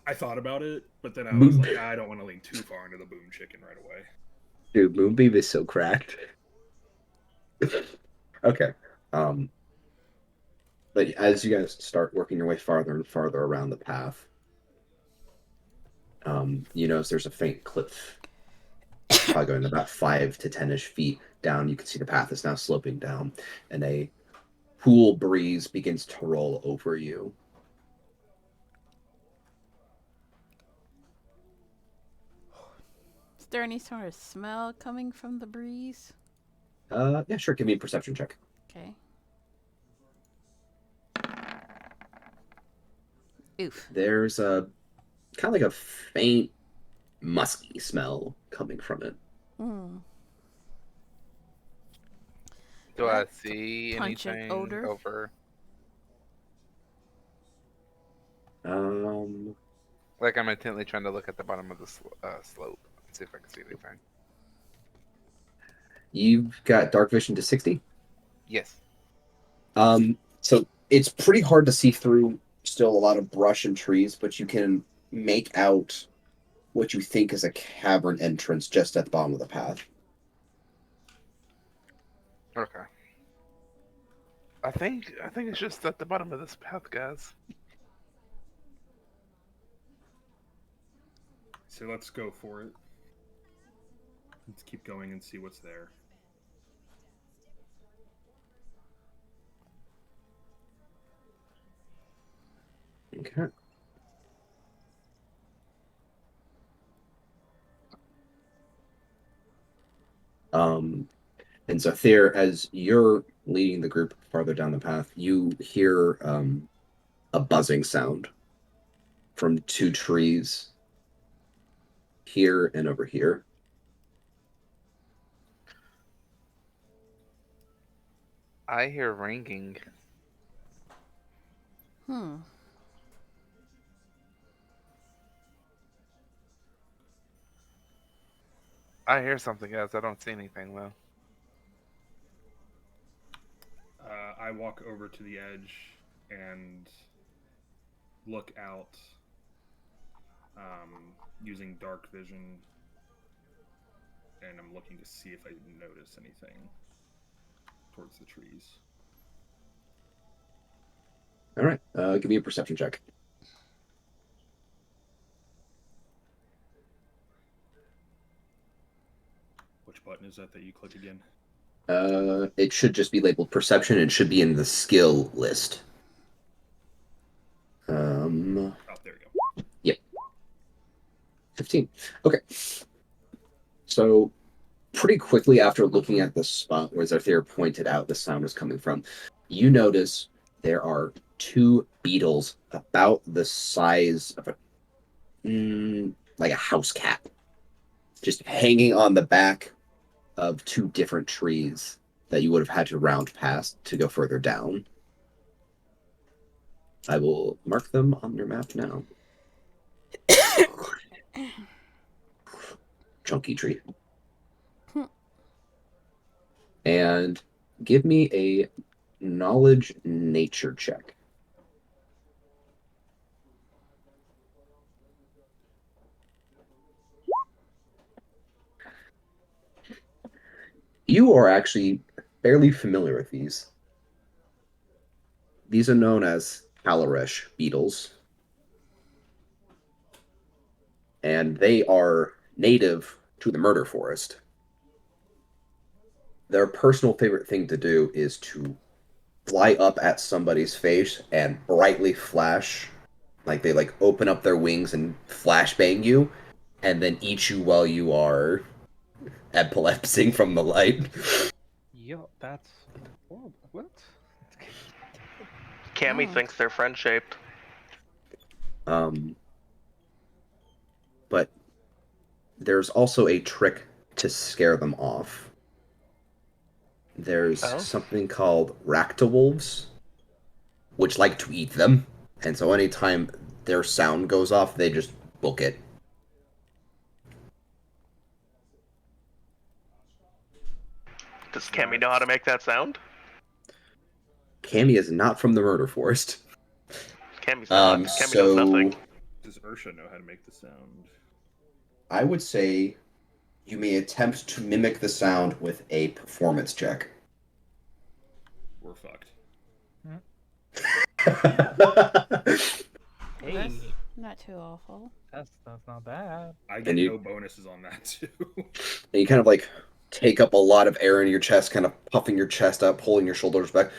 I thought about it, but then I was like, I don't want to lean too far into the boom chicken right away. Dude, Moonbeam is so cracked. Okay. But as you guys start working your way farther and farther around the path, you notice there's a faint cliff. Probably going about 5 to 10-ish feet down. You can see the path is now sloping down, and a cool breeze begins to roll over you. Is there any sort of smell coming from the breeze? Yeah, sure. Give me a perception check. Okay. Oof. There's a kind of like a faint musky smell coming from it. Mm. Do I That's a see pungent anything odor. over? Like I'm intently trying to look at the bottom of the slope and see if I can see anything. you've got dark vision to 60. Yes. So it's pretty hard to see through still a lot of brush and trees, but you can make out what you think is a cavern entrance just at the bottom of the path. Okay. I think it's just at the bottom of this path, guys. So let's go for it. Let's keep going and see what's there. Okay. And so Thayer, as you're leading the group farther down the path, you hear a buzzing sound from 2 trees here and over here. I hear ringing. Hmm. I hear something, guys. I don't see anything though. I walk over to the edge and look out using dark vision, and I'm looking to see if I notice anything towards the trees. All right. Give me a perception check. Which button is that you click again? It should just be labeled perception. It should be in the skill list. Oh, there we go. Yep. 15. Okay. So pretty quickly after looking at the spot where Zarthair pointed out the sound was coming from, you notice there are 2 beetles about the size of like a house cat, just hanging on the back of 2 different trees that you would have had to round past to go further down. I will mark them on your map now. Chunky tree. And give me a knowledge nature check. You are actually fairly familiar with these. These are known as Halarish beetles. And they are native to the murder forest. Their personal favorite thing to do is to fly up at somebody's face and brightly flash, like they like open up their wings and flashbang you, and then eat you while you are epilepsing from the light. Yo, that's horrible. What? Cammy Oh. thinks they're friend shaped. But there's also a trick to scare them off. There's Oh. something called Ractawolves, which like to eat them. And so anytime their sound goes off, they just book it. Does Cammy know how to make that sound? Cammy is not from the Murder Forest. Cammy's not. Cammy knows nothing. Does Ursha know how to make the sound? I would say you may attempt to mimic the sound with a performance check. We're fucked. Hey, That's not too awful. that's not bad. I get you- no bonuses on that too. And you kind of like take up a lot of air in your chest, kind of puffing your chest up, pulling your shoulders back.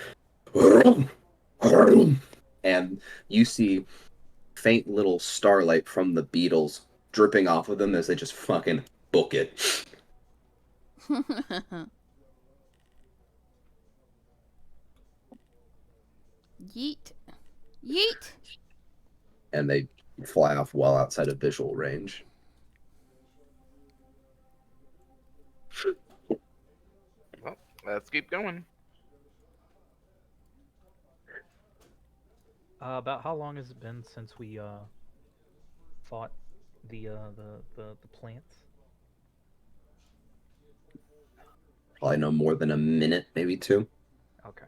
And you see faint little starlight from the beetles dripping off of them as they just fucking book it. Yeet. Yeet. And they fly off well outside of visual range. Well, let's keep going. About how long has it been since we fought the plants? Probably no more than a minute, maybe two. Okay.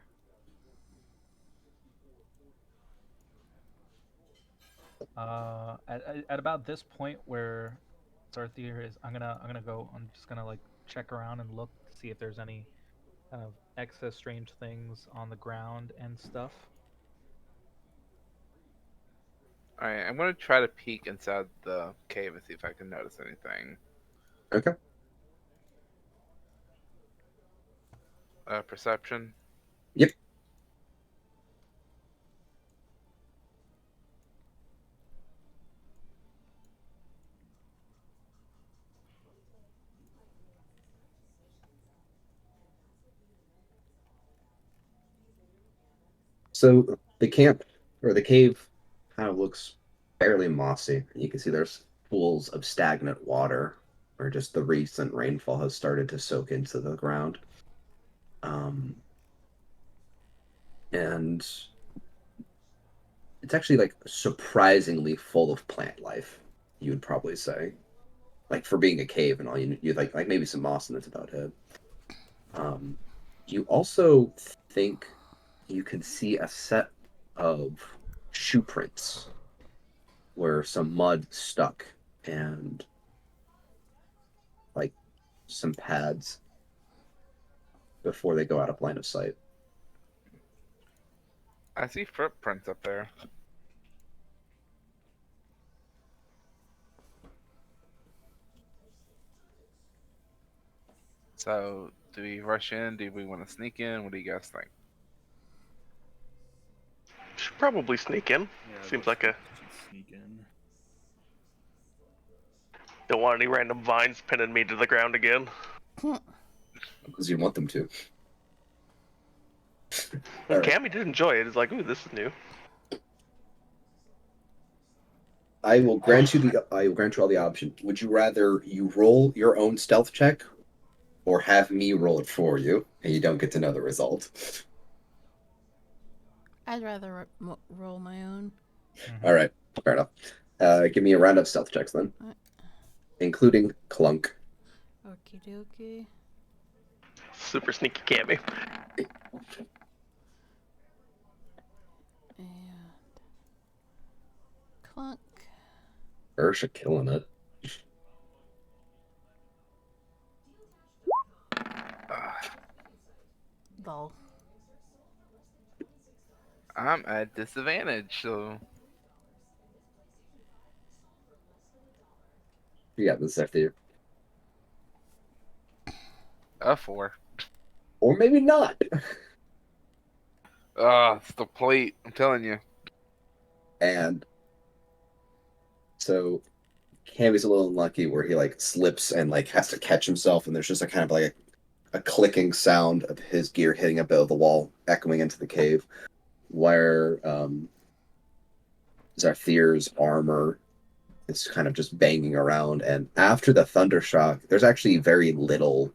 At about this point where Sarthir is, I'm gonna go. I'm just gonna like check around and look to see if there's any kind of excess strange things on the ground and stuff. Alright, I'm gonna try to peek inside the cave and see if I can notice anything. Okay. Perception. Yep. So the camp or the cave kind of looks fairly mossy. You can see there's pools of stagnant water where just the recent rainfall has started to soak into the ground. And it's actually like surprisingly full of plant life, you would probably say. Like for being a cave and all, you like maybe some moss and that's about it. You also think you can see a set of shoe prints where some mud stuck and like some pads before they go out of line of sight. I see footprints up there. So, do we rush in? Do we want to sneak in? What do you guys think? Should probably sneak in. Yeah, Seems let's- like a let's sneak in. don't want any random vines pinning me to the ground again. Because you want them to. And Alright. Cammy did enjoy it. It's like, ooh, this is new. I will grant you all the option. Would you rather you roll your own stealth check or have me roll it for you and you don't get to know the result? I'd rather roll my own. All right, fair enough. Give me a round of stealth checks then, including Clunk. Okie dokie. Super sneaky Cammy. And clunk. Ursha killing it. Lol. I'm at disadvantage, so You got this after you. a 4. Or maybe not. It's the plate. I'm telling you. And so Cammy's a little unlucky where he like slips and like has to catch himself, and there's just a kind of like a clicking sound of his gear hitting a bit of the wall, echoing into the cave. Where Zarthir's armor is kind of just banging around, and after the thunder shock, there's actually very little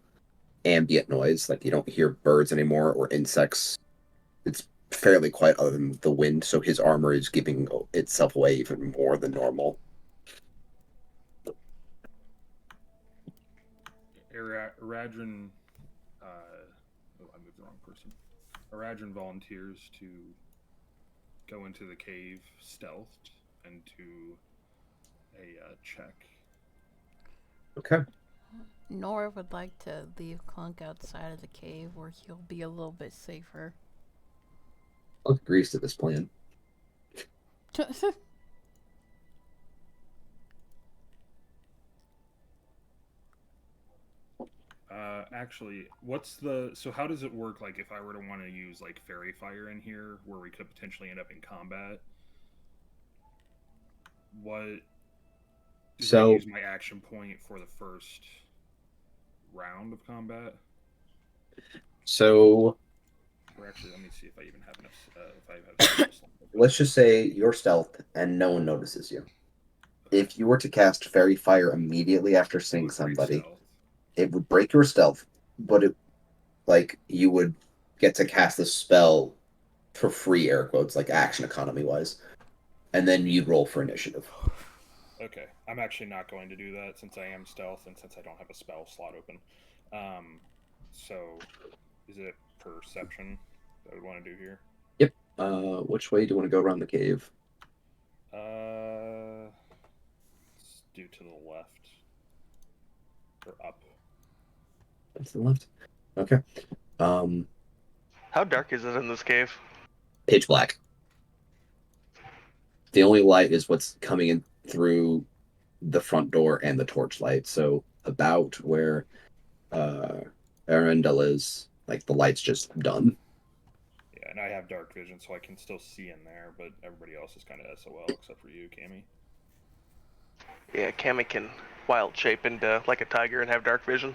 ambient noise. Like you don't hear birds anymore or insects. It's fairly quiet other than the wind, so his armor is giving itself away even more than normal. Aradrin, I moved the wrong person. Aradrin volunteers to go into the cave stealthed and do a check. Okay. Nora would like to leave Clunk outside of the cave where he'll be a little bit safer. Clunk agrees to this plan. Actually, so how does it work, like, if I were to want to use, like, Fairy Fire in here, where we could potentially end up in combat? What... Does I use my action point for the first round of combat? So... Or actually, let me see if I even have enough, if I have... Let's just say you're stealth and no one notices you. If you were to cast Fairy Fire immediately after seeing somebody... It would break your stealth, but you would get to cast the spell for free, air quotes, like action economy wise, and then you'd roll for initiative. Okay, I'm actually not going to do that since I am stealth and since I don't have a spell slot open. So, is it perception that I would want to do here? Yep. Which way do you want to go around the cave? Let's do to the left or up. To the left. Okay. How dark is it in this cave? Pitch black. The only light is what's coming in through the front door and the torch light. So about where Arundel is, like the light's just done. Yeah, and I have dark vision, so I can still see in there, but everybody else is kind of SOL except for you, Cammy. Yeah, Cammy can wild shape into like a tiger and have dark vision.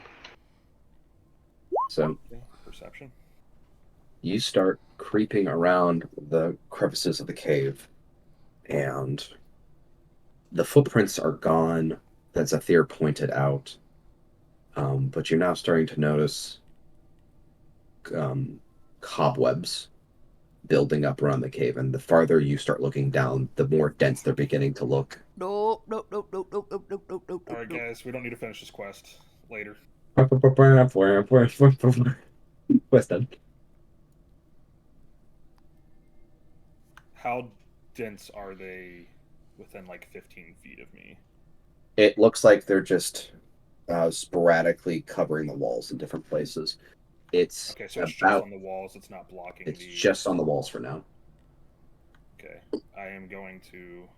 So, perception. You start creeping around the crevices of the cave, and the footprints are gone that Zathir pointed out. But you're now starting to notice cobwebs building up around the cave, and the farther you start looking down, the more dense they're beginning to look. Nope. Alright, guys, we don't need to finish this quest. Later. Quest done. How dense are they within like 15 feet of me? It looks like they're just sporadically covering the walls in different places. It's okay, so it's just on the walls. It's not blocking. It's just on the walls for now. Okay, I am going to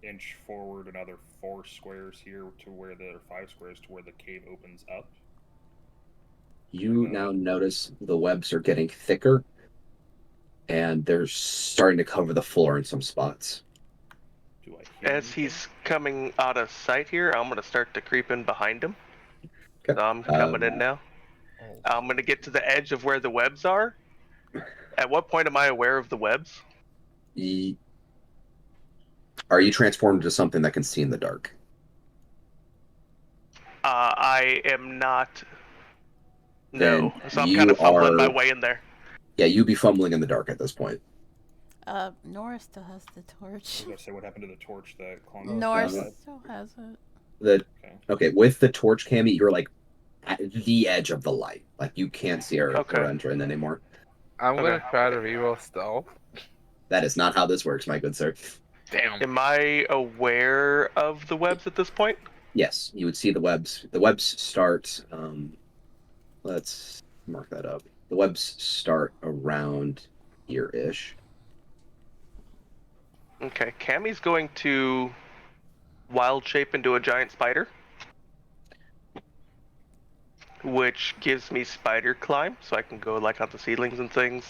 inch forward another 4 squares here to where the 5 squares to where the cave opens up. You now notice the webs are getting thicker, and they're starting to cover the floor in some spots. As he's coming out of sight here, I'm gonna start to creep in behind him. Okay. So I'm coming in now. I'm gonna get to the edge of where the webs are. At what point am I aware of the webs? Are you transformed into something that can see in the dark? I am not. Then No. So I'm kind of fumbling my way in there. Yeah, you'd be fumbling in the dark at this point. Nora still has the torch. I was gonna say, what happened to the torch that Klongo Nora still has it. Okay, with the torch, Cammy, you're like at the edge of the light. Like you can't see her entering anymore. I'm gonna try to reroll stealth. That is not how this works, my good sir. Damn. Am I aware of the webs at this point? Yes, you would see the webs. The webs start. Let's mark that up. The webs start around here-ish. Okay, Cammy's going to wild shape into a giant spider, which gives me spider climb, so I can go like on the ceilings and things.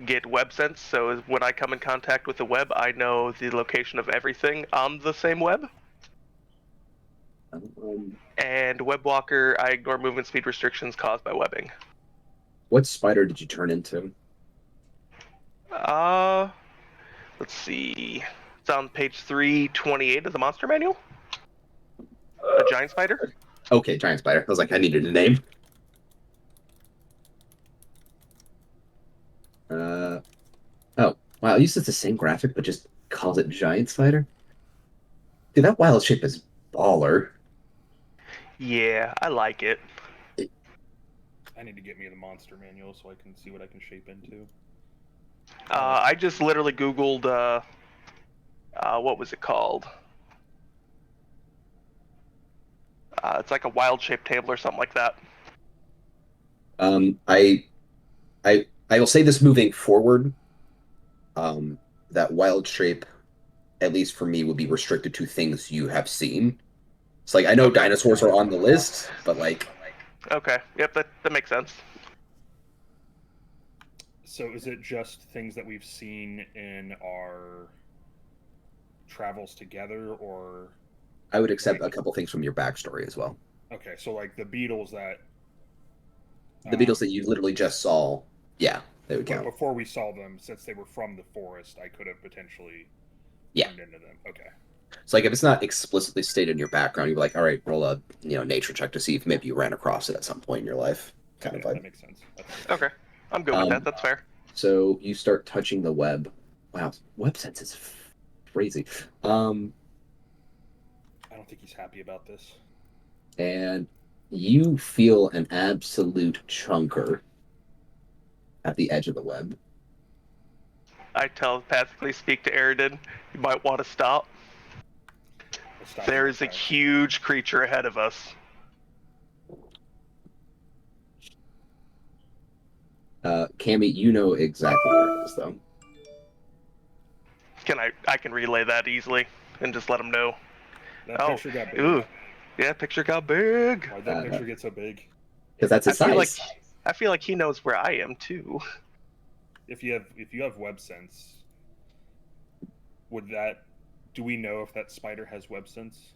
Get web sense, so when I come in contact with the web, I know the location of everything on the same web. And web walker, I ignore movement speed restrictions caused by webbing. What spider did you turn into? Let's see. It's on page 328 of the monster manual. A giant spider. Okay, giant spider. I was like, I needed a name. Oh, wow. It uses the same graphic, but just calls it giant spider. Dude, that wild shape is baller. Yeah, I like it. I need to get me the monster manual so I can see what I can shape into. I just literally Googled, what was it called? It's like a wild shape table or something like that. I will say this moving forward. That wild shape, at least for me, would be restricted to things you have seen. It's like I know Okay. dinosaurs are on the list, but like Okay, yep, that makes sense. So is it just things that we've seen in our travels together, or I would accept a couple things from your backstory as well. okay, so like the beetles that The beetles that you literally just saw, yeah, they would but count. before we saw them, since they were from the forest, I could have potentially Yeah. turned into them. Okay. So like if it's not explicitly stated in your background, you'd be like, all right, roll a nature check to see if maybe you ran across it at some point in your life. Kind Yeah, of that vibe. makes sense. Okay, I'm good with that. That's fair. So you start touching the web. Wow, web sense is crazy. I don't think he's happy about this. And you feel an absolute chunker at the edge of the web. I telepathically speak to Eridan. You might want to stop. We'll stop There in is a tracks. huge creature ahead of us. Cammy, you know exactly where it is, though. I can relay that easily and just let him know. That Oh, picture got big. ooh, yeah, picture got big. Why'd that picture get so big? Because that's his size. I feel like he knows where I am too. If you have web sense, do we know if that spider has web sense?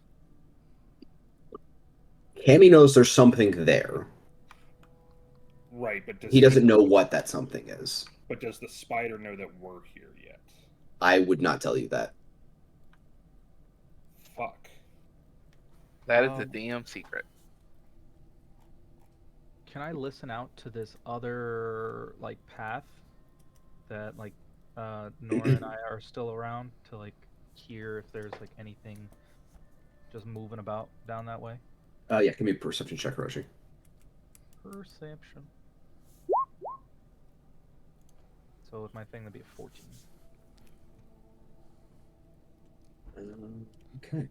Cammy knows there's something there. Right, but He doesn't know what that something is. But does the spider know that we're here yet? I would not tell you that. Fuck. That is the DM secret. Can I listen out to this other like path that like Nora and I are still around to like hear if there's like anything just moving about down that way? Yeah, give me a perception check, Roshi. Perception. So with my thing, that'd be a 14. Okay.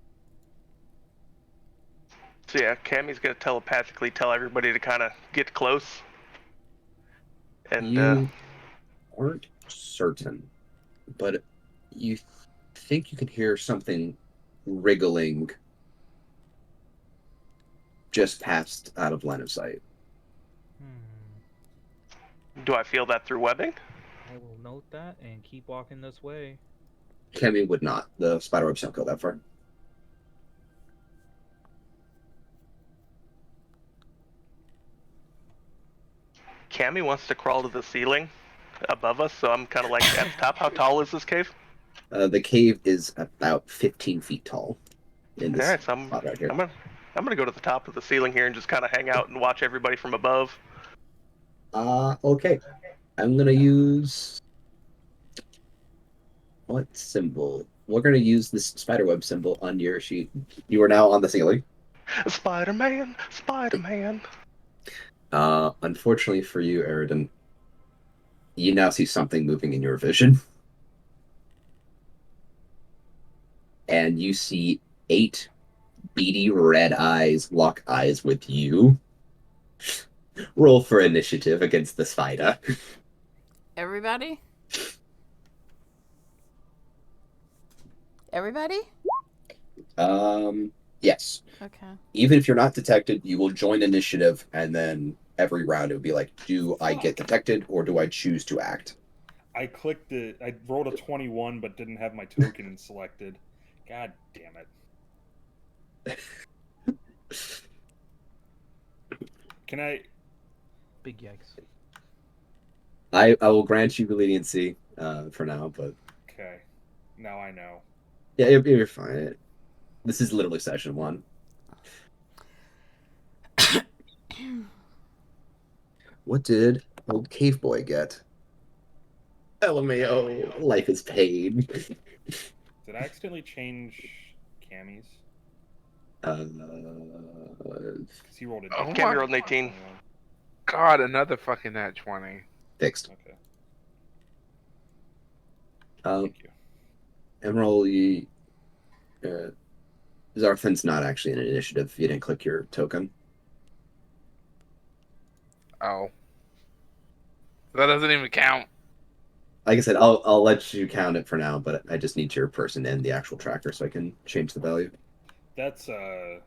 So yeah, Cammy's gonna telepathically tell everybody to kind of get close. And You aren't certain, but you think you can hear something wriggling just past out of line of sight. do I feel that through webbing? I will note that and keep walking this way. Cammy would not. The spider webs don't go that far. Cammy wants to crawl to the ceiling above us, so I'm kind of like at the top. How tall is this cave? The cave is about 15 feet tall. In this All right, so I'm spot right here. gonna go to the top of the ceiling here and just kind of hang out and watch everybody from above. Okay. I'm gonna use what symbol? We're gonna use this spiderweb symbol on your sheet. You are now on the ceiling. Spider-Man, Spider-Man. Unfortunately for you, Eridan, you now see something moving in your vision. And you see 8 beady red eyes lock eyes with you. Roll for initiative against the spider. Everybody? Everybody? Yes. Okay. Even if you're not detected, you will join initiative, and then every round it would be like, do I get detected or do I choose to act? I clicked it. I rolled a 21, but didn't have my token selected. God damn it. Can I? Big yikes. I will grant you leniency for now, but Okay. Now I know. Yeah, you're fine. This is literally session 1. What did old cave boy get? LMAO, life is pain. Did I accidentally change Cammy's? Because he rolled a Oh different Cammy my rolled an 18. 21. God, another fucking nat 20. Fixed. Okay. Um, Thank you. Emerald, Zarthan's not actually in an initiative. You didn't click your token. Oh. That doesn't even count. Like I said, I'll let you count it for now, but I just need your person in the actual tracker so I can change the value. That's a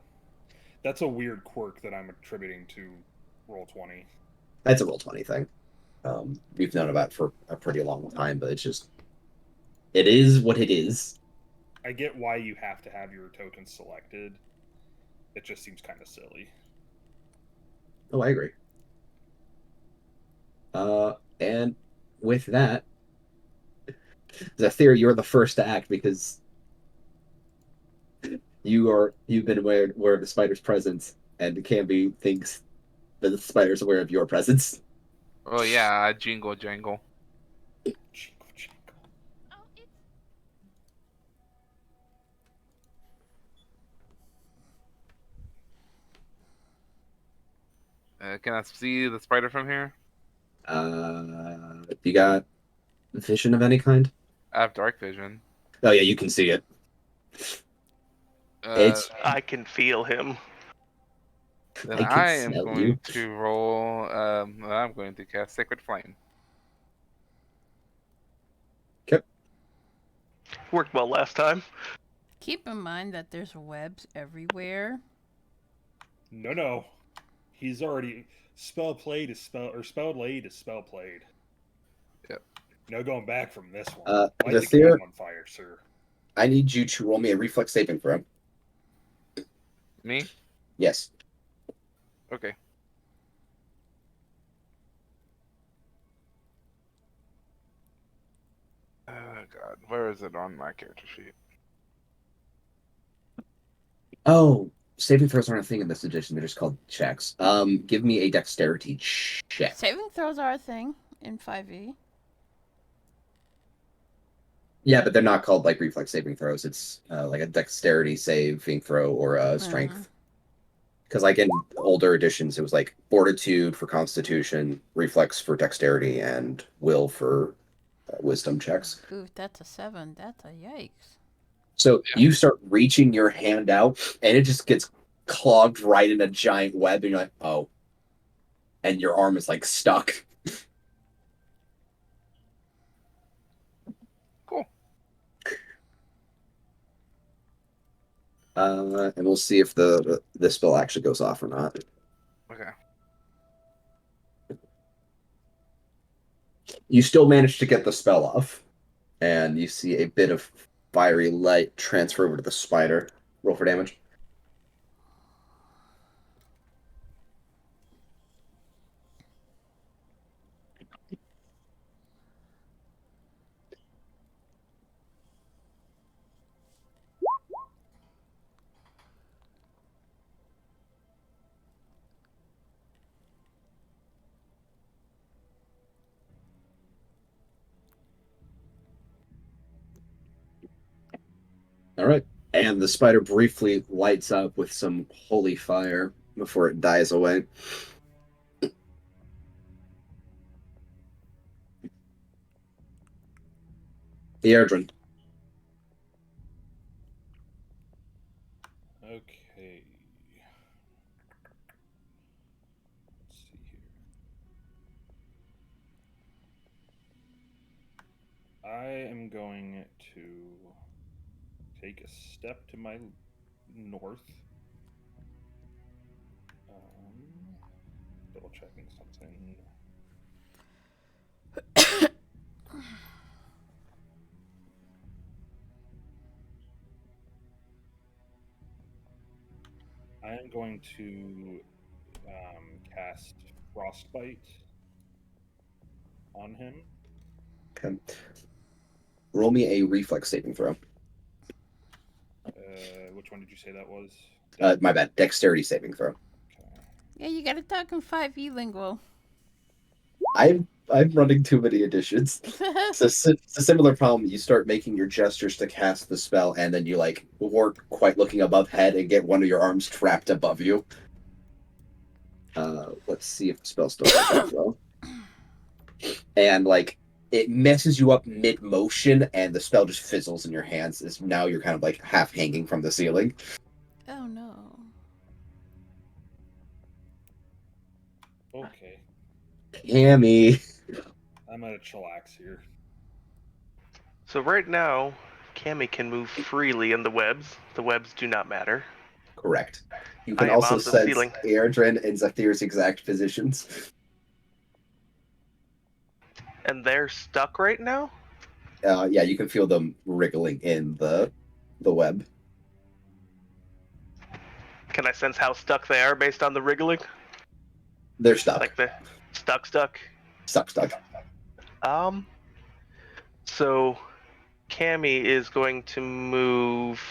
weird quirk that I'm attributing to Roll20. That's a Roll20 thing. We've known about it for a pretty long time, but it is what it is. I get why you have to have your tokens selected. It just seems kind of silly. Oh, I agree. And with that, Zephyr, you're the first to act because you've been aware of the spider's presence, and Camby thinks that the spider's aware of your presence. Oh yeah, jingle jangle. Jingle, jingle. Can I see the spider from here? You got vision of any kind? I have dark vision. Oh yeah, you can see it. It's I can feel him. Then I can I am smell going you. to roll. I'm going to cast Sacred Flame. Worked well last time. Keep in mind that there's webs everywhere. No. He's already spell played is spell or spell laid is spell played. Yep. No going back from this one. Light the the fear- game on fire, sir. I need you to roll me a reflex saving throw. Me? Yes. Okay. Oh God, where is it on my character sheet? Oh, saving throws aren't a thing in this edition. They're just called checks. Give me a dexterity check. Saving throws are a thing in 5e. Yeah, but they're not called like reflex saving throws. It's like a dexterity saving throw or a strength. Because like in older editions, it was like fortitude for constitution, reflex for dexterity, and will for wisdom checks. Ooh, that's a 7. That's a yikes. So you start reaching your hand out, and it just gets clogged right in a giant web, and you're like, oh. And your arm is like stuck. Cool. And we'll see if the spell actually goes off or not. Okay. You still manage to get the spell off, and you see a bit of fiery light transfer over to the spider. Roll for damage. All right. And the spider briefly lights up with some holy fire before it dies away. The Erdrin. Okay. Let's see here. I am going to take a step to my north. Double checking something. I am going to cast Frostbite on him. Okay. Roll me a reflex saving throw. Which one did you say that was? My bad. Dexterity saving throw. Okay. Yeah, you gotta talk in 5e lingo. I'm running too many editions. It's a similar problem. You start making your gestures to cast the spell, and then you like weren't quite looking above head and get one of your arms trapped above you. Let's see if the spell still works out well. And like it messes you up mid motion, and the spell just fizzles in your hands. As now you're kind of like half hanging from the ceiling. Oh no. Okay. Cammy. I'm gonna chillax here. So right now, Cammy can move freely in the webs. The webs do not matter. Correct. You I can am also on the sense ceiling. Airdrin and Zathir's exact positions. And they're stuck right now? Yeah, you can feel them wriggling in the web. Can I sense how stuck they are based on the wriggling? They're stuck. Like the stuck? Stuck. So Cammy is going to move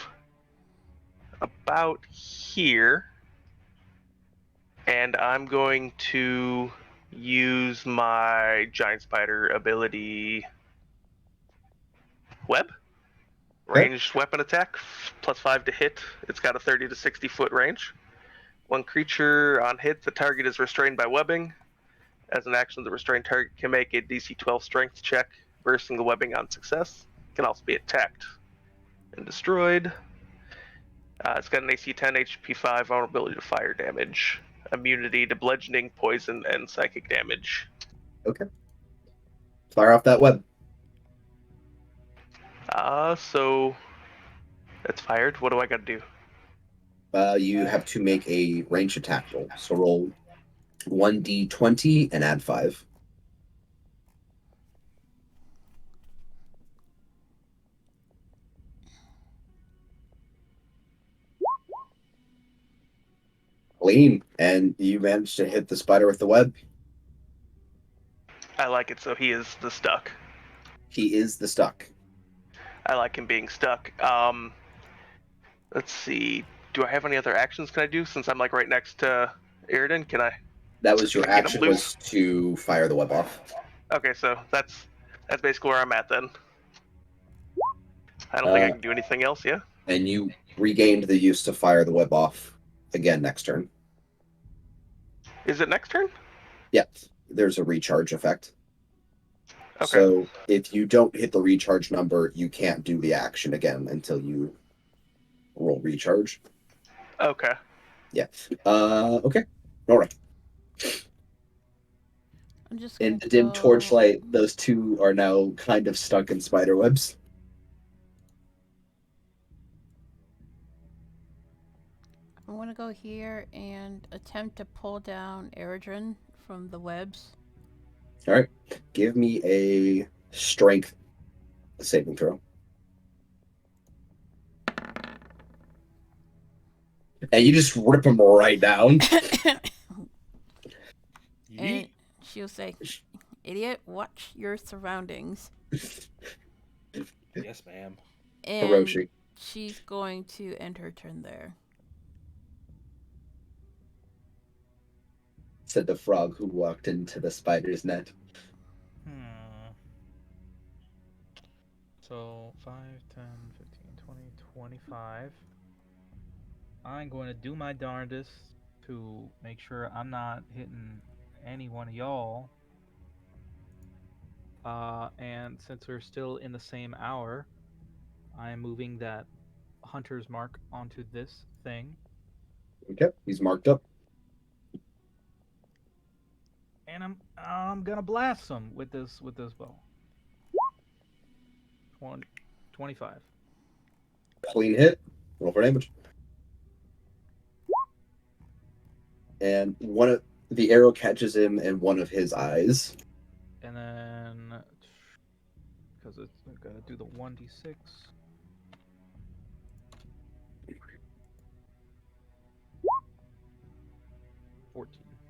about here. And I'm going to use my giant spider ability web. Ranged weapon attack, +5 to hit. It's got a 30 to 60 foot range. One creature on hit, the target is restrained by webbing. As an action, the restrained target can make a DC 12 strength check, bursting the webbing on success. It can also be attacked and destroyed. It's got an AC 10, HP 5, vulnerability to fire damage, immunity to bludgeoning, poison, and psychic damage. Okay. Fire off that web. So that's fired. What do I gotta do? You have to make a range attack roll. So roll 1d20 and add 5. Lean, and you managed to hit the spider with the web. I like it, so he is the stuck. He is the stuck. I like him being stuck. Let's see. Do I have any other actions can I do since I'm like right next to Iridan? Can I? That was your Can I get him action, loose? was to fire the web off. Okay, so that's basically where I'm at then. I don't think I can do anything else. Yeah. And you regained the use to fire the web off again next turn. Is it next turn? Yeah, there's a recharge effect. Okay. So if you don't hit the recharge number, you can't do the action again until you roll recharge. Okay. Yeah. Okay. All right. I'm just In gonna the dim go- torchlight, those two are now kind of stuck in spider webs. I want to go here and attempt to pull down Eridrin from the webs. All right. Give me a strength saving throw. And you just rip him right down. And she'll say, "Idiot, watch your surroundings." Yes, ma'am. And Hiroshi. she's going to end her turn there. Said the frog who walked into the spider's net. So 5, 10, 15, 20, 25. I'm going to do my darndest to make sure I'm not hitting any one of y'all. And since we're still in the same hour, I'm moving that hunter's mark onto this thing. Okay, he's marked up. And I'm gonna blast him with this bow. 25. Clean hit. Roll for damage. And one of the arrow catches him in one of his eyes. And then because it's gotta do the 1d6.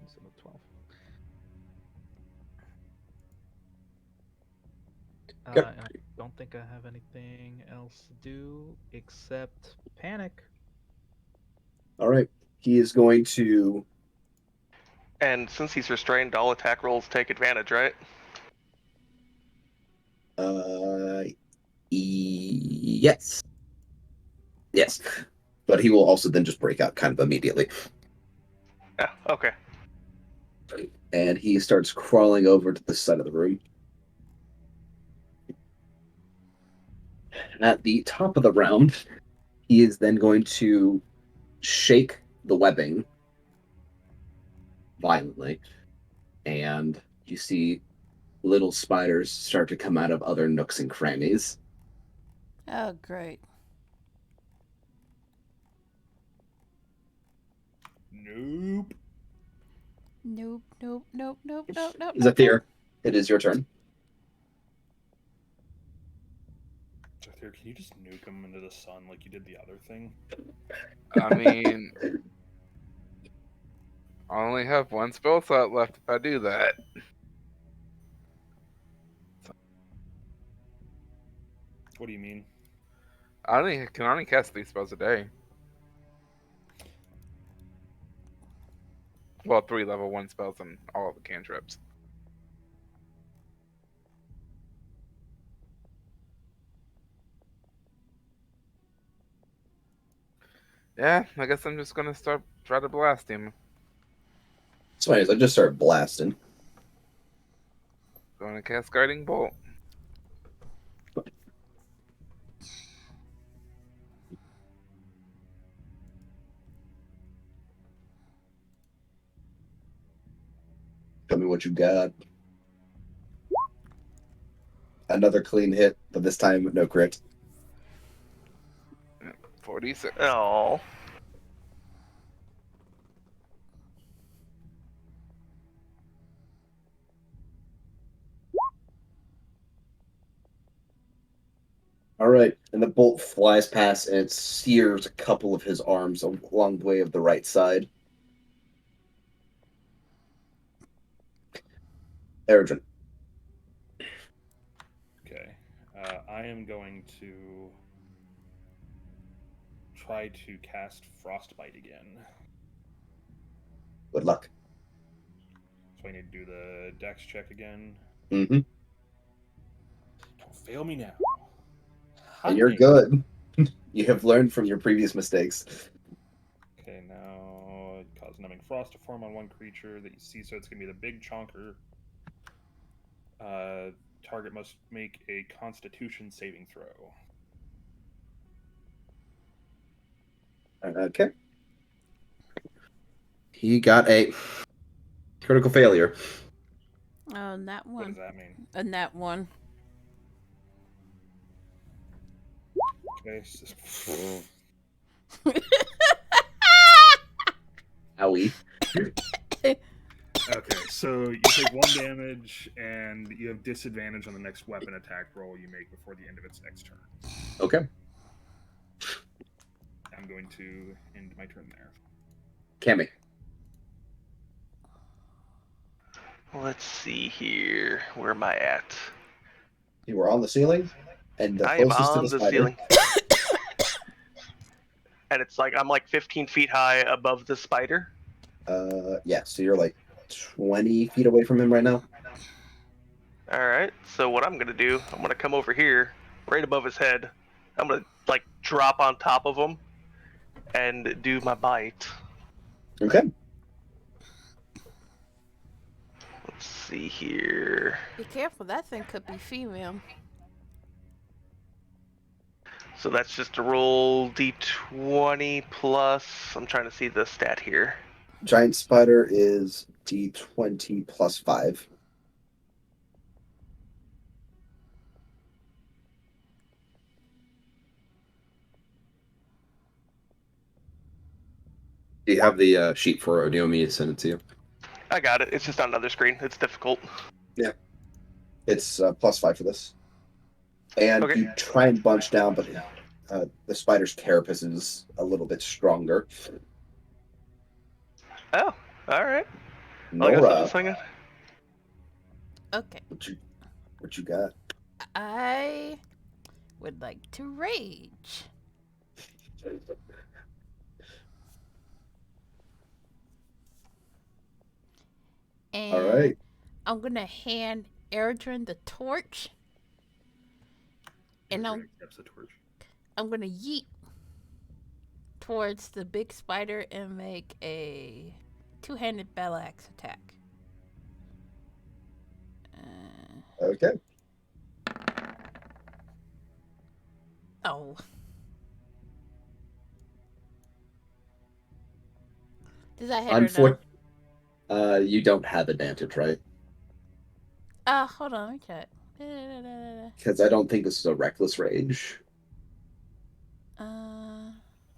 Instead of 12. Okay. And I don't think I have anything else to do except panic. All right. He is going to. And since he's restrained, all attack rolls take advantage, right? Yes. Yes. But he will also then just break out kind of immediately. Yeah, okay. And he starts crawling over to the side of the room. At the top of the round, he is then going to shake the webbing violently. And you see little spiders start to come out of other nooks and crannies. Oh, great. Nope. Nope, nope, nope, nope, nope, nope. Zephyr, it is your turn. Zephyr, can you just nuke him into the sun like you did the other thing? I mean, I only have one spell slot left if I do that. What do you mean? I can only cast 3 spells a day. Well, 3 level 1 spells and all of the cantrips. Yeah, I guess I'm just gonna try to blast him. So anyways, I just start blasting. Gonna cast Guiding Bolt. Tell me what you got. Another clean hit, but this time no crit. 46. Oh. All right, and the bolt flies past and it sears a couple of his arms along the way of the right side. Eredrin. Okay. I am going to try to cast Frostbite again. Good luck. So I need to do the dex check again. Mm-hmm. Don't fail me now. And you're good. You have learned from your previous mistakes. Okay, now cause numbing frost to form on one creature that you see, so it's gonna be the big chonker. Target must make a Constitution saving throw. Okay. He got a critical failure. Oh, that What one. does that mean? And that one. Okay. Owie. Okay, so you take 1 damage, and you have disadvantage on the next weapon attack roll you make before the end of its next turn. Okay. I'm going to end my turn there. Cammy. Let's see here. Where am I at? You were on the ceiling, and the I am closest to on the the spider. ceiling. And it's like I'm like 15 feet high above the spider. Yeah, so you're like 20 feet away from him right now. Alright, so what I'm gonna do, I'm gonna come over here, right above his head. I'm gonna like drop on top of him and do my bite. Okay. Let's see here. Be careful, that thing could be female. So that's just a roll d20 plus. I'm trying to see the stat here. Giant spider is D20 plus 5. Do you have the sheet for it, or do you want me to send it to you? I got it. It's just on another screen. It's difficult. Yeah. It's plus 5 for this. And Okay. you try and bunch down, but the spider's carapace is a little bit stronger. Oh, alright. I guess I'll Nora, just hang it. Okay. what you got? I would like to rage. And All right. I'm gonna hand Erdrin the torch, and Adrian accepts the torch. I'm gonna yeet towards the big spider and make a two-handed battle axe attack. Okay. Oh. Does that hit or no? You don't have advantage, right? Hold on, let me check. Da-da-da-da-da. Because I don't think this is a reckless rage.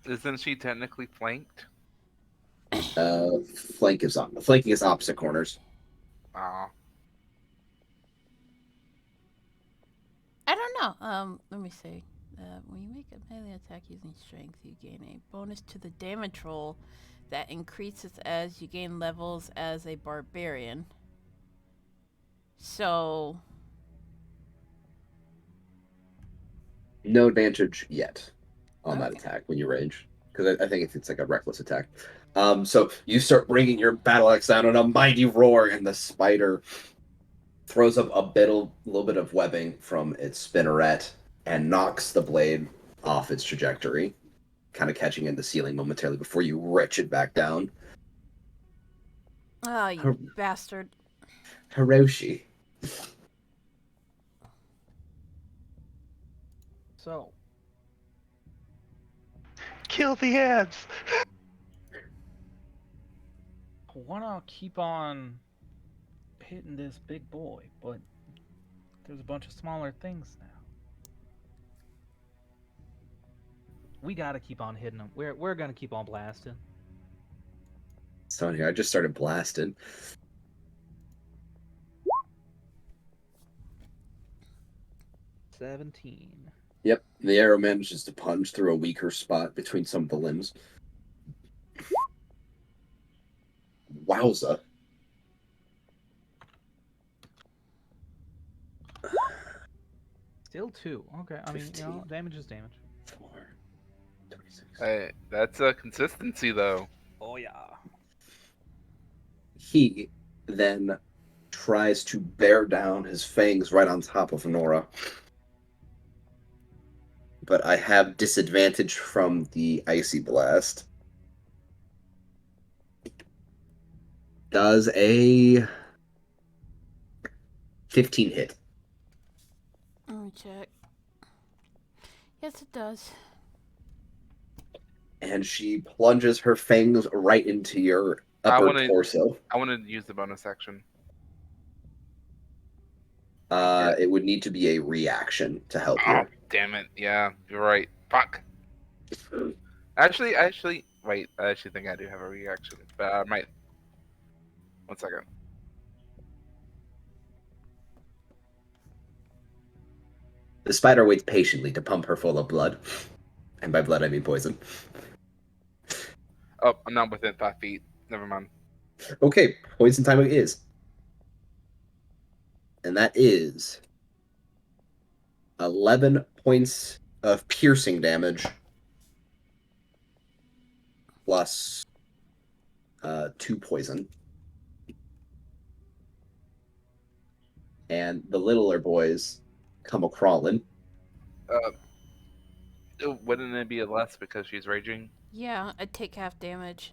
Isn't she technically flanked? Flanking is opposite corners. Oh. I don't know. Let me see. When you make a melee attack using strength, you gain a bonus to the damage roll that increases as you gain levels as a barbarian. So, No advantage yet on that Okay. attack when you range. Because I think it's like a reckless attack. So you start bringing your battle axe down, and a mighty roar, and the spider throws up a little bit of webbing from its spinneret and knocks the blade off its trajectory, kind of catching in the ceiling momentarily before you wrench it back down. oh, you Her- bastard. Hiroshi. So, Kill the ants. I wanna keep on hitting this big boy, but there's a bunch of smaller things now. We gotta keep on hitting them. We're gonna keep on blasting. It's on here. I just started blasting. 17. Yep, the arrow manages to punch through a weaker spot between some of the limbs. Wowza. Still 2. Okay, I mean, you know, 15. damage is damage. 4, 26. Hey, that's a consistency though. Oh yeah. He then tries to bear down his fangs right on top of Nora. But I have disadvantage from the icy blast. Does a 15 hit? Let me check. Yes, it does. And she plunges her fangs right into your I upper wanna- torso. I want to use the bonus action. It would need to be a reaction to help Oh, you. damn it. Yeah, you're right. Fuck. Actually, wait. I actually think I do have a reaction, but I might. 1 second. The spider waits patiently to pump her full of blood. And by blood, I mean poison. Oh, I'm not within 5 feet. Never mind. Okay, poison time it is. And that is 11 points of piercing damage plus 2 poison. And the littler boys come a crawling. Wouldn't it be less because she's raging? Yeah, I take half damage.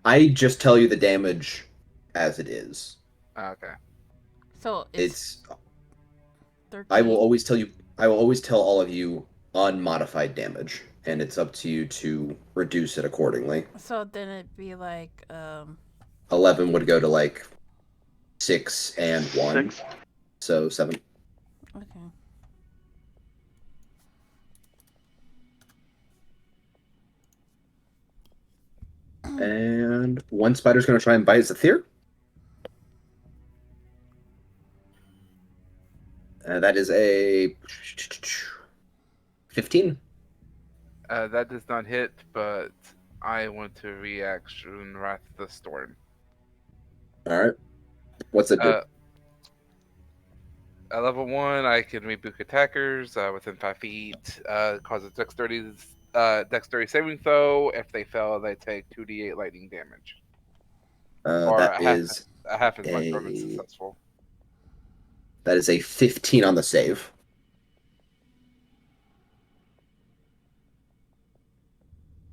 I just tell you the damage as it is. Okay. So It's 13. I will always tell all of you unmodified damage, and it's up to you to reduce it accordingly. So then it'd be like 11 would go to like 6 and 1, 6. so 7. okay. And one spider's going to try and bite Zathir. That is a 15. That does not hit, but I want to reaction Wrath of the Storm. All right. What's it do? At level 1, I can rebuke attackers within 5 feet. Cause a dexterity saving throw. If they fail, they take 2d8 lightning damage. or That half- is half as much of it successful. That is a 15 on the save.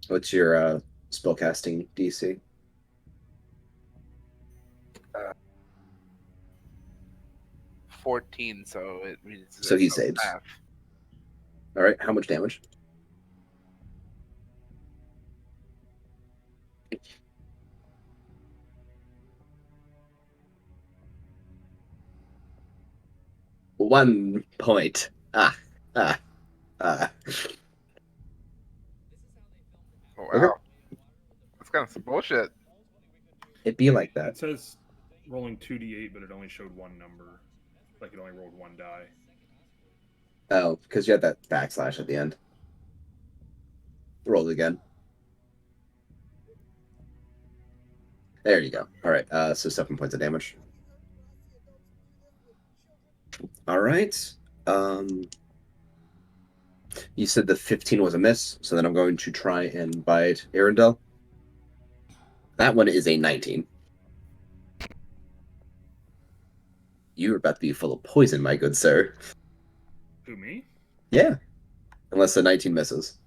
What's your spellcasting DC? 14, so it means So he it's saves. half. All right, how much damage? One point. Ah. Oh, wow. Okay. That's kind of some bullshit. It'd be like that. It says rolling 2d8, but it only showed one number. Like it only rolled one die. Oh, because you had that backslash at the end. Roll it again. There you go. All right, so 7 points of damage. All right. You said the 15 was a miss, so then I'm going to try and bite Arundel. That one is a 19. You're about to be full of poison, my good sir. Who, me? Yeah. Unless the 19 misses.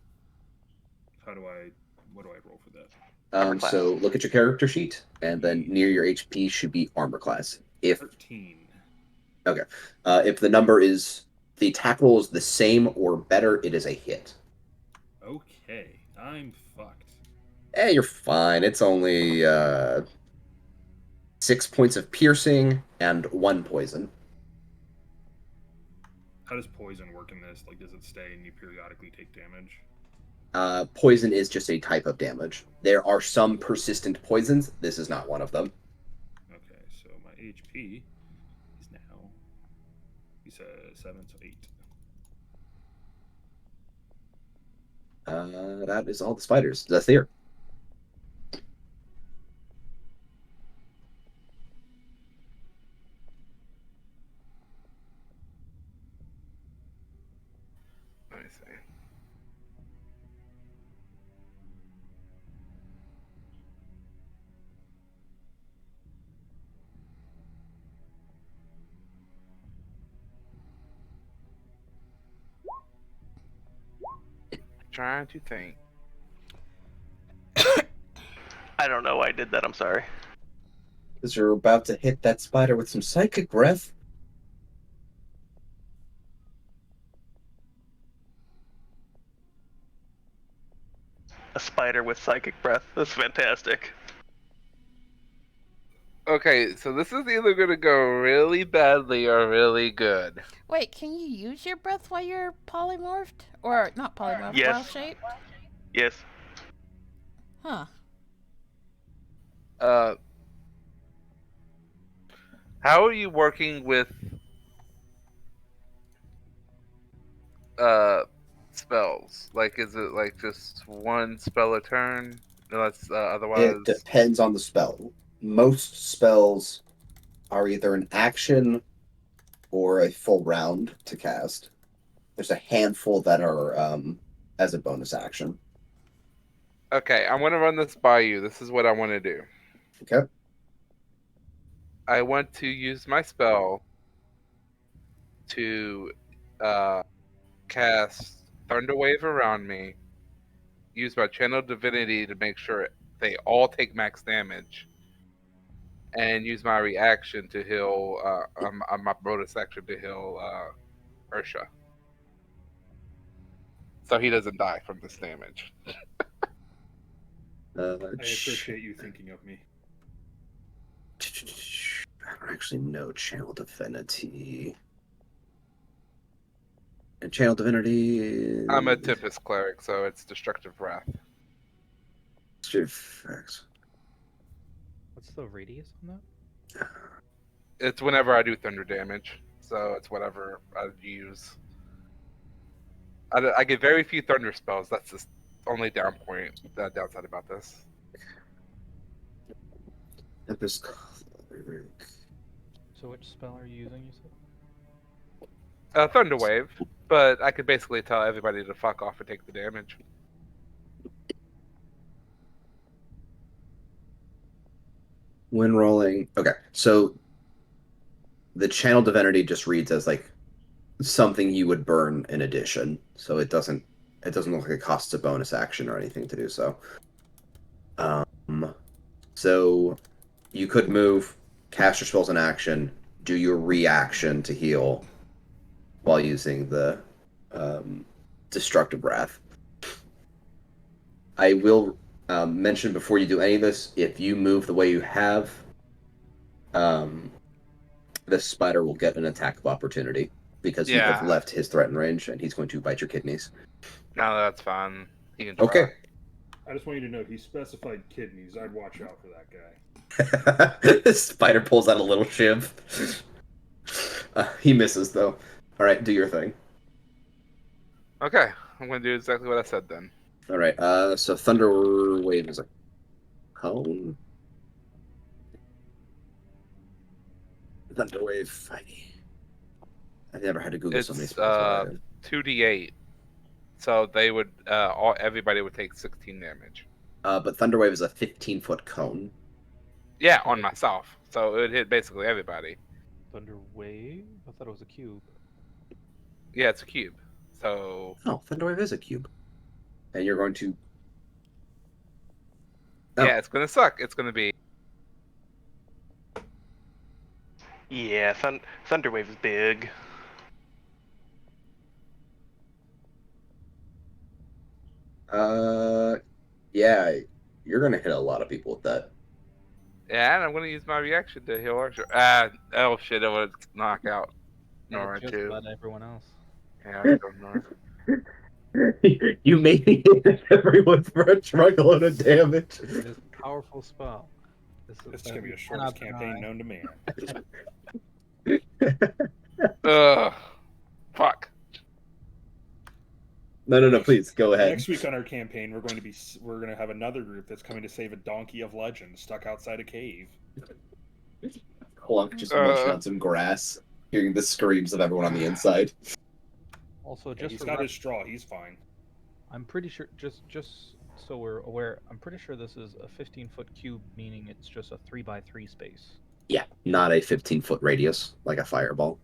What do I roll for that? Armor class. So look at your character sheet, and then near your HP should be armor class. If 13. if the number is the attack roll is the same or better, it is a hit. Okay, I'm fucked. You're fine. It's only 6 points of piercing and 1 poison. How does poison work in this? Like, does it stay and you periodically take damage? Poison is just a type of damage. There are some persistent poisons. This is not one of them. Okay, so my HP is now, you said 7, so 8. That is all the spiders. That's there. Let me see. Trying to think. I don't know why I did that. I'm sorry. Because you're about to hit that spider with some psychic breath. A spider with psychic breath. That's fantastic. Okay, so this is either going to go really badly or really good. Wait, can you use your breath while you're polymorphed? Or not polymorphed, Yes. wild shape? Yes. Huh. How are you working with spells? Like, is it like just one spell a turn? Unless otherwise. It depends on the spell. Most spells are either an action or a full round to cast. There's a handful that are as a bonus action. Okay, I'm going to run this by you. This is what I want to do. Okay. I want to use my spell to cast Thunderwave around me, use my Channel Divinity to make sure they all take max damage, and use my reaction to heal, my bonus action to heal Ursha. So he doesn't die from this damage. I appreciate you thinking of me. I don't actually know Channel Divinity. And Channel Divinity. I'm a Tempest Cleric, so it's Destructive Wrath. What's the radius on that? It's whenever I do thunder damage, so it's whatever I use. I get very few thunder spells. That's the only downside about this. Tempest So which spell are you using, you said? Thunder Wave, but I could basically tell everybody to fuck off and take the damage. When rolling, okay. So the channel divinity just reads as like something you would burn in addition, so it doesn't look like it costs a bonus action or anything to do so. So you could move, cast your spells in action, do your reaction to heal while using the destructive wrath. I will mention before you do any of this, if you move the way you have, this spider will get an attack of opportunity because you have Yeah. left his threatened range, and he's going to bite your kidneys. No, that's fine. You can try. Okay. I just want you to know he specified kidneys. I'd watch out for that guy. The spider pulls out a little shiv. He misses though. All right, do your thing. Okay, I'm gonna do exactly what I said then. All right. So thunder wave is a cone. Thunder wave. I've never had to Google so many It's spells. 2d8, so they would everybody would take 16 damage. But thunder wave is a 15-foot cone. Yeah, on myself, so it would hit basically everybody. Thunder wave? I thought it was a cube. Yeah, it's a cube. So Oh, thunder wave is a cube, and you're going to. Oh. yeah, it's gonna suck. It's gonna be Yeah, Thunderwave is big. Yeah, you're gonna hit a lot of people with that. yeah, and I'm gonna use my reaction to heal Archer. Oh shit! It would knock out Nora Just too. about everyone else. Yeah, I don't know. You made me hit everyone for a truckload of damage. It is a powerful spell. This is gonna be the shortest campaign known to man. Ugh. Fuck. No, please go ahead. Next week on our campaign, we're going to have another group that's coming to save a donkey of legend stuck outside a cave. Clunk just munching on some grass, hearing the screams of everyone on the inside. Also, Yeah, just he's for got ref- his straw. He's fine. I'm pretty sure, just so we're aware, I'm pretty sure this is a 15-foot cube, meaning it's just a 3x3 space. Yeah, not a 15-foot radius like a fireball.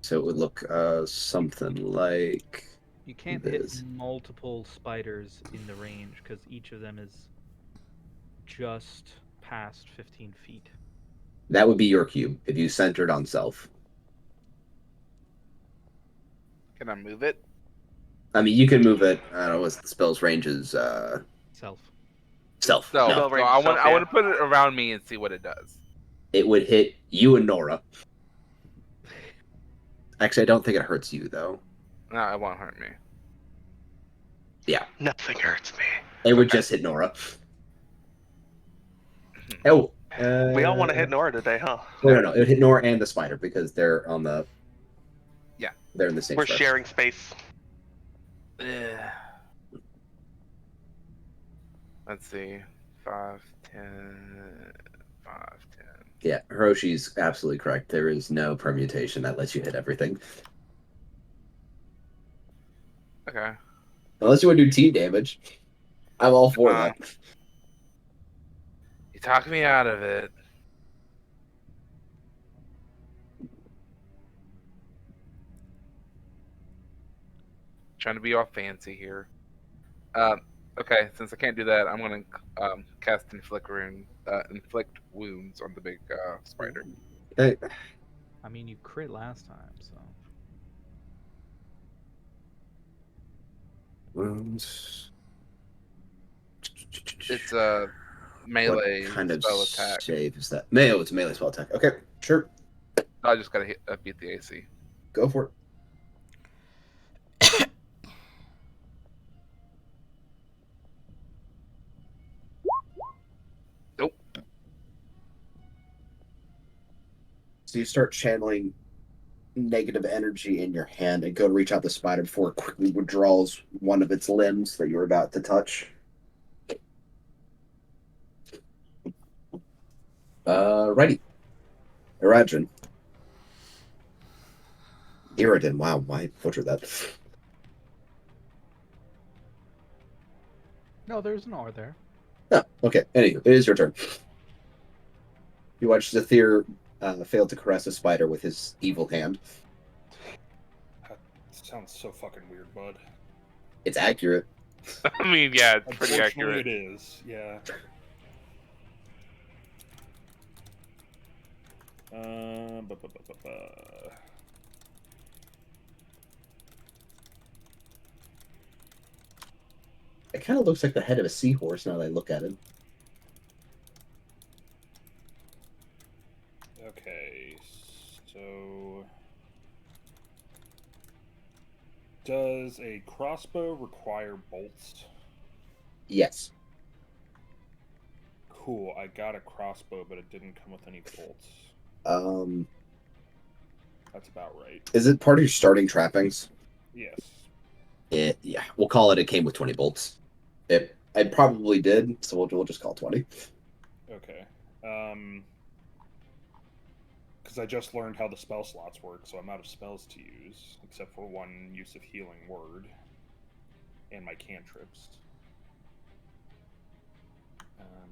So it would look something like You can't this. hit multiple spiders in the range because each of them is just past 15 feet. That would be your cube if you centered on self. Can I move it? I mean, you can move it. I don't know what the spell's range is. Self. Self. No, Spell range I itself, want yeah. to put it around me and see what it does. It would hit you and Nora. Actually, I don't think it hurts you though. No, it won't hurt me. Nothing hurts me. It would just hit Nora. Oh. We all want to hit Nora today, huh? No. It would hit Nora and the spider because they're on the. Yeah. They're in the same. We're stretch. sharing space. Let's see. 5, 10, 5, 10. Yeah, Hiroshi's absolutely correct. There is no permutation that lets you hit everything. Okay. Unless you want to do team damage. I'm all for that. You talked me out of it. Trying to be all fancy here. Okay, since I can't do that, I'm gonna cast inflict wounds on the big spider. Hey, I mean, you crit last time, so. wounds. It's a melee What kind of spell attack. save is that? Mayo, it's a melee spell attack. Okay, sure. I just gotta beat the AC. Go for it. Nope. So you start channeling negative energy in your hand and go to reach out the spider before it quickly withdraws one of its limbs that you're about to touch. Righty. Eradrin. Iridan, wow, I butchered that. No, there's an R there. Oh, okay. Anywho, it is your turn. You watch Zathir fail to caress a spider with his evil hand. That sounds so fucking weird, bud. It's accurate. I mean, yeah, it's pretty Unfortunately, accurate. it is. Yeah. Bu- bu- bu- bu- bu. It kind of looks like the head of a seahorse now that I look at it. Okay, so does a crossbow require bolts? Yes. Cool, I got a crossbow, but it didn't come with any bolts. That's about right. Is it part of your starting trappings? Yes. Yeah, we'll call it. It came with 20 bolts. I probably did, so we'll just call it 20. Okay. Because I just learned how the spell slots work, so I'm out of spells to use, except for one use of healing word and my cantrips.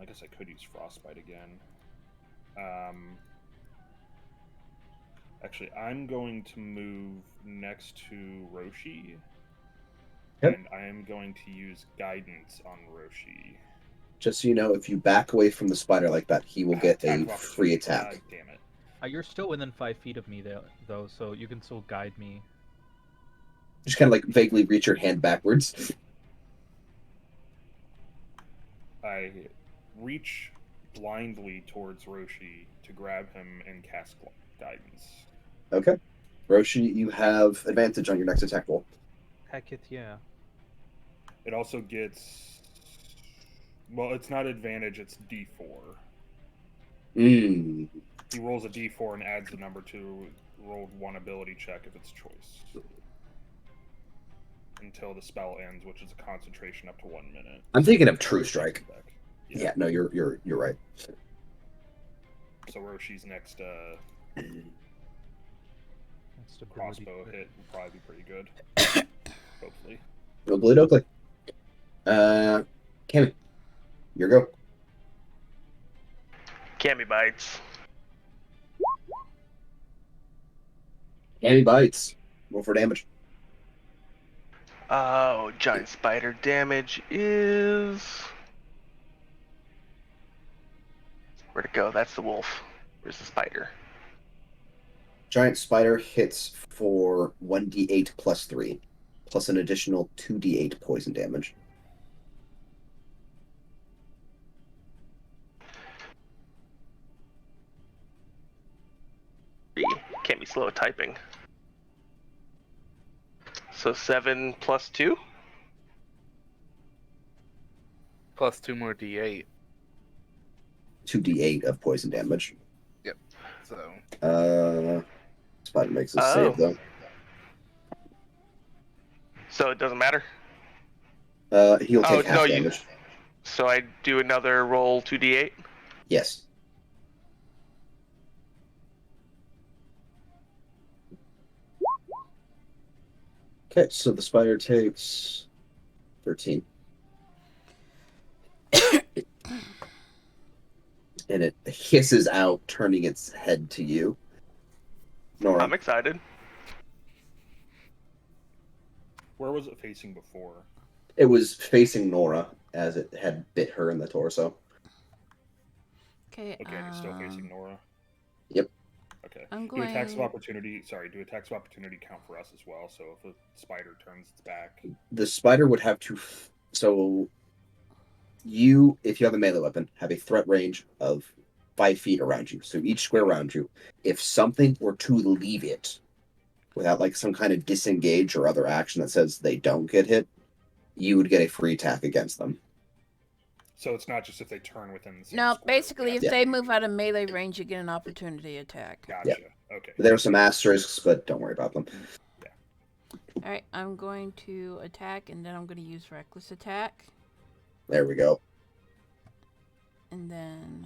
I guess I could use frostbite again. Actually, I'm going to move next to Roshi. Yep. And I am going to use guidance on Roshi. Just so you know, if you back away from the spider like that, he will get Attack a of free opportunity. attack. God damn it. You're still within 5 feet of me, though, so you can still guide me. Just kind of like vaguely reach your hand backwards. I reach blindly towards Roshi to grab him and cast guidance. Okay. Roshi, you have advantage on your next attack roll. Heck it, yeah. It also gets. Well, it's not advantage, it's d4. Mm. He rolls a d4 and adds the number to rolled one ability check if it's choice. Until the spell ends, which is a concentration up to 1 minute. I'm thinking of True Strike. Yeah. Yeah, no, you're right. So Roshi's next That's stability. crossbow hit will probably be pretty good. Hopefully. Oakley Oakley. Cammy, your go. Cammy bites. Cammy bites. Roll for damage. Oh, giant spider damage is. Where'd it go? That's the wolf. Where's the spider? Giant spider hits for 1d8 plus 3, plus an additional 2d8 poison damage. Can't be slow at typing. So 7 plus 2? Plus 2 more d8. 2d8 of poison damage. So Spider makes a save though. So it doesn't matter? He'll take half no, damage. So I do another roll 2d8? Yes. Okay, so the spider takes 13. And it hisses out, turning its head to you. Nora. I'm excited. Where was it facing before? It was facing Nora as it had bit her in the torso. Okay. Okay, and it's still facing Nora. Yep. Okay. I'm Do attacks of going. opportunity. Sorry, do attacks of opportunity count for us as well? So if a spider turns its back. The spider would have to. So, you, if you have a melee weapon, have a threat range of 5 feet around you. So each square around you. If something were to leave it without like some kind of disengage or other action that says they don't get hit, you would get a free attack against them. So it's not just if they turn within the same No, square. basically, if Yeah. they move out of melee range, you get an opportunity attack. Gotcha. Okay. There are some asterisks, but don't worry about them. All right, I'm going to attack, and then I'm going to use reckless attack, There we go. and then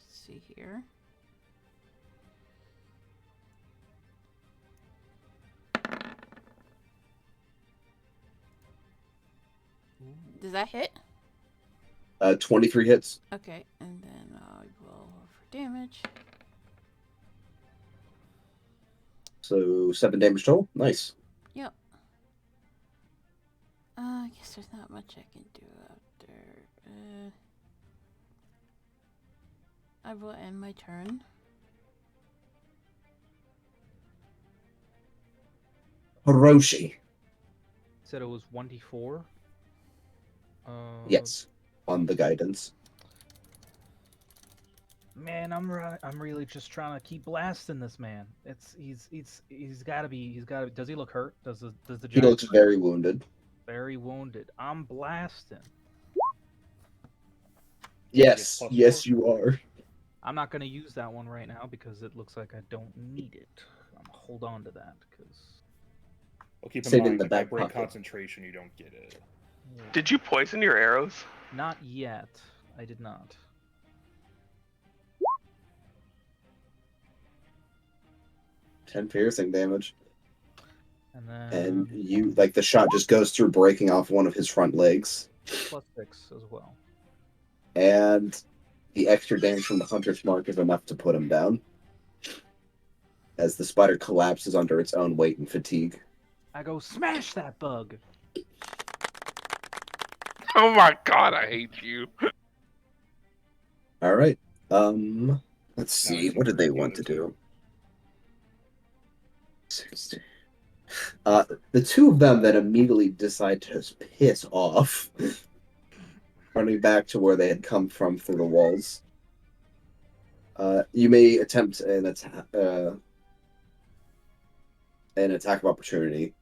let's see here. Does that hit? 23 hits. Okay, and then I'll roll for damage. So 7 damage total. Nice. Yep. I guess there's not much I can do after. I will end my turn. Hiroshi. Said it was 1d4. Yes. On the guidance. Man, I'm really just trying to keep blasting this man. He's got to be. Does he look hurt? Does the He giant looks very wounded. very wounded? I'm blasting. Yes. plus Yes, 4. you are. I'm not gonna use that one right now because it looks like I don't need it. I'm gonna hold on to that because. Well, keep in Save it in mind, the if I back break pocket. concentration, you don't get it. Did you poison your arrows? Not yet. I did not. Ten piercing damage. And then And you, like, the shot just goes through, breaking off one of his front legs. +6 as well. And the extra damage from the Hunter's Mark is enough to put him down. As the spider collapses under its own weight and fatigue. I go smash that bug. Oh my god, I hate you. Alright. Let's see. it's What did over they the want other to two. do? 60. The two of them that immediately decide to just piss off, running back to where they had come from through the walls. You may attempt an attack of opportunity.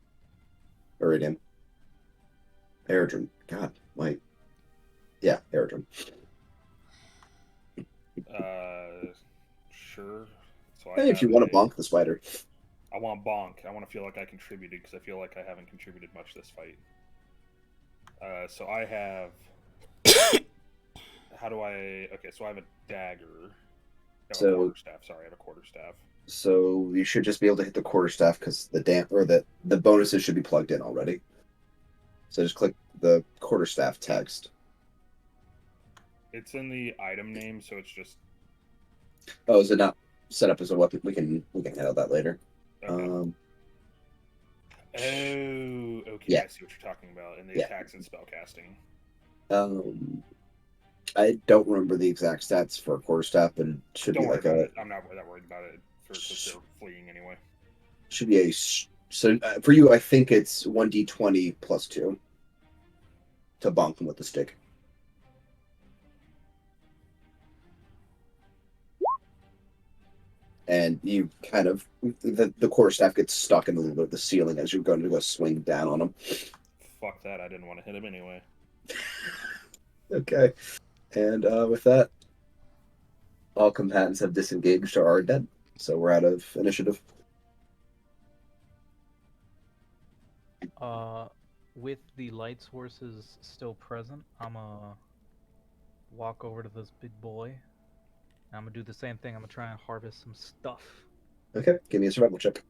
Iridium. Aerodrome. God, wait. Yeah, Aerodrome. Sure. So Hey, if you want to bonk the spider. I want bonk. I want to feel like I contributed because I feel like I haven't contributed much this fight. So I have. How do I? Okay, so I have a dagger. I have So- a quarterstaff. Sorry, I have a quarterstaff. So you should just be able to hit the quarterstaff because the bonuses should be plugged in already. So just click the quarterstaff text. It's in the item name, so it's just. Oh, is it not set up as a weapon? We can handle that later. Okay. Oh, okay. Yeah. I see what you're talking about. In the Yeah. attacks and spellcasting. I don't remember the exact stats for a quarterstaff, but it should Don't be worry like about a it. I'm not that worried about it because they're fleeing anyway. should be a so for you. I think it's 1d20 plus 2 to bonk them with the stick. And you kind of the quarterstaff gets stuck in the ceiling as you're going to go swing down on them. Fuck that! I didn't want to hit him anyway. Okay, and with that, all combatants have disengaged or are dead, so we're out of initiative. With the light sources still present, I'ma walk over to this big boy. I'm gonna do the same thing. I'm gonna try and harvest some stuff. Okay, give me a survival check.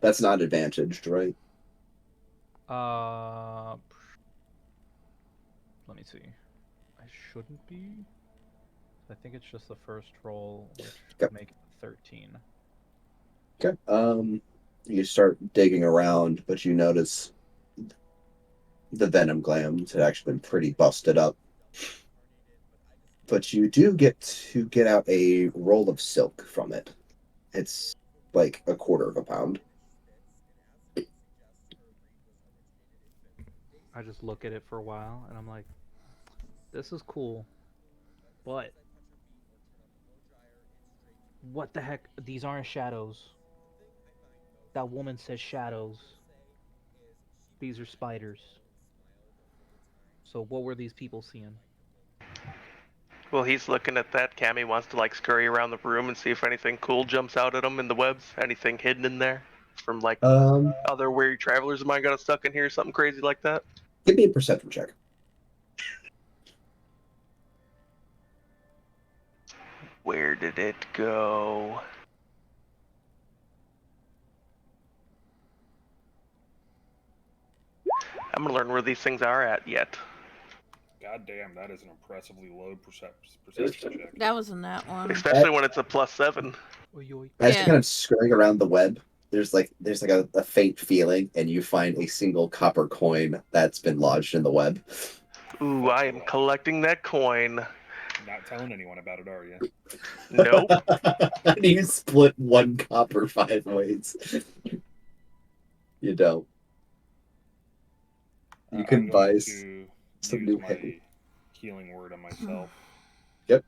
That's not advantaged, right? Let me see. I shouldn't be. I think it's just the first roll, which Yep. make it 13. Okay. You start digging around, but you notice the venom glands had actually been pretty busted up. But you do get to get out a roll of silk from it. It's like a quarter of a pound. I just look at it for a while, and I'm like, this is cool, but what the heck? These aren't shadows. That woman says shadows. These are spiders. So what were these people seeing? Well, he's looking at that. Cammy wants to like scurry around the room and see if anything cool jumps out at him in the webs. Anything hidden in there from like other weary travelers of mine got stuck in here, something crazy like that. Give me a perception check. Where did it go? I'm gonna learn where these things are at yet. God damn, that is an impressively low perception check. That was in that one. Especially when it's a +7. Oy, oy. As Yeah. you're kind of scurrying around the web, there's like a faint feeling, and you find a single copper coin that's been lodged in the web. Ooh, I am collecting that coin. Not telling anyone about it, are you? Nope. And you split one copper 5 ways. You don't. You I'm can going buy to some use new my hay. healing word on myself. Yep.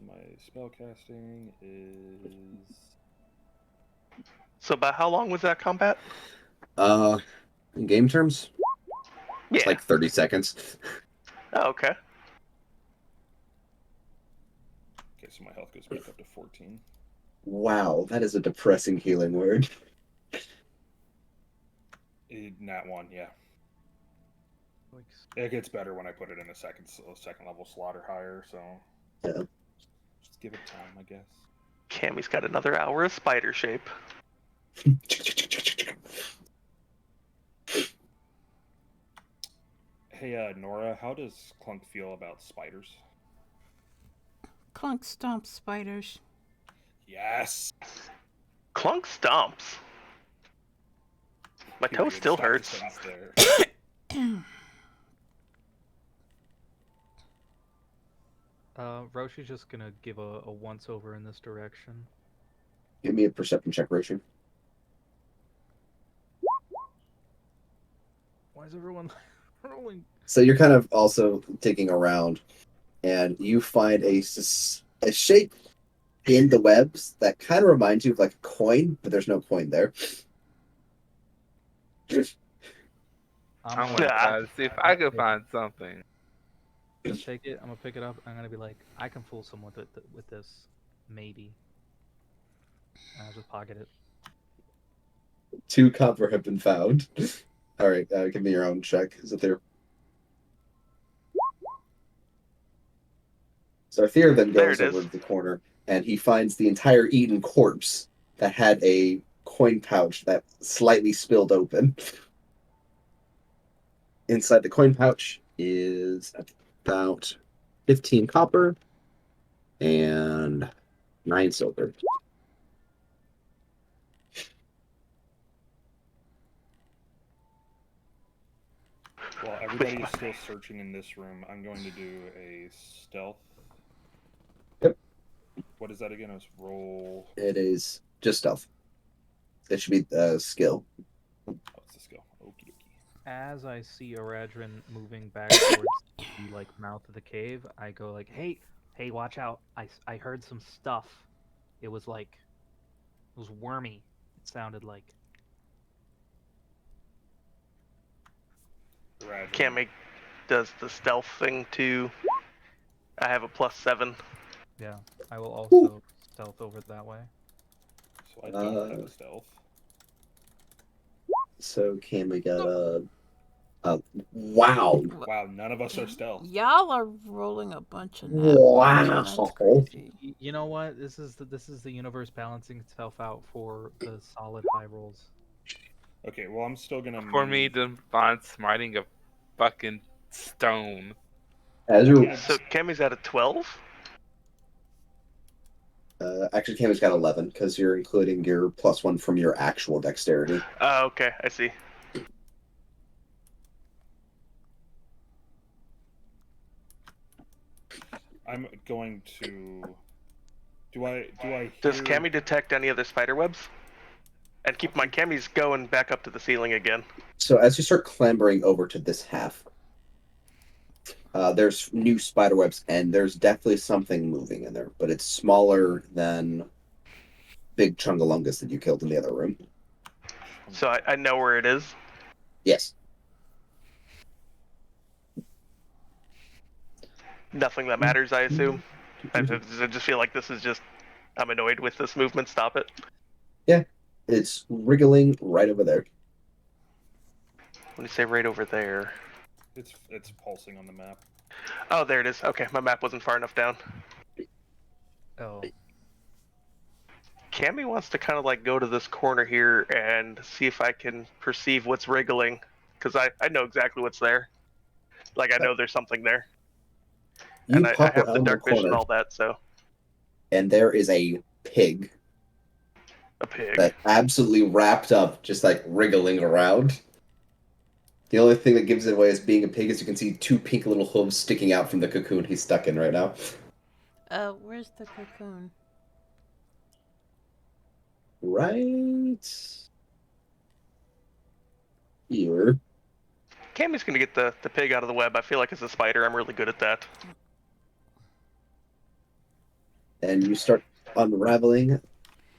My spellcasting is So about how long was that combat? In game terms, Yeah. it's like 30 seconds. Oh, okay. okay. So my health goes back up to 14. Wow, that is a depressing healing word. Nat 1, yeah. Yikes. It gets better when I put it in a second level slot or higher. So Yeah. just give it time, I guess. Cammy's got another hour of spider shape. Hey, Nora, how does Clunk feel about spiders? Clunk stomp spiders. Yes. Clunk stomps. My toe Period. still Stop the hurts. sentence there. Roshi's just gonna give a once over in this direction. Give me a perception check, Roshi. Why is everyone rolling? So you're kind of also digging around, and you find a shape in the webs that kind of reminds you of like a coin, but there's no coin there. I I'm want Ah. to see if I can find something. Just take it. I'm gonna pick it up. I'm gonna be like, I can fool someone with this, maybe. And I'll just pocket it. 2 copper have been found. All right, give me your own check. Is it there? So Arthur then There goes it over is. to the corner, and he finds the entire eaten corpse that had a coin pouch that slightly spilled open. Inside the coin pouch is about 15 copper and 9 silver. While everybody is still searching in this room, I'm going to do a stealth. Yep. What is that again? It's roll. It is just stealth. It should be skill. Oh, it's the skill. Okie dokie. As I see Oradrin moving back towards the like mouth of the cave, I go like, hey, watch out! I heard some stuff. It was wormy. It sounded like. Radrin. Cammy does the stealth thing too. I have a +7. Yeah, I will also stealth over that way. So I don't have a stealth. So can we get a wow. Wow, none of us are stealth. Y'all are rolling a bunch of Wow. That's crazy. You know what? This is the universe balancing itself out for the solid high rolls. Okay, well, I'm still gonna For move. me to find smiting a fucking stone. As you're So Cammy's at a 12. actually Cammy's got 11 because you're including your +1 from your actual dexterity. Oh, okay, I see. I'm going to. Do I Does hear- Cammy detect any other spider webs? And keep in mind, Cammy's going back up to the ceiling again. So as you start clambering over to this half, there's new spider webs, and there's definitely something moving in there, but it's smaller than big chungalungus that you killed in the other room. So I know where it is. Yes. Nothing that matters, I assume. I just feel like this is just... I'm annoyed with this movement. Stop it. It's wriggling right over there. When you say right over there... It's pulsing on the map. Oh, there it is. Okay, my map wasn't far enough down. Oh, Cammy wants to kind of like go to this corner here and see if I can perceive what's wriggling, because I know exactly what's there. Like I know there's something there, You and I pop have the around the dark vision and corner, all that. So and there is a pig a pig. that absolutely wrapped up, just like wriggling around. The only thing that gives it away as being a pig is you can see two pink little hooves sticking out from the cocoon he's stuck in right now. Where's the cocoon? Right here. Cammy's gonna get the pig out of the web. I feel like as a spider, I'm really good at that. And you start unraveling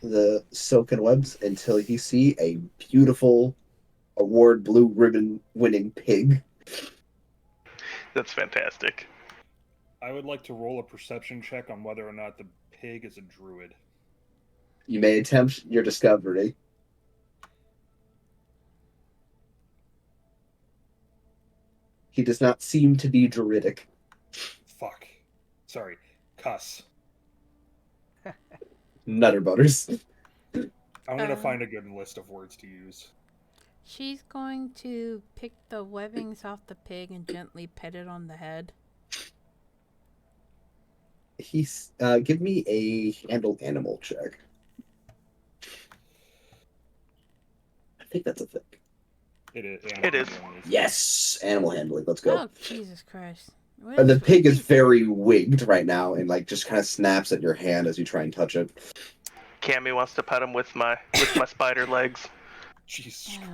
the silken webs until you see a beautiful award blue ribbon winning pig. That's fantastic. I would like to roll a perception check on whether or not the pig is a druid. You may attempt your discovery. He does not seem to be druidic. Fuck. Sorry. Cuss. Nutter butters. I'm gonna Uh. find a good list of words to use. She's going to pick the webbings off the pig and gently pet it on the head. He's give me a handle animal check. I think that's a thing. It is. It is. Yes, animal handling. Let's go. Oh, Jesus Christ. What And the is pig with is these- very wigged right now and like just kind of snaps at your hand as you try and touch it. Cammy wants to pet him with my spider legs. Jesus Yeah.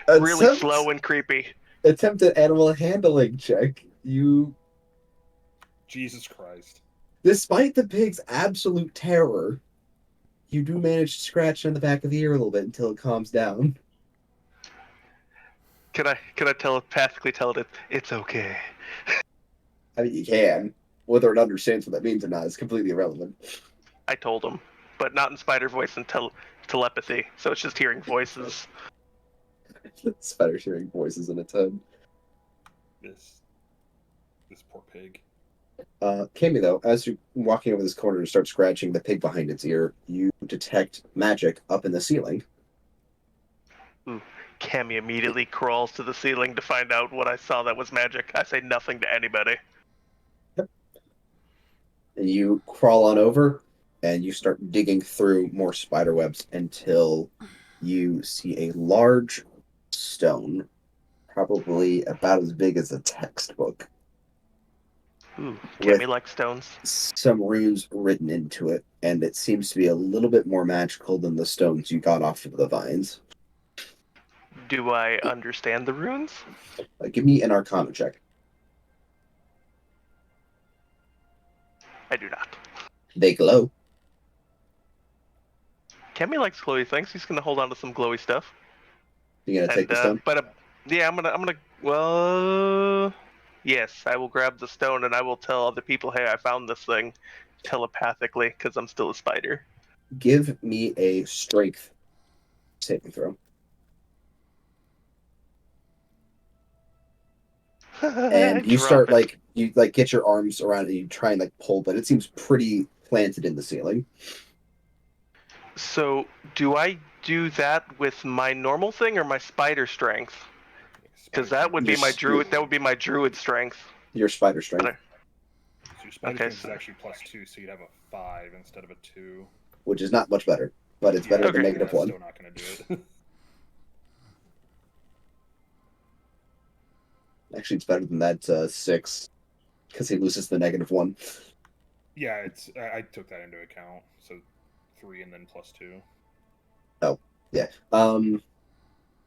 Christ. Really slow and creepy. Attempt an animal handling check. You, Jesus Christ. despite the pig's absolute terror, you do manage to scratch on the back of the ear a little bit until it calms down. Can I telepathically tell it it's okay? I mean, you can. Whether it understands what that means or not is completely irrelevant. I told him, but not in spider voice and telepathy. So it's just hearing voices. Spider's hearing voices in its head. This poor pig. Cammy, though, as you're walking over this corner and start scratching the pig behind its ear, you detect magic up in the ceiling. Cammy immediately crawls to the ceiling to find out what I saw that was magic. I say nothing to anybody. And you crawl on over and you start digging through more spider webs until you see a large stone, probably about as big as a textbook, Ooh, With- Cammy likes stones. some runes written into it, and it seems to be a little bit more magical than the stones you got off of the vines. Do I understand the runes? Give me an Arcana check. I do not. They glow. Cammy likes glowy things. He's gonna hold on to some glowy stuff. You gonna take And the stone? yeah, I'm gonna. Well, yes, I will grab the stone and I will tell other people, hey, I found this thing, telepathically, because I'm still a spider. Give me a strength saving throw. And you Drop start it. you get your arms around it and you try and like pull, but it seems pretty planted in the ceiling. So, do I do that with my normal thing or my spider strength? Because that would be Your my sp- druid. That would be my druid strength. Your spider strength, Spider. So your spider Okay, strength so- is actually +2, so you'd have a 5 instead of a 2. which is not much better, but it's better than Okay. negative That's one. still not gonna do it. Actually, it's better than that 6 because he loses the negative one. Yeah, it's. I took that into account. So 3 and then +2. Yeah.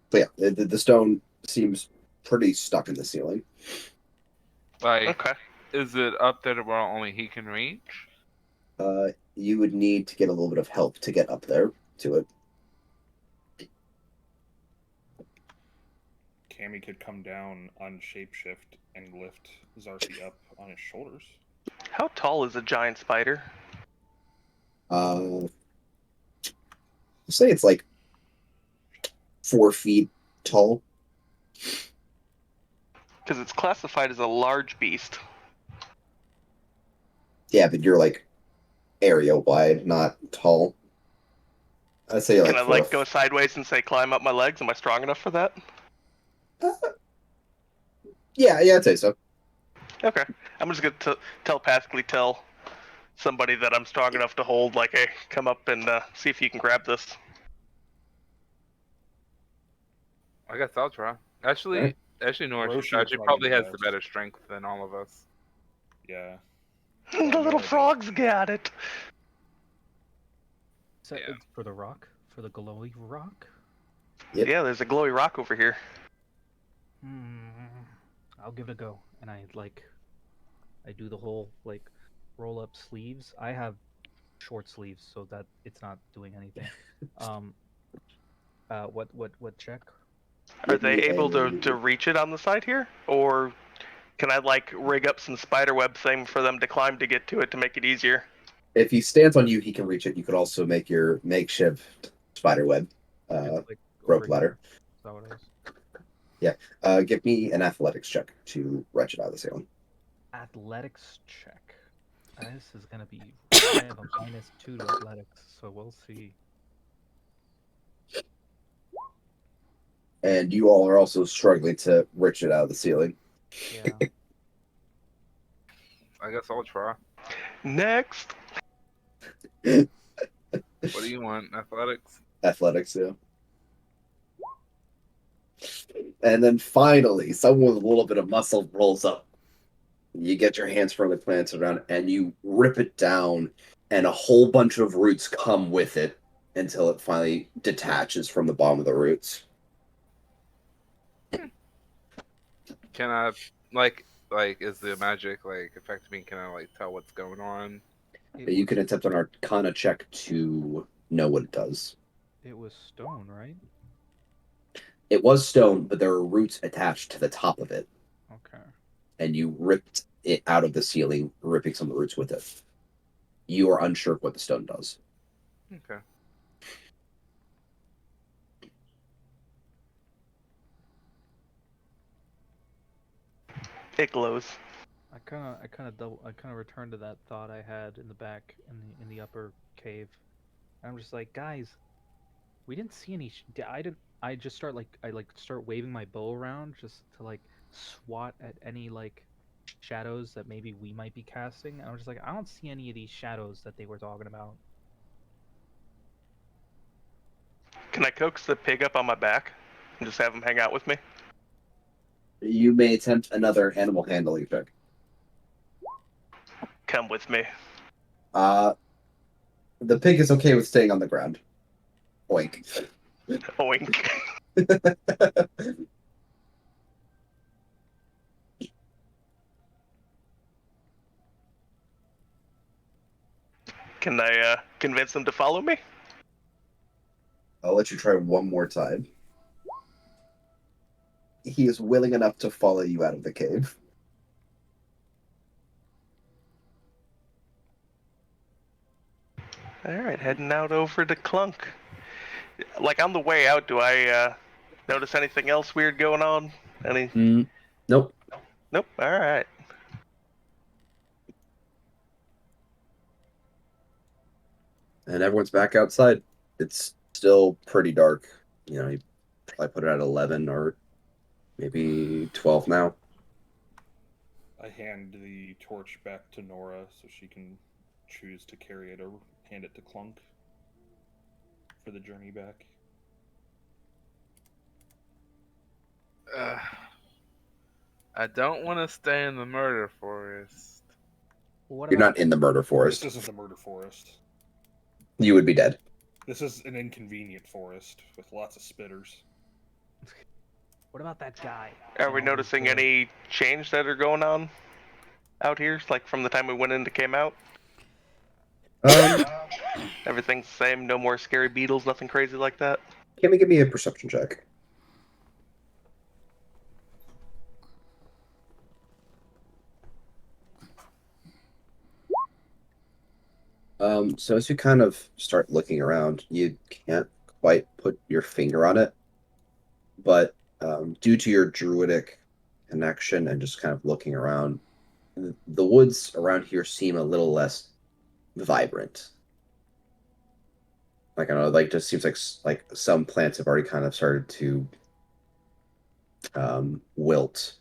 But yeah, the stone seems pretty stuck in the ceiling. Like, Okay. is it up there to where only he can reach? You would need to get a little bit of help to get up there to it. Cammy could come down on shapeshift and lift Zarcy up on his shoulders. How tall is a giant spider? Say it's like 4 feet tall. Because it's classified as a large beast. Yeah, but you're like area wide, not tall. I'd say like Can I for a like go sideways and say climb up my legs? Am I strong enough for that? yeah, I'd say so. Okay. I'm just gonna telepathically tell somebody that I'm strong enough to hold. Like, hey, come up and see if you can grab this. I guess I'll try. Actually, Alright. Nora, Roshi would she probably probably be has the best. better strength than all of us. Yeah. The little frogs got it. So Yeah. it's for the rock, for the glowy rock. Yep. Yeah, there's a glowy rock over here. I'll give it a go, and I do the whole like roll up sleeves. I have short sleeves, so that it's not doing anything. What check? Are Give they me able a- to reach it on the side here? Or can I like rig up some spider web thing for them to climb to get to it to make it easier? If he stands on you, he can reach it. You could also make your makeshift spider web It's like rope over ladder. here. Is that what it is? Give me an athletics check to wrench it out of the ceiling. Athletics check. This is gonna be. I have a -2 to athletics, so we'll see. And you all are also struggling to wrench it out of the ceiling. Yeah. I guess I'll try. Next. What do you want? Athletics? Athletics, yeah. And then finally, someone with a little bit of muscle rolls up. You get your hands firmly planted around and you rip it down, and a whole bunch of roots come with it until it finally detaches from the bottom of the roots. Can I like is the magic like affecting me? Can I like tell what's going on? It But you was, can attempt an Arcana check to know what it does. it was stone, right? It was stone, but there are roots attached to the top of it, Okay. and you ripped it out of the ceiling, ripping some of the roots with it. You are unsure of what the stone does. Okay. It glows. I kind of returned to that thought I had in the back in the upper cave. And I'm just like, guys, we didn't see any. I didn't. I just start start waving my bow around just to like swat at any like shadows that maybe we might be casting. And I'm just like, I don't see any of these shadows that they were talking about. Can I coax the pig up on my back and just have him hang out with me? You may attempt another animal handling check. Come with me. The pig is okay with staying on the ground. Oink. Oink. Can I convince them to follow me? I'll let you try one more time. He is willing enough to follow you out of the cave. Alright, heading out over to Clunk. Like, on the way out, do I notice anything else weird going on? Any? Nope. Nope. Alright. And everyone's back outside. It's still pretty dark. You know, you probably put it at 11 or maybe 12 now. I hand the torch back to Nora so she can choose to carry it or hand it to Clunk for the journey back. I don't want to stay in the murder forest. What You're about not in the murder forest. This isn't the murder forest. You would be dead. This is an inconvenient forest with lots of spitters. what about that guy? Are we Oh, noticing the- any change that are going on out here? Like, from the time we went in to came out? Everything's the same? No more scary beetles? Nothing crazy like that? Can we give me a perception check? So as you kind of start looking around, you can't quite put your finger on it, but due to your druidic connection and just kind of looking around, the woods around here seem a little less vibrant. like I don't know, like just seems like some plants have already kind of started to wilt,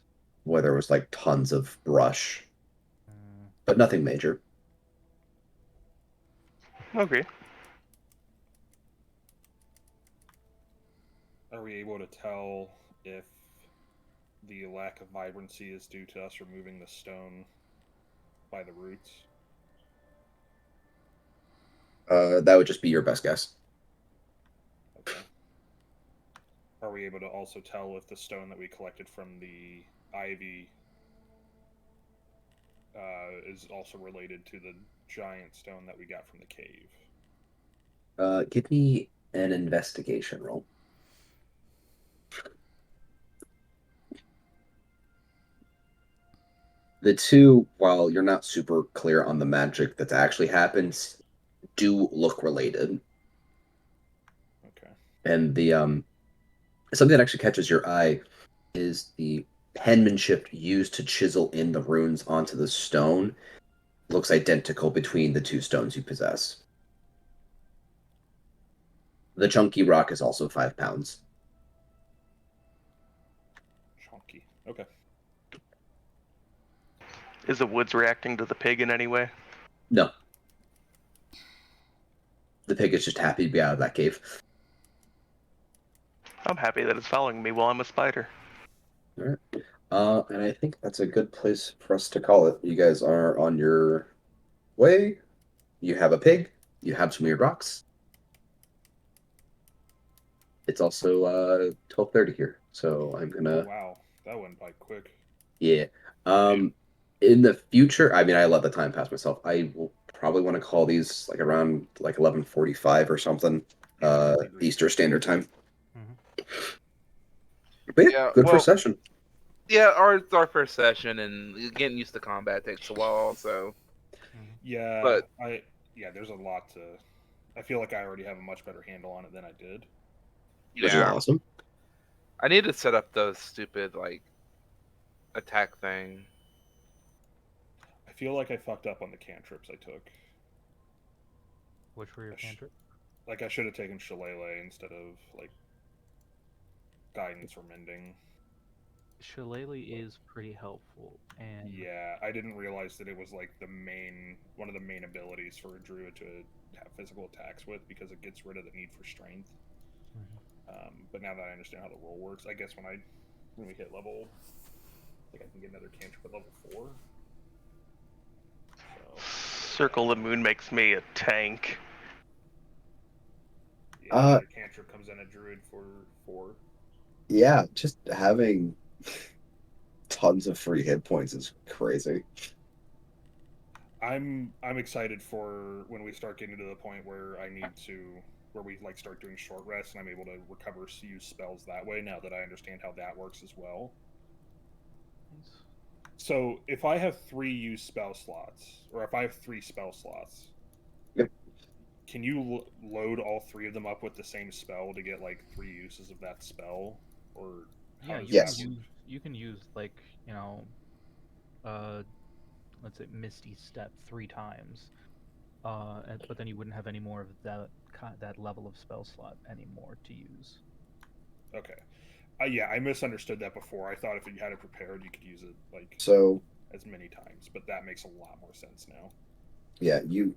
where there was like tons of brush, Mm, but nothing major. Okay. Are we able to tell if the lack of vibrancy is due to us removing the stone by the roots? That would just be your best guess. Okay. Are we able to also tell if the stone that we collected from the ivy is also related to the giant stone that we got from the cave? Give me an investigation roll. The two, while you're not super clear on the magic that's actually happened, do look related. Okay. And the something that actually catches your eye is the penmanship used to chisel in the runes onto the stone looks identical between the two stones you possess. The chunky rock is also 5 pounds. Chunky. Okay. Is the woods reacting to the pig in any way? No. The pig is just happy to be out of that cave. I'm happy that it's following me while I'm a spider. All right. And I think that's a good place for us to call it. You guys are on your way. You have a pig. You have some weird rocks. It's also 12:30 here, so I'm Oh, gonna wow. That went by quick. yeah. In the future, I mean, I let the time pass myself. I will probably want to call these like around like 11:45 or something, Agreed. Easter Standard Time. mhm. But yeah, Yeah, good well, first session. yeah, it's our first session, and getting used to combat takes a while. So, Yeah, but there's a lot to. I feel like I already have a much better handle on it than I did. Which is yeah, awesome. I need to set up those stupid like attack thing. I feel like I fucked up on the cantrips I took. Which were your I sh- cantrips? Like I should have taken Shillelagh instead of like guidance or mending. Shillelagh is pretty helpful, and Yeah, I didn't realize that it was like one of the main abilities for a druid to have physical attacks with because it gets rid of the need for strength. Mhm. But now that I understand how the roll works, I guess when we hit level, I think I can get another cantrip at level 4. So Circle the Moon makes me a tank. yeah, Uh, another cantrip comes in a druid for 4. yeah, just having tons of free hit points is crazy. I'm excited for when we start getting to the point where we like start doing short rests and I'm able to recover use spells that way now that I understand how that works as well. Nice. So if I have 3 use spell slots, or if I have 3 spell slots, Yep. can you load all 3 of them up with the same spell to get like 3 uses of that spell, or how Yeah, does you that can Yes. work? use like uh, let's say Misty Step 3 times, but then you wouldn't have any more of that level of spell slot anymore to use. Okay. Yeah, I misunderstood that before. I thought if you had it prepared, you could use it like So as many times, but that makes a lot more sense now. yeah, you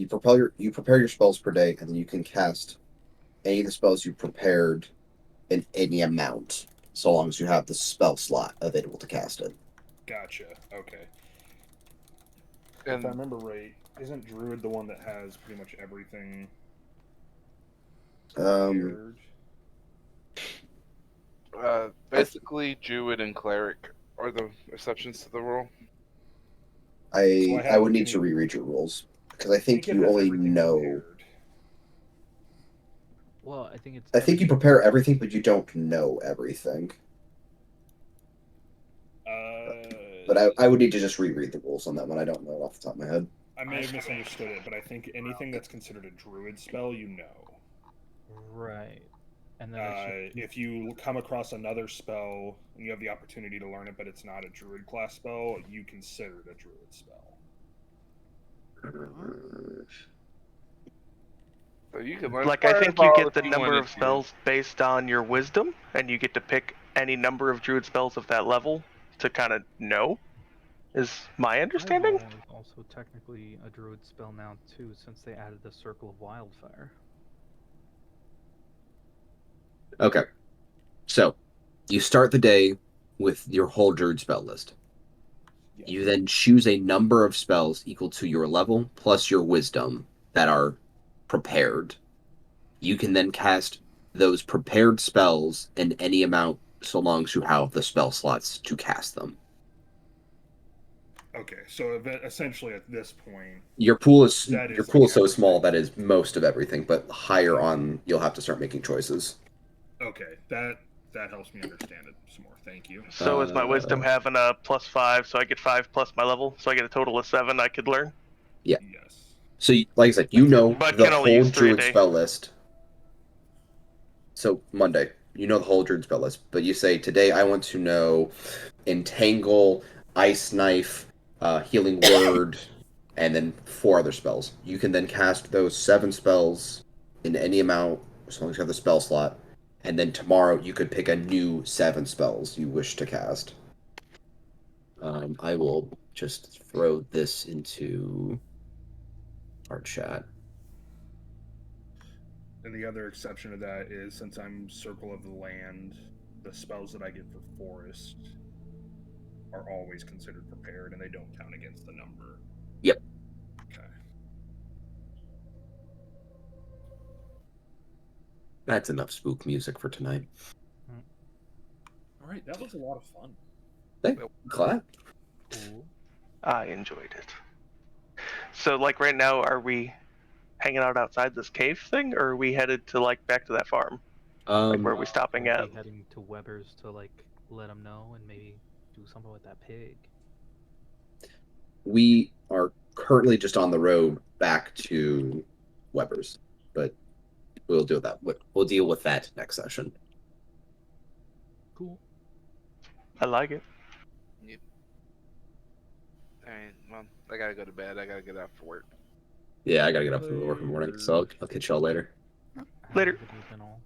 prepare your spells per day, and then you can cast any of the spells you prepared in any amount, so long as you have the spell slot available to cast it. Gotcha. Okay. If I And remember right, isn't Druid the one that has pretty much everything Um, prepared? basically, Druid and Cleric are the exceptions to the rule. So I would need to reread your rules because I I think think it you has only everything know. prepared. Well, I think it's I think you everything. prepare everything, but you don't know everything. But I would need to just reread the rules on that one. I don't know off the top of my head. I may have misunderstood it, but I think anything that's considered a druid spell, you know. Right, and then it's just If you come across another spell and you have the opportunity to learn it, but it's not a druid class spell, you consider it a druid spell. So you can learn Like, I think you Fireball get the if you number wanted of to. spells based on your wisdom, and you get to pick any number of druid spells of that level to kind of know, is my understanding. Fireball is also technically a druid spell now too, since they added the Circle of Wildfire. Okay. So, you start the day with your whole druid spell list. Yes. You then choose a number of spells equal to your level plus your wisdom that are prepared. You can then cast those prepared spells in any amount so long as you have the spell slots to cast them. Okay, so essentially at this point, Your pool is That your is pool like is so small everything. that is most of everything, but higher on you'll have to start making choices. okay, that helps me understand it some more. Thank you. So is my wisdom having a +5, so I get 5 plus my level, so I get a total of 7 I could learn? Yeah. Yes. So, like I said, you know But the can only whole use 3 a druid day. spell list. So Monday, you know the whole druid spell list, but you say today I want to know entangle, ice knife, healing word, and then 4 other spells. You can then cast those 7 spells in any amount as long as you have the spell slot, and then tomorrow you could pick a new 7 spells you wish to cast. I will just throw this into our chat. And the other exception to that is since I'm Circle of the Land, the spells that I get for Forest are always considered prepared and they don't count against the number. Yep. Okay. That's enough spook music for tonight. All right, that was a lot of fun. Hey, clap. Cool. I enjoyed it. So, like, right now, are we hanging out outside this cave thing, or are we headed to, like, back to that farm? Like, where are we stopping We'll at? be heading to Weber's to like let them know and maybe do something with that pig. We are currently just on the road back to Weber's, but we'll deal with that. We'll deal with that next session. Cool. I like it. Alright, well, I gotta go to bed. I gotta get up for work. Yeah, I gotta get up to work in the morning, so I'll catch y'all later. Have Later. a good evening all.